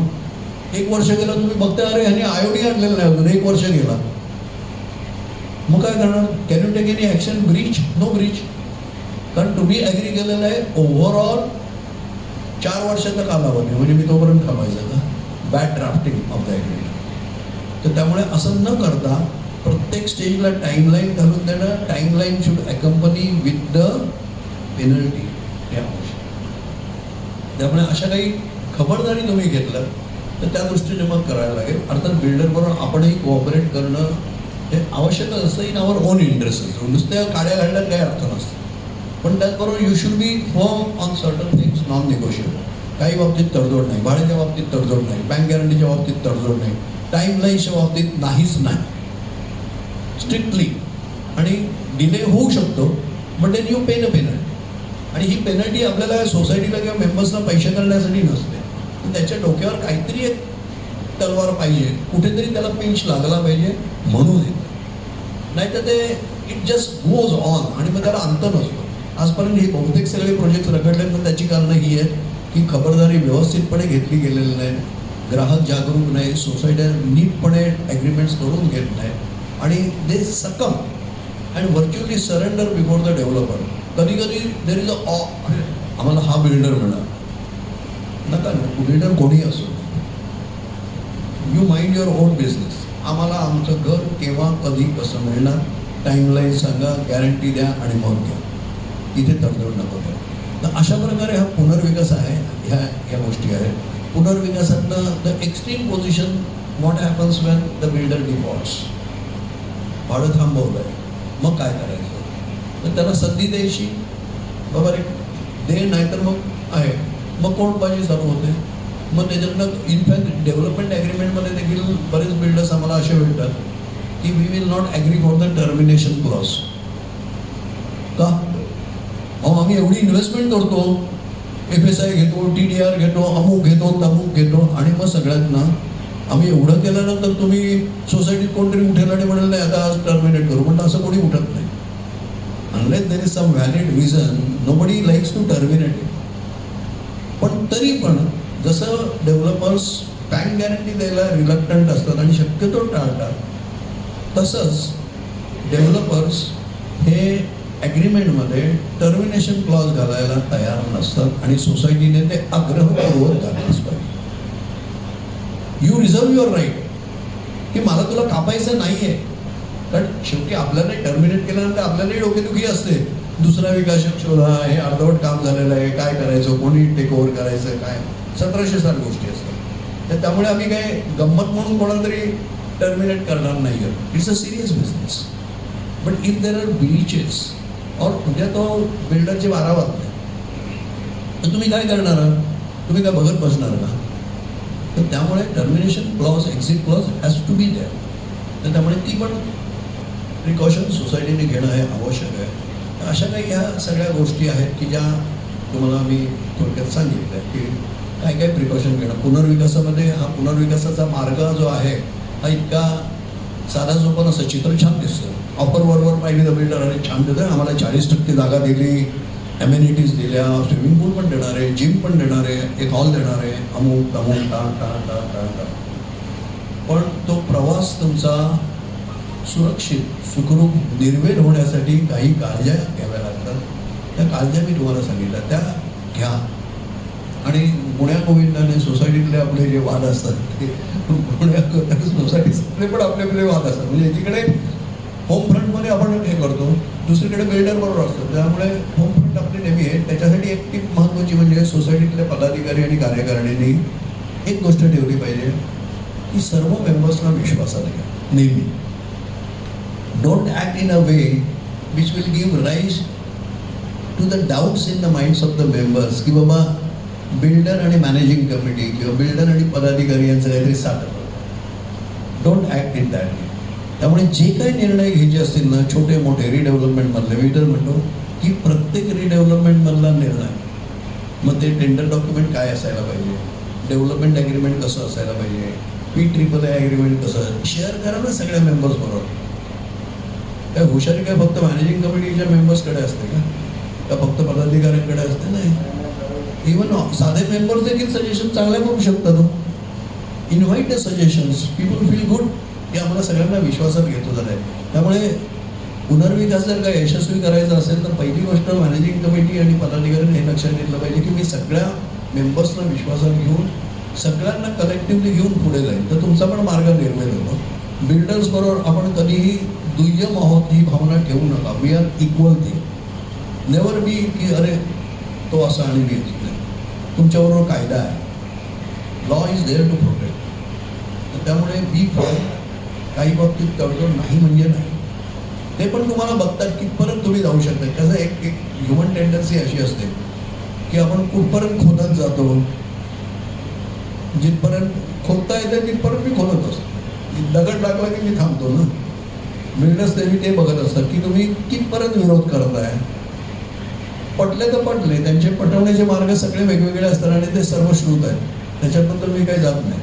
1 वर्ष गेलं तुम्ही बघता अरे ह्याने IOD आणलेलं नाही अजून, 1 वर्ष गेला, मग काय करणार. Can you take any action. Breach, no breach. कारण तुम्ही ॲग्री केलेलं आहे ओव्हरऑल 4 वर्षाचा कालावधी, म्हणजे मी तोपर्यंत थांबायचं का. Bad drafting of the agreement. तर त्यामुळे असं न करता प्रत्येक स्टेजला टाईमलाईन घालून देणं. Timeline should अकंपनी with the penalty, हे आवश्यक. त्यामुळे अशा काही खबरदारी तुम्ही घेतलं तर त्या दृष्टीने मग करायला लागेल. अर्थात बिल्डरबरोबर आपणही कोऑपरेट करणं हे आवश्यकच असतं इन आवर ओन इंटरेस्ट. नुसत्या काड्या घालण्यात काही अर्थ नसतो. पण त्याचबरोबर you should B firm on certain things, non negotiable. काही बाबतीत तडजोड नाही, भाड्याच्या बाबतीत तडजोड नाही, बँक गॅरंटीच्या बाबतीत तडजोड नाही, टाईमलाईनच्या बाबतीत नाहीच नाही, स्ट्रिक्टली. आणि डिले होऊ शकतो but then you pay the penalty. आणि ही पेनल्टी आपल्याला सोसायटीला किंवा मेंबर्सना पैसे करण्यासाठी नसते, तर त्याच्या डोक्यावर काहीतरी एक तलवार पाहिजे, कुठेतरी त्याला पिंच लागला पाहिजे म्हणून येतं. नाही तर ते इट जस्ट गोज ऑन आणि मग त्याला अंत नसतो. आजपर्यंत हे बहुतेक सगळे प्रोजेक्ट रखडले तर त्याची कारणं ही आहेत की खबरदारी व्यवस्थितपणे घेतली गेलेली नाही, ग्राहक जागरूक नाही, सोसायट्या नीटपणे ॲग्रीमेंट्स करून घेत नाही आणि दे सकम and virtually surrender before the developer. कधी कधी देर इज अ आम्हाला हा बिल्डर मिळाला, नका ना. बिल्डर कोणी असो, you mind your on business. आम्हाला आमचं घर केव्हा कधी कसं मिळणार, टाईमलाईन सांगा, गॅरंटी द्या आणि मग घ्या. इथे तडजोड नको द्या. तर अशा प्रकारे हा पुनर्विकास आहे. ह्या गोष्टी आहेत. पुनर्विकासातनं the extreme position, what happens when the builder defaults. भाडं थांबवलं आहे, मग काय करायचं? तर त्याला संधी द्यायची, बाबा रे दे, नाहीतर मग आहे, मग कोर्टबाजी चालू होते. मग त्याच्यातनं इनफॅक्ट डेव्हलपमेंट ॲग्रीमेंटमध्ये देखील बरेच बिल्डर्स आम्हाला असे भेटतात की we will not agree for the termination clause. का? अहो आम्ही एवढी इन्व्हेस्टमेंट करतो, FSI घेतो, TDR घेतो, अमुक घेतो, तमुक घेतो, आणि मग सगळ्यात ना आम्ही एवढं केल्यानंतर तुम्ही सोसायटीत कोणतरी उठेल आणि म्हणाल नाही आता आज टर्मिनेट करू, पण असं कोणी उठत नाही. Unless there is some valid reason, nobody likes to terminate it. पण तरी पण जसं डेव्हलपर्स बँक गॅरंटी द्यायला रिलक्टंट असतात आणि शक्यतो टाळतात, तसंच डेव्हलपर्स हे ॲग्रीमेंटमध्ये टर्मिनेशन क्लॉज घालायला तयार नसतात आणि सोसायटीने ते आग्रहपूर्वक घालायलाच पाहिजे. यू रिझर्व युअर राईट की मला तुला कापायचं नाही आहे. कारण शेवटी आपल्याला टर्मिनेट केल्यानंतर आपल्यालाही डोकेदुखी असते, दुसरा विकासक शोधा, हे अर्धवट काम झालेलं आहे, काय करायचं, कोणी टेक ओव्हर करायचं, काय 1700 गोष्टी असतात. तर त्यामुळे आम्ही काय गंमत म्हणून कोणाला तरी टर्मिनेट करणार नाही आहोत. It's a serious business. But if there are breaches और उद्या तो बिल्डरचे 12 वाजले तर तुम्ही काय करणार आहात? तुम्ही काय बघत बसणार का? तर त्यामुळे termination clause, exit clause has to be there. तर त्यामुळे ती पण प्रिकॉशन सोसायटीने घेणं हे आवश्यक आहे. अशा काही ह्या सगळ्या गोष्टी आहेत की ज्या तुम्हाला मी थोडक्यात सांगितल्या की काय काय प्रिकॉशन घेणं. पुनर्विकासामध्ये हा पुनर्विकासाचा मार्ग जो आहे हा इतका साधा सोपा नसतं. चित्र छान दिसतं, ऑफर बरोबर पाहिजे तर बिल्डर अरे छान देतं, आम्हाला 40% जागा दिली, ॲम्युनिटीज दिल्या, स्विमिंग पूल पण देणार आहे, जिम पण देणार आहे, एक हॉल देणार आहे, अमुक तमुक टा टा टा टा टा. पण तो प्रवास तुमचा सुरक्षित, सुखरूप, निर्वेल होण्यासाठी काही काळज्या घ्याव्या लागतात. त्या काळज्या मी तुम्हाला सांगितल्या, त्या घ्या. आणि पुण्या-गोविंदाने सोसायटीतले आपले जे वाद असतात ते पुण्या सोसायटीतले पण आपले वाद असतात. म्हणजे एकीकडे होम फ्रंटमध्ये आपण हे करतो, दुसरीकडे बिल्डर बरोबर असतो. त्यामुळे होम फ्रंट आपली नेहमी आहे. त्याच्यासाठी एक टीप महत्त्वाची म्हणजे सोसायटीतल्या पदाधिकारी आणि कार्यकारिणींनी एक गोष्ट ठेवली पाहिजे की सर्व मेंबर्सना विश्वासात घ्या नेहमी. Don't act in a way which will give rise to the doubts in the minds of the members की बाबा बिल्डर आणि मॅनेजिंग कमिटी किंवा बिल्डर आणि पदाधिकारी यांचं काहीतरी साठं. Don't act in that way. त्यामुळे जे काही निर्णय घ्यायचे असतील ना, छोटे मोठे रिडेव्हलपमेंटमधले, मी तर म्हणतो की प्रत्येक रिडेव्हलपमेंटमधला निर्णय, मग ते टेंडर डॉक्युमेंट काय असायला पाहिजे, डेव्हलपमेंट ॲग्रीमेंट कसं असायला पाहिजे, PAAA ॲग्रीमेंट कसं, शेअर करा ना सगळ्या मेंबर्स बरोबर. काय हुशारी काय फक्त मॅनेजिंग कमिटीच्या मेंबर्सकडे असते का फक्त पदाधिकाऱ्यांकडे असते? नाही. इव्हन साधे मेंबर्स देखील सजेशन चांगल्या करू शकतात. Invite the suggestions, people feel good की आम्हाला सगळ्यांना विश्वासात घेतो झालं आहे. त्यामुळे पुनर्विकास जर का यशस्वी करायचा असेल तर पहिली गोष्ट मॅनेजिंग कमिटी आणि पदाधिकाऱ्यांनी हे लक्षात घेतलं पाहिजे की मी सगळ्या मेंबर्सना विश्वासात घेऊन सगळ्यांना कलेक्टिव्हली घेऊन पुढे जाईल तर तुमचा पण मार्ग निर्मित होतो. बिल्डर्स बरोबर आपण कधीही दुय्यम आहोत ही भावना ठेवू नका. We are equal thing. Never be की अरे तो असा आणि मी तुमच्याबरोबर कायदा आहे. Law is there to protect. तर त्यामुळे बी फॉर काही बाबतीत तडजोड नाही म्हणजे नाही. ते पण तुम्हाला बघतात कितपर्यंत तुम्ही जाऊ शकता. कसं एक ह्युमन टेंडन्सी अशी असते की आपण कुठपर्यंत खोदत जातो, जिथपर्यंत खोदता येते तिथपर्यंत मी खोदत असतो. दगड लागला की मी थांबतो ना. बिल्डर्स ते बघत असतात की तुम्ही कितपर्यंत विरोध करताय. पटले तर पटले, त्यांचे पटवण्याचे मार्ग सगळे वेगवेगळे असतात आणि ते सर्व श्रुत आहेत, त्याच्याबद्दल मी काही जात नाही.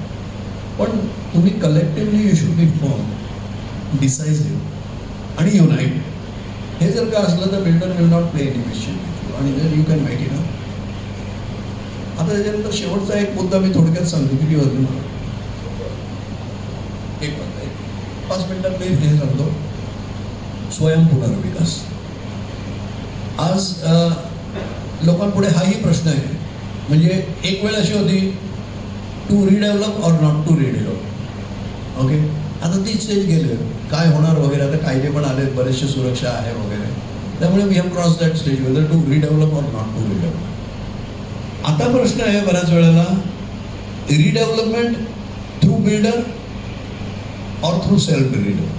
पण तुम्ही collectively you should be form, decisive आणि युनाइट. हे जर का असलं तर builder will not play any mischief आणि then you can make it. आता त्याच्यानंतर शेवटचा एक मुद्दा मी थोडक्यात सांगतो. किती वाजले मला? 1 वाजता. 5 मिनिटात मी हे सांगतो. स्वयं पुनर्विकास. आज लोकांपुढे हाही प्रश्न आहे. म्हणजे एक वेळ अशी होती to redevelop or not to redevelop. Okay, आता ती स्टेज गेले, काय होणार वगैरे, आता कायदे पण आले, बरेचसे सुरक्षा आहे वगैरे, त्यामुळे we have cross that stage whether to redevelop or not to redevelop. आता प्रश्न आहे बऱ्याच वेळेला, redevelopment through builder or through self redevelop.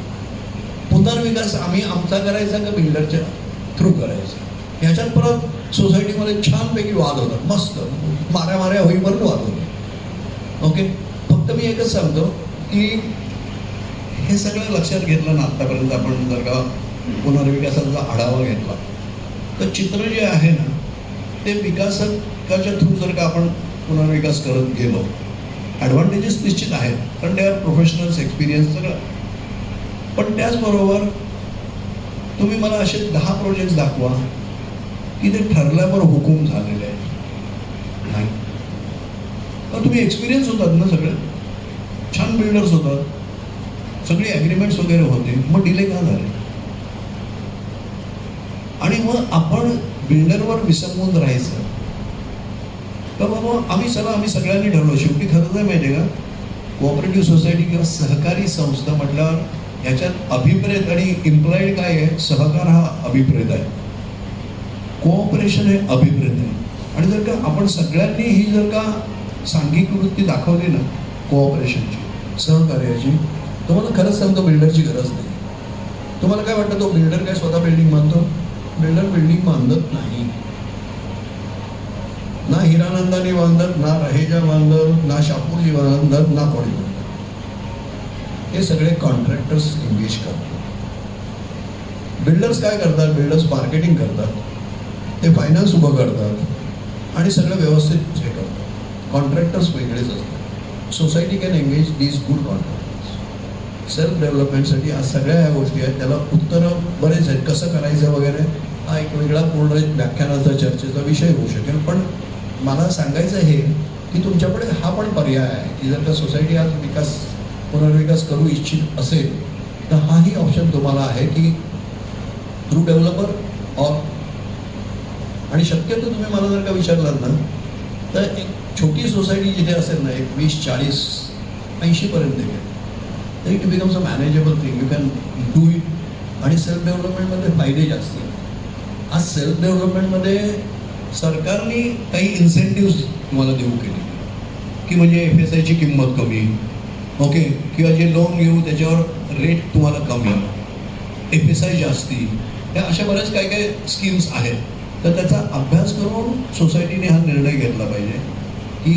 पुनर्विकास आम्ही आमचा करायचा का बिल्डरच्या थ्रू करायचा, ह्याच्यात परत सोसायटीमध्ये छानपैकी वाद होतात, मस्त माऱ्या होईपर्यंत वाद होतात. ओके, फक्त मी एकच सांगतो की हे सगळं लक्षात घेतलं ना, आत्तापर्यंत आपण जर का पुनर्विकासाचा आढावा घेतला तर चित्र जे आहे ना ते विकासकाच्या थ्रू जर का आपण पुनर्विकास करत गेलो, ॲडव्हान्टेजेस निश्चित आहेत, कारण ते आर प्रोफेशनल्स, एक्सपिरियन्स सगळं. पण त्याचबरोबर तुम्ही मला असे 10 प्रोजेक्ट्स दाखवा की ते ठरल्यावर हुकूम झालेले आहेत. नाही, तर तुम्ही एक्सपिरियन्स होतात ना, सगळे छान बिल्डर्स होतात, सगळे ॲग्रीमेंट्स वगैरे होते, मग डिले का झाले? आणि मग आपण बिल्डरवर विसंबून राहायचं तर बाबा आम्ही सगळ्यांनी ठरलो. शेवटी खरं काय माहिती आहे का, कोऑपरेटिव्ह सोसायटी किंवा सहकारी संस्था म्हटल्यावर ह्याच्यात अभिप्रेत आणि इम्प्लॉईड काय आहे, सहकार हा अभिप्रेत आहे, कोऑपरेशन हे अभिप्रेत आहे. आणि जर का आपण सगळ्यांनी ही जर का सांघिक वृत्ती दाखवली ना कोऑपरेशनची, सहकार्याची, तुम्हाला खरंच सांगतो बिल्डरची गरज नाही. तुम्हाला काय वाटतं, तो बिल्डर काय स्वतः बिल्डिंग बांधतो? बिल्डर बिल्डिंग बांधत नाही, ना हिरानंदानी बांधत, ना रहेजा बांधत, ना शापूरजी बांधत, ना कोणी बांधत. हे सगळे कॉन्ट्रॅक्टर्स एंगेज करतात. बिल्डर्स काय करतात? बिल्डर्स मार्केटिंग करतात, ते फायनान्स उभं करतात आणि सगळं व्यवस्थित हे करतात. कॉन्ट्रॅक्टर्स वेगळेच असतात. Society can engage these good contractors. Self डेव्हलपमेंटसाठी आज सगळ्या ह्या गोष्टी आहेत, त्याला उत्तरं बरेच आहेत, कसं करायचं वगैरे हा एक वेगळा पूर्ण व्याख्यानाचा चर्चेचा विषय होऊ शकेल. पण मला सांगायचं हे की तुमच्याकडे हा पण पर्याय आहे की जर का सोसायटी आज पुनर्विकास करू इच्छित असेल तर हाही ऑप्शन तुम्हाला आहे की थ्रू डेव्हलपर ऑर. आणि शक्यतो तुम्ही मला जर का विचारलात ना तर एक छोटी सोसायटी जिथे असेल ना, एक 20, 40, 80पर्यंत गेली तर it becomes a manageable thing, you can do it. आणि सेल्फ डेव्हलपमेंटमध्ये फायदे जास्त आहेत. आज सेल्फ डेव्हलपमेंटमध्ये सरकारने काही इन्सेंटिव्स तुम्हाला देऊ केले की म्हणजे FSIची किंमत कमी, ओके, किंवा जे लोन घेऊ त्याच्यावर रेट तुम्हाला कमी, FSI जास्ती, या अशा बऱ्याच काही काही स्कीम्स आहेत. तर त्याचा अभ्यास करून सोसायटीने हा निर्णय घेतला पाहिजे की,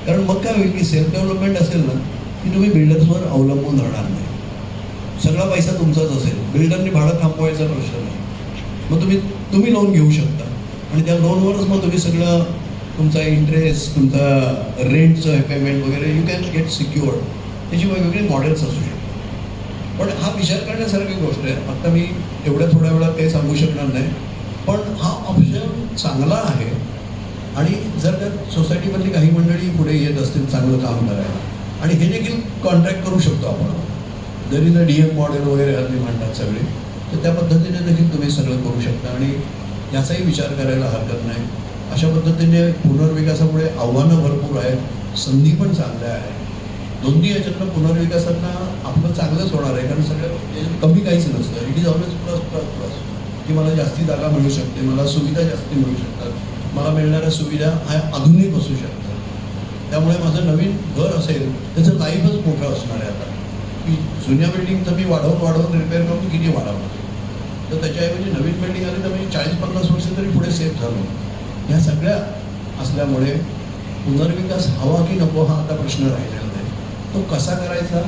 कारण मग काय होईल की सेल्फ डेव्हलपमेंट असेल ना की तुम्ही बिल्डर्सवर अवलंबून राहणार नाही, सगळा पैसा तुमचाच असेल, बिल्डरने भाडं थांबवायचा प्रश्न नाही, मग तुम्ही लोन घेऊ शकता आणि त्या लोनवरच मग तुम्ही सगळं तुमचा इंटरेस्ट, तुमचा रेंटचं पेमेंट वगैरे यू कॅन गेट सिक्युअर्ड. त्याची वेगवेगळे मॉडेल्स असू शकतात. पण हा विचार करण्यासारखी गोष्ट आहे. आता मी एवढ्या थोड्या वेळात ते सांगू शकणार नाही, पण हा ऑप्शन चांगला आहे. आणि जर त्या सोसायटीमधली काही मंडळी पुढे येत असतील चांगलं काम करायला आणि हे देखील कॉन्ट्रॅक्ट करू शकतो आपण, जरी जर DM मॉडेल वगैरे हल्ली म्हणतात सगळे, तर त्या पद्धतीने देखील तुम्ही सगळं करू शकता आणि याचाही विचार करायला हरकत नाही. अशा पद्धतीने पुनर्विकासामुळे आव्हानं भरपूर आहेत, संधी पण चांगल्या आहेत. दोन्ही याच्यातनं पुनर्विकासातनं आपलं चांगलंच होणार आहे, कारण सगळं कमी काहीच नसतं. It is always plus plus plus, की मला जास्ती जागा मिळू शकते, मला सुविधा जास्ती मिळू शकतात, मला मिळणाऱ्या सुविधा ह्या आधुनिक असू शकतात. त्यामुळे माझं नवीन घर असेल त्याचं लाईफच मोठं असणार आहे. आता की जुन्या बिल्डिंगचं मी वाढवून रिपेअर करून किती वाढवणार, तर त्याच्याऐवजी नवीन बिल्डिंग आली तर मी 40-50 वर्ष तरी पुढे सेफ झालो. ह्या सगळ्या असल्यामुळे पुनर्विकास हवा की नको हा आता प्रश्न राहिलेला नाही. तो कसा करायचा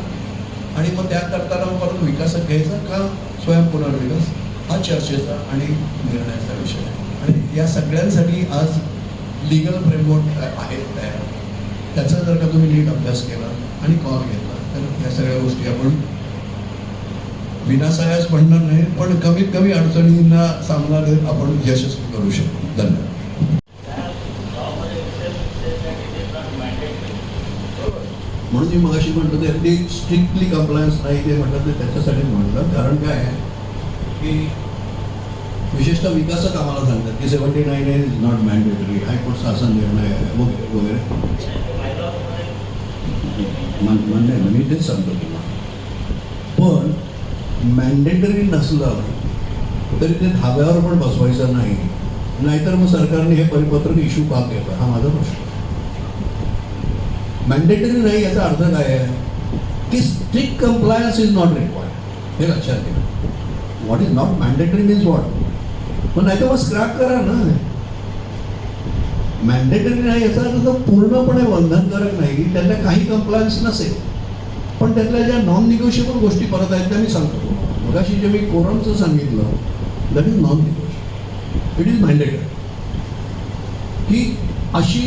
आणि मग त्या करताना परत विकासात घ्यायचा का स्वयं पुनर्विकास हा चर्चेचा आणि निर्णयाचा विषय आहे. आणि या सगळ्यांसाठी आज लिगल फ्रेमवर्क आहे तयार. त्याचा जर का तुम्ही नीट अभ्यास केला आणि कॉल घेतला तर या सगळ्या गोष्टी आपण विनासायास म्हणणार नाही, पण कमीत कमी अडचणींना सामना देत आपण यशस्वी करू शकतो. धन्यवाद. म्हणून मी मगाशी म्हणतो ते स्ट्रिक्टली कंप्लायन्स नाही ते म्हणतात, ते त्याच्यासाठी म्हणतात. कारण काय आहे की विशेषतः विकासक आम्हाला सांगतात की 79 इज नॉट मॅन्डेटरी, हायकोर्टचा असा निर्णय आहे वगैरे वगैरे. मान्य आहे ना, मी तेच सांगतो तुला. पण मॅन्डेटरी नसलं तरी ते धाब्यावर पण बसवायचं नाही, नाहीतर मग सरकारने हे परिपत्रक इश्यू का केलं, हा माझा प्रश्न. मॅन्डेटरी नाही याचा अर्थ काय आहे की strict compliance is not required, हे लक्षात घ्या. What is not mandatory means what. पण नाही तर मग स्क्रॅप करा ना. मॅन्डेटरी नाही याचा अर्थ तर पूर्णपणे बंधनकारक नाही की त्यातल्या काही कंप्लायन्स नसेल, पण त्यातल्या ज्या नॉन निगोशिएबल गोष्टी परत आहेत त्या मी सांगतो. मगाशी जे मी कोरमचं सांगितलं that is non negotiable, it is mandatory की अशी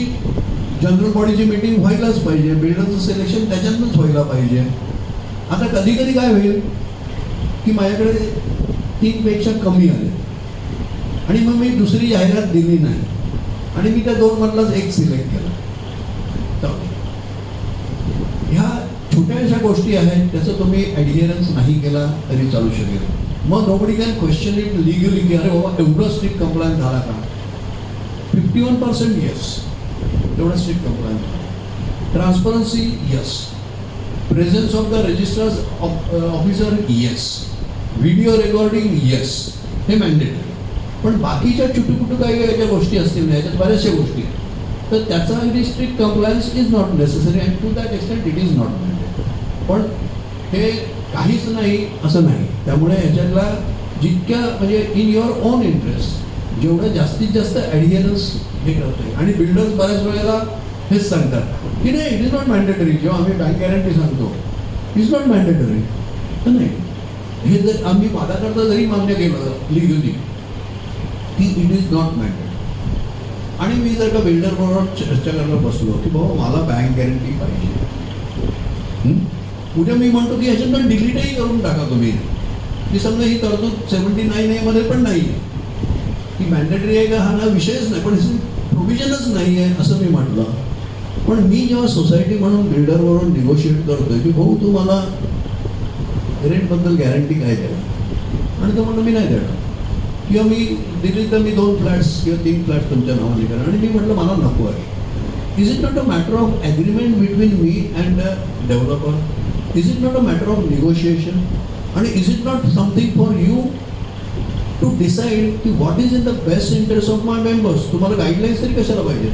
जनरल बॉडीची मीटिंग व्हायलाच पाहिजे, बिल्डरचं सिलेक्शन त्याच्यातूनच व्हायला पाहिजे. आता कधी कधी काय होईल की माझ्याकडे 3पेक्षा कमी आले आणि मग मी दुसरी जाहिरात दिली नाही आणि मी त्या 2मधलाच एक सिलेक्ट केला. तर ह्या छोट्याशा गोष्टी आहेत, त्याचं तुम्ही ॲडहिरन्स नाही केला तरी चालू शकेल. मग nobody can question it legally की अरे बाबा एवढं स्ट्रिक्ट कंप्लायन्स झाला का. 51% येस, तेवढं स्ट्रिक्ट कंप्लायन्स झाला. Transparency yes, presence of the registers officer yes, video recording yes, हे मॅन्डेटरी. पण बाकीच्या छोटू काही ज्या गोष्टी असतील ना, याच्यात बऱ्याचशा गोष्टी आहेत, तर त्याचा अगदी strict compliance is not necessary and to that extent it is not mandatory. पण हे काहीच नाही असं नाही. त्यामुळे ह्याच्यातला जितक्या म्हणजे इन युअर ओन इंटरेस्ट जेवढं जास्तीत जास्त ॲडहिरन्स हे करता येईल. आणि बिल्डर्स बऱ्याच वेळेला हेच सांगतात की नाही इट इज नॉट मॅन्डेटरी. जेव्हा आम्ही बँक गॅरंटी सांगतो इज नॉट मॅन्डेटरी, तर नाही, हे जर आम्ही माझ्याकरता जरी मान्य केलं लिगली की इट इज नॉट मॅन्डेटरी, आणि मी जर का बिल्डरबरोबर चर्चा करायला बसलो की बाबा मला बँक गॅरंटी पाहिजे, उद्या मी म्हणतो की ह्याच्यातून डिलीटही करून टाका तुम्ही, की समजा ही तरतूद 79A मध्ये पण नाही आहे, की मॅन्डेटरी आहे का हा ना विषयच नाही, पण प्रोव्हिजनच नाही आहे असं मी म्हटलं. पण मी जेव्हा सोसायटी म्हणून बिल्डरवरून निगोशिएट करतोय की भाऊ तू मला रेंटबद्दल गॅरंटी काय देणार, आणि तो म्हणतो मी नाही देणार, किंवा मी दिली तर मी 2 फ्लॅट्स किंवा 3 फ्लॅट्स तुमच्या नावाने करा, आणि मी म्हटलं मला नको आहे. Is it not a matter of agreement between me and developer? Is it not a matter of negotiation? आणि is it not something for you to decide की what is in the best interest of my members? तुम्हाला guidelines तरी कशाला पाहिजे?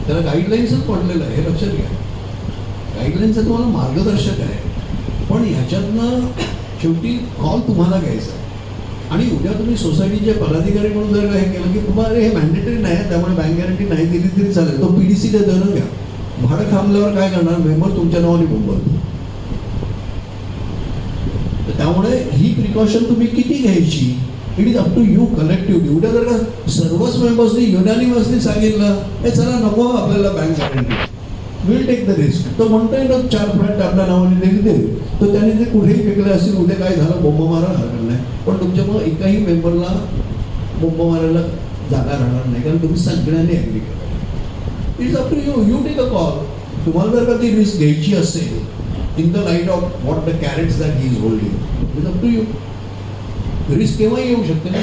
त्याला गाईडलाईन्सच म्हटलेलं आहे, हे लक्षात घ्या. गाईडलाईन्सचं तुम्हाला मार्गदर्शक आहे, पण ह्याच्यातनं शेवटी कॉल तुम्हाला घ्यायचा आहे. आणि उद्या तुम्ही सोसायटीचे पदाधिकारी म्हणून जर हे केलं की बाबा अरे हे मॅन्डेटरी नाही आहे त्यामुळे बँक गॅरंटी नाही दिली तरी चालेल, तो PDC देतो ना घ्या. भाडं थांबल्यावर काय करणार, मेंबर तुमच्या नावाने बोंबलतो. तर त्यामुळे ही प्रिकॉशन तुम्ही किती घ्यायची, it is up to you collectively. उद्या जर का सर्वच मेंबर्सनी युनॅनिमसली सांगितलं हे चला नको आपल्याला bank guarantee, will take the risk, तो म्हणतोय ना 4 फ्लॅट आपल्या नावाने दिले तर त्याने ते कुठेही फेकले असतील, उद्या काय झालं बोंब मारायला हरकत नाही, पण तुमच्यामुळे एकाही मेंबरला बोंब मारायला जागा राहणार नाही, कारण तुम्ही सगळ्यांनी ॲग्री केलं. It's up to you, you take a call. तुम्हाला जर का ती रिस्क घ्यायची असेल in the light of what the carets that he is holding, it's up to you. Risk केव्हाही येऊ शकते ना,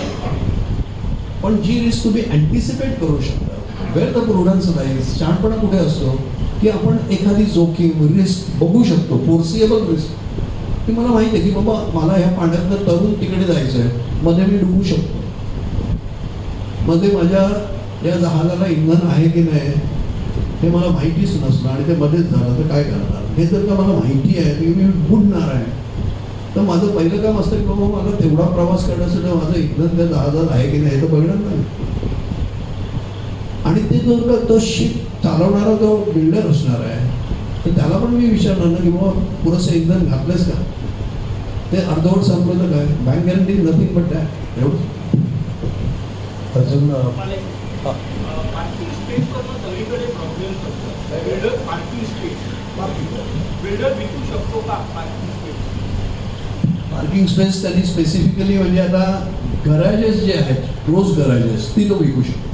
पण जी रिस्क तुम्ही अँटिसिपेट करू शकता, वेअर द प्रुडन्स लाईज, शहाणपणा कुठे असतो की आपण एखादी जोखीम रिस्क बघू शकतो, फोर्सिएबल रिस्क, की मला माहिती आहे की बाबा मला ह्या पाण्यातनं तरुण तिकडे जायचं आहे, मध्ये मी डुबू शकतो, मध्ये माझ्या या जहाजाला इंधन आहे की नाही हे मला माहितीच नसलं आणि ते मध्येच झालं तर काय करणार. हे जर का मला माहिती आहे की मी बुडणार आहे तर माझं पहिलं काम असतं की बाबा मला तेवढा प्रवास करण्यासाठी माझं इंधन त्या जहाजात आहे की नाही हे तर बघणार नाही. आणि ते जर का तो शिप चालवणारा जो बिल्डर असणार आहे तर त्याला पण मी विचारणार ना की बाबा पुरेसं इंधन घातलंस का, ते अर्धवट संपलं तर काय. Bank guarantee nothing but that. एवढं अजून पार्किंग स्पेस करणं सगळीकडे प्रॉब्लेम असतात. बिल्डर पार्किंग स्पेस बिल्डर विकू शकतो का पार्किंग स्पेस? पार्किंग स्पेस त्यांनी स्पेसिफिकली म्हणजे आता गराजेस जे आहेत क्लोज गराजेस ती तो विकू शकतो,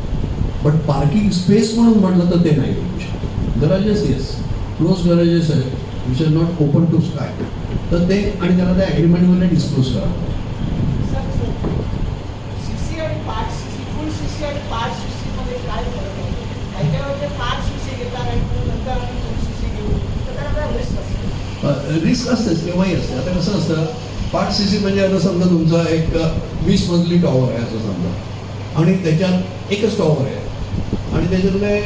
बट पार्किंग स्पेस म्हणून म्हटलं तर ते नाही विकू शकतो. गराजेस येस, क्लोज गराजेस आहेत which are not open to sky, तर ते आणि त्याला त्या ॲग्रीमेंटमध्ये डिस्क्लोज करा. सीसी आणि 5cc फुल सीसी आणि 5cc मध्ये काय फरक आहे? काही काही 5cc घेतात आणि नंतर आम्ही 2cc घेऊ तर त्याला काय रिस्क रिस्क असतेच केव्हाही असते. आता कसं असतं, 5 CC म्हणजे आता समजा तुमचा एक 20 मजली टॉवर आहे असं समजा, आणि त्याच्यात एकच टॉवर आहे आणि त्याच्यातले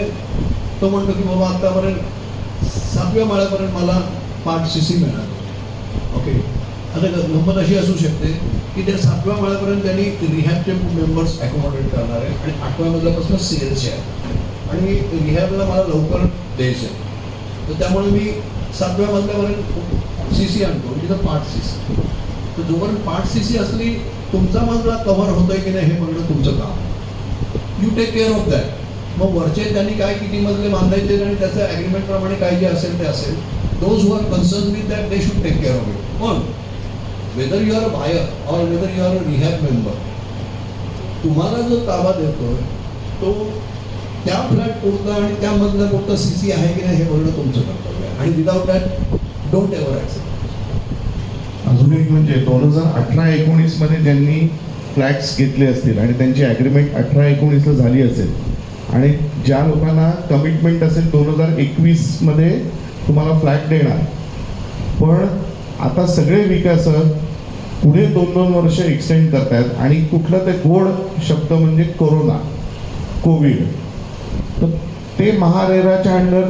तो म्हणतो की बाबा आत्तापर्यंत 7व्या माळ्यापर्यंत मला 5 CC मिळालं. ओके, आता गंमत अशी असू शकते की त्या 7व्या माळ्यापर्यंत त्यांनी रिहॅबचे मेंबर्स अकोमोडेट करणार आहे आणि 8व्या मजल्यापासून सेल्सचे आहे आणि रिहॅबला मला लवकर द्यायचं आहे, तर त्यामुळे मी 7व्या मजल्यापर्यंत CC आणतो, तिथं 5 CC. तर जोपर्यंत 5 CC असली तुमचा मजला कव्हर होतोय की नाही हे बघणं तुमचं काम. You take care of that. मग वरचे त्यांनी काय किती मजले बांधायचे आणि त्याचं ॲग्रीमेंटप्रमाणे काय जे असेल ते असेल. Those who are concern with that they should take care of it. पण whether you are a buyer or whether you are a rehab member, तुम्हाला जो ताबा देतोय तो त्या फ्लॅट पुरता आणि त्या मधल्या पुरता CC आहे की नाही हे बघणं तुमचं कर्तव्य आहे आणि without that don't ever accept. अजून एक म्हणजे 2018-19 मध्ये ज्यांनी फ्लॅट्स घेतले असतील आणि त्यांची ॲग्रीमेंट 18-19ला झाली असेल आणि ज्या लोकांना कमिटमेंट असेल 2021 मध्ये तुम्हाला फ्लॅट देणार, पण आता सगळे विकासक पुढे 2-2 वर्ष एक्सटेंड करतायत आणि कुठलं ते गोड शब्द म्हणजे कोविड, तर ते महारेराच्या अंडर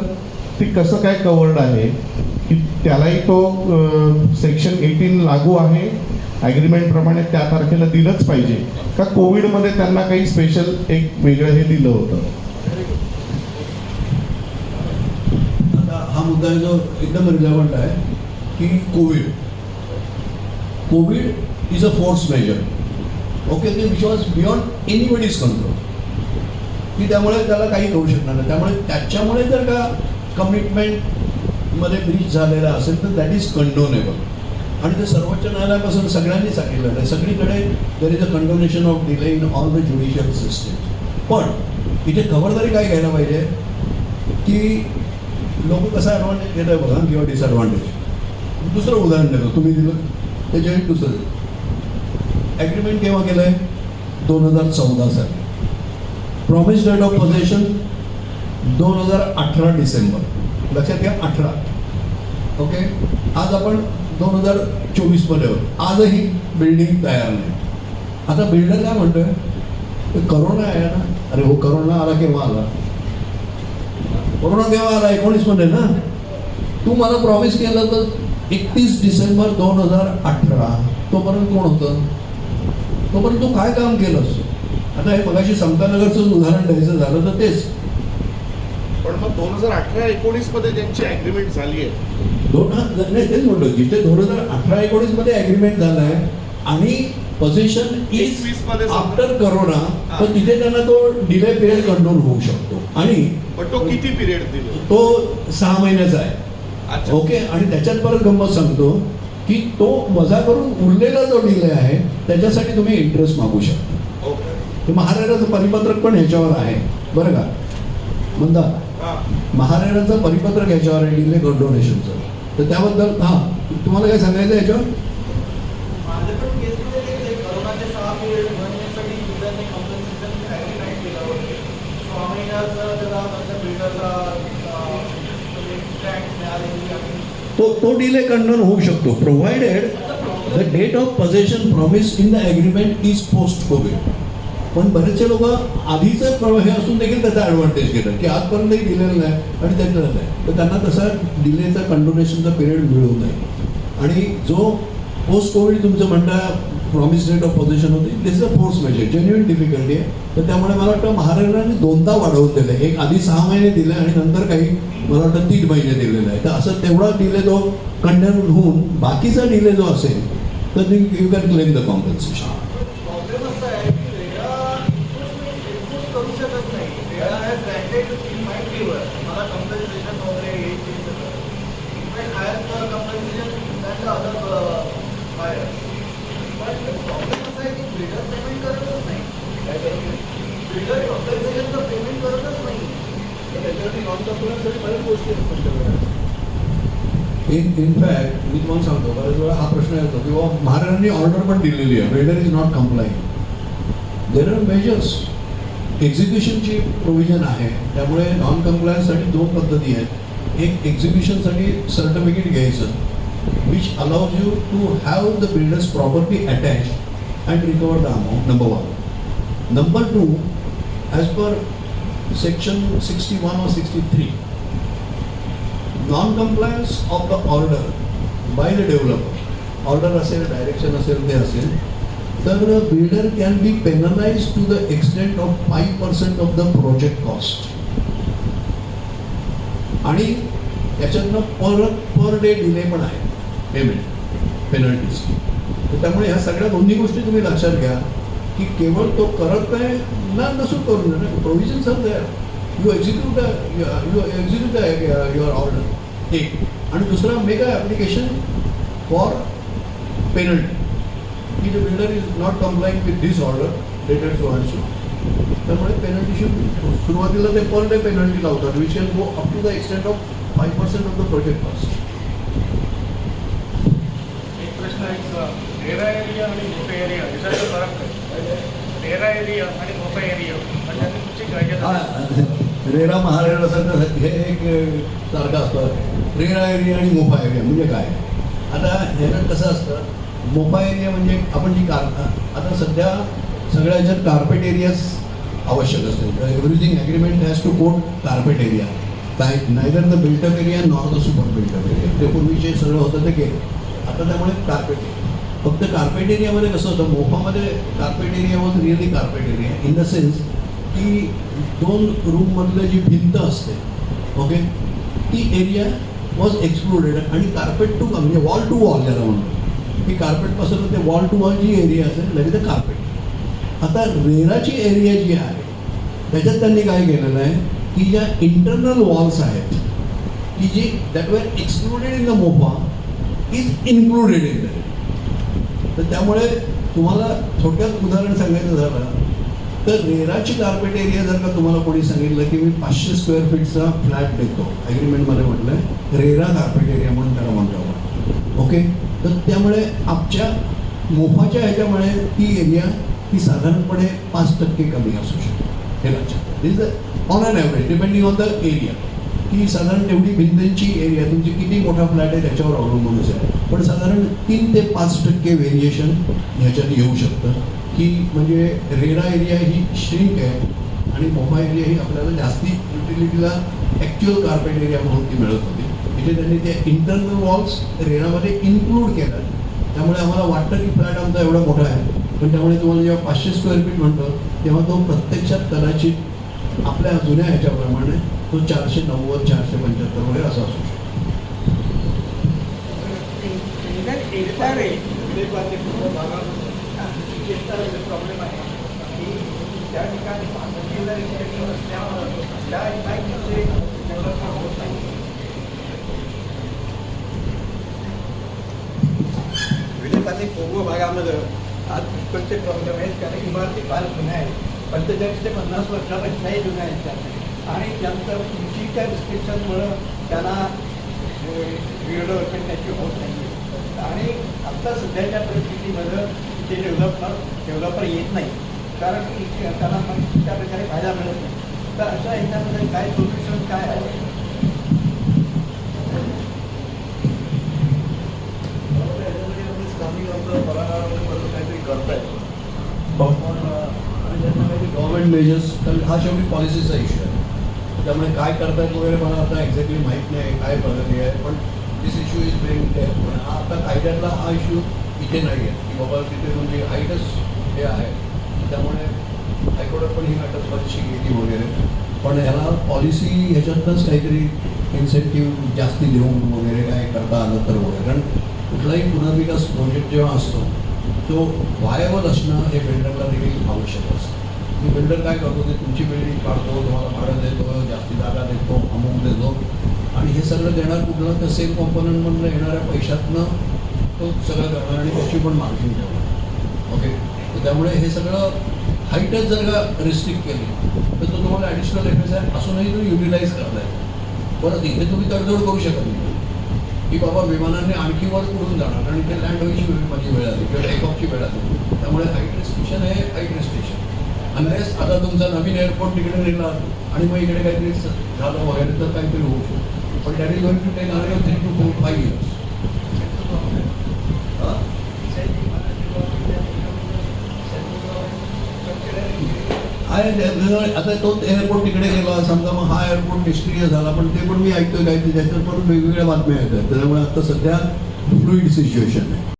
ते कसं काय कवर्ड आहे की त्यालाही तो सेक्शन 18 लागू आहे ॲग्रीमेंटप्रमाणे त्या तारखेला दिलंच पाहिजे का कोविडमध्ये त्यांना काही स्पेशल एक वेगळं हे दिलं होतं? आता हा मुद्दा जो एकदम रिलेव्हंट आहे की COVID is a force majeure. Okay, ते which was beyond anybody's control, की त्यामुळे त्याला काही करू शकणार नाही. त्यामुळे त्याच्यामुळे जर का कमिटमेंटमध्ये ब्रीच झालेला असेल तर दॅट इज कंडोनेबल आणि ते सर्वोच्च न्यायालयापासून सगळ्यांनी सांगितलेलं आहे. सगळीकडे देर is a condonation of delay in all the judicial system. पण इथे खबरदारी काय घ्यायला पाहिजे की लोक कसा ॲडव्हान्टेज घेत आहे बघा किंवा डिसॲडव्हान्टेज. दुसरं उदाहरण देतो, तुम्ही दिलं त्याच्याही दुसरं ॲग्रीमेंट केव्हा केलं आहे? 2014 साली. Promise date of possession 2018 December. लक्षात घ्या 18. ओके, आज आपण 2024 मध्ये आहोत. आजही बिल्डिंग तयार नाही. आता बिल्डर काय म्हणतोय? करोना आहे ना. अरे हो, करोना आला केव्हा आला? कोरोना केव्हा आला? 19 मध्ये ना. तू मला प्रॉमिस केलं तर 31 डिसेंबर 2018. तोपर्यंत कोण होतं? तोपर्यंत तू काय काम केलंस? आता हे मगाशी समतानगरचं उदाहरण द्यायचं झालं तर तेच. पण मग 2018-19 मध्ये ज्यांची ॲग्रीमेंट झाली आहे, नाही तेच म्हणतो, जिथे 2018-19 मध्ये ॲग्रीमेंट झालं आहे आणि पोझिशन इज 21 मध्ये आफ्टर करोना, तर तिथे त्यांना तो डिले पिरियड कंट्रोल होऊ शकतो. आणि पण तो किती पिरियड दिला? तो 6 महिन्याचा आहे. अच्छा. ओके, आणि त्याच्यात परत गंमत सांगतो की तो वजा करून उरलेला जो डिले आहे त्याच्यासाठी तुम्ही इंटरेस्ट मागू शकता. ओके. ते महारेराचं परिपत्रक पण ह्याच्यावर आहे बरं का म्हणता. महारेराचं परिपत्रक ह्याच्यावर आहे डिले डोनेशनचं. तर त्याबद्दल हां तुम्हाला काय सांगायचं आहे ह्याच्यावर? माझं पण केसमध्ये तेच आहे. करोनाच्या 6 पिरियड भरण्यासाठी बिल्डरने कॉम्पन्सेशन ॲग्रीमेंट केलं होतं. 6 महिन्याचं त्याला माझ्या बिल्डरला टॅक्स मिळालेली आहे. तो डिले कंडोन होऊ शकतो provided the date of possession promise in the agreement is post COVID. पण बरेचसे लोक आधीचं हे असून देखील त्याचा ॲडव्हान्टेज घेतात की आजपर्यंतही दिलेलं नाही आणि त्यांचं नाही, तर त्यांना तसा डिलेचा कंडोनेशनचा पिरियड मिळू नये. आणि जो पोस्ट कोविड तुमचं म्हणता प्रॉमिस डेट ऑफ पोझिशन होती, this is a force majeure, genuine difficulty आहे. तर त्यामुळे मला वाटतं महाराष्ट्राने 2दा वाढवून दिलं. एक आधी 6 महिने दिले आणि नंतर काही मला वाटतं 3 महिने दिलेलं आहे. तर असं तेवढा डिले जो कंडेम होऊन बाकीचा डिले जो असेल तर you can claim the compensation. Problem असा आहे की रेरा एन्फोर्स करू शकत नाही. RERA has granted in my favour मला कम्पन्सेशन वगैरे हे ते सगळं. In fact I have compensation that other buyer. पण प्रॉब्लेम असा आहे की बिल्डर पेमेंट करतच नाही. बिल्डर कम्पन्सेशनचं पेमेंट करतच नाही. त्याच्यासाठी नॉन कम्प्युटरसाठी बऱ्याच गोष्टी आहेत तुमच्याकडे. इनफॅक्ट मी तुम्हाला सांगतो बऱ्याच वेळा हा प्रश्न येतो की बाबा महाराजांनी ऑर्डर पण दिलेली आहे, builder is not complying. There are measures. एक्झिक्युशनची प्रोव्हिजन आहे. त्यामुळे नॉन कम्प्लायन्ससाठी 2 पद्धती आहेत. एक एक्झिक्युशनसाठी सर्टिफिकेट घ्यायचं which allows you to have the builder's property attached and recover the amount, number one. Number two, as per section 61 or 63, non-compliance of the order by the developer, order असेल, direction असेल, ते असेल, तर builder can be penalise to the extent of 5% of the project cost. आणि याच्यातनं per day delay पण आहे payment penalties. त्यामुळे ह्या सगळ्या दोन्ही गोष्टी तुम्ही लक्षात घ्या की केवळ तो करत आहे ना, नसून करून द्या ना, provisions are there, you execute your order, एक. आणि दुसरा, make a application for penalty की the builder is not complying with this order dated so and so. त्यामुळे पेनल्टी सुरुवातीला ते पर डे पेनल्टी लावतात, which can go up to the extent of 5% of the project cost. एक प्रश्न आहे, RERA area आणि मोठा एरिया याच्यात फरक आहे. रेरा एरिया आणि मोठा एरिया म्हणजे तुमची काय रेरा महारेरासारखं हे एक सारखं असतं. रेरा एरिया आणि मोफा एरिया म्हणजे काय? आता ह्याच्यात कसं असतं, मोफा एरिया म्हणजे आपण जी आता सध्या सगळ्या ह्याच्यात कार्पेट एरियाज आवश्यक असते. Everything agreement has to quote carpet area, काय neither the built up area nor the super built up area. ते पूर्वीचे सगळं होतं ते गेलं. आता त्यामुळे कार्पेट एरिया, फक्त कार्पेट एरियामध्ये कसं होतं, मोफामध्ये carpet area was really carpet area in the sense की 2 रूममधलं जी भिंत असते, ओके, ती एरिया वॉज एक्सक्लुडेड. आणि कार्पेट टू म्हणजे वॉल टू वॉल ज्याला म्हणतो, की कार्पेटपासून ते वॉल टू वॉल जी एरिया असेल लगेच ते कार्पेट. आता रेराची एरिया जी आहे त्याच्यात त्यांनी काय केलेलं आहे की ज्या इंटरनल वॉल्स आहेत की जी that were excluded in the MOFA is included in that. तर त्यामुळे तुम्हाला थोडक्यात उदाहरण सांगायचं झालं तर रेराची कार्पेट एरिया जर का तुम्हाला कोणी सांगितलं की मी 500 स्क्वेअर फीटचा फ्लॅट देतो, ॲग्रीमेंटमध्ये म्हटलं रेरा कार्पेट एरिया म्हणून त्याला म्हणतो, ओके. तर त्यामुळे आमच्या मोफाच्या ह्याच्यामुळे ती एरिया ही साधारणपणे 5% कमी असू शकते. हे लक्षात is on an average depending on the area, की साधारण तेवढी भिंतींची एरिया तुमची किती मोठा फ्लॅट आहे त्याच्यावर अवलंबून असेल, पण साधारण 3 ते 5% व्हेरिएशन ह्याच्यात येऊ शकतं. की म्हणजे रेरा एरिया ही श्रिंक आहे आणि मोफा एरिया ही आपल्याला जास्ती युटिलिटीला ॲक्च्युअल कार्पेट एरिया म्हणून ती मिळत होती. इथे त्यांनी ते इंटरनल वॉल्स रेरामध्ये इन्क्लूड केलं. त्यामुळे आम्हाला वाटतं की फ्लॅट आमचा एवढा मोठा आहे, पण त्यामुळे तुम्हाला जेव्हा 500 स्क्वेअर फीट म्हणतो तेव्हा तो प्रत्यक्षात कदाचित आपल्या जुन्या ह्याच्याप्रमाणे तो 490, 475 वगैरे असा असू शकतो. प्रॉब्लेम आहे की त्या ठिकाणी होत नाही. विलेपार्ले पूर्व भागामध्ये आज पुष्कळचे प्रॉब्लेम आहेत, कारण इमारती फार जुन्या आहेत, 45 ते 50 वर्षापेक्षाही जुन्या आहेत त्या. आणि त्यानंतर उंचीच्या रिस्ट्रिक्शनमुळं त्यांना रिनोव्हेशन त्याची होत नाही. आणि आत्ता सध्याच्या परिस्थितीमध्ये ते डेव्हलपर येत नाही, कारण की त्यांना त्या प्रकारे फायदा मिळत नाही. तर अशा ह्याच्यामध्ये काय सोल्युशन काय आहे? काहीतरी करतायत गव्हर्नमेंट मेजर्स, कारण हा शेवटी पॉलिसीचा इश्यू आहे. त्यामुळे काय करतायत वगैरे मला आता एक्झॅक्टली माहीत नाही काय पद्धती आहे, पण दिस इश्यू इज व्हेरी डेअर. पण हा आता कायद्यातला हा इश्यू इथे नाही आहे की बाबा तिथे तुमची हाईटच हे आहे, त्यामुळे हायकोर्टात पण ही मॅटर पॉलिसी घेतली वगैरे. पण ह्याला पॉलिसी ह्याच्यातनंच काहीतरी इन्सेंटिव्ह जास्ती देऊन वगैरे काय करता आलं तर वगैरे. कारण कुठलाही पुनर्विकास प्रोजेक्ट जेव्हा असतो तो व्हायबल असणं हे बिल्डरला देखील आवश्यक असतं. की बिल्डर काय करतो ते तुमची बिल्डिंग काढतो, तुम्हाला भाडं देतो, जास्ती जागा देतो, अमाऊंट देतो, आणि हे सगळं देणार कुठलं तर सेम कॉम्पोनंटमधनं येणाऱ्या पैशातनं तो सगळं करणार आणि त्याची पण मार्जिन ठेवणार, ओके. तर त्यामुळे हे सगळं हाईटच जर का रिस्ट्रिक्ट केली तर तो तुम्हाला ॲडिशनल FSI असूनही तो युटिलाइज करता येतो. परत इथे तुम्ही तडजोड करू शकत नाही की बाबा विमानाने आणखी वर उडून जाणार आणि ते लँड व्हायची माझी वेळ आली किंवा टेकऑफची वेळ आली. त्यामुळे हाईट रिस्ट्रिक्शन हे हाईट रिस्ट्रिक्शन. अनलेस आता तुमचा नवीन एअरपोर्ट तिकडे नेला आणि मग इकडे काहीतरी झालं वगैरे तर काहीतरी होऊ शकतो, पण that is going to take another 3 to 5 years. हा? आता तो एअरपोर्ट तिकडे गेला समजा, मग हा एअरपोर्ट निष्क्रिय झाला, पण ते पण मी ऐकतोय काय ते त्याच्यात पण वेगवेगळ्या बातम्या येतात. त्याच्यामुळे आता सध्या फ्लुईड सिच्युएशन आहे.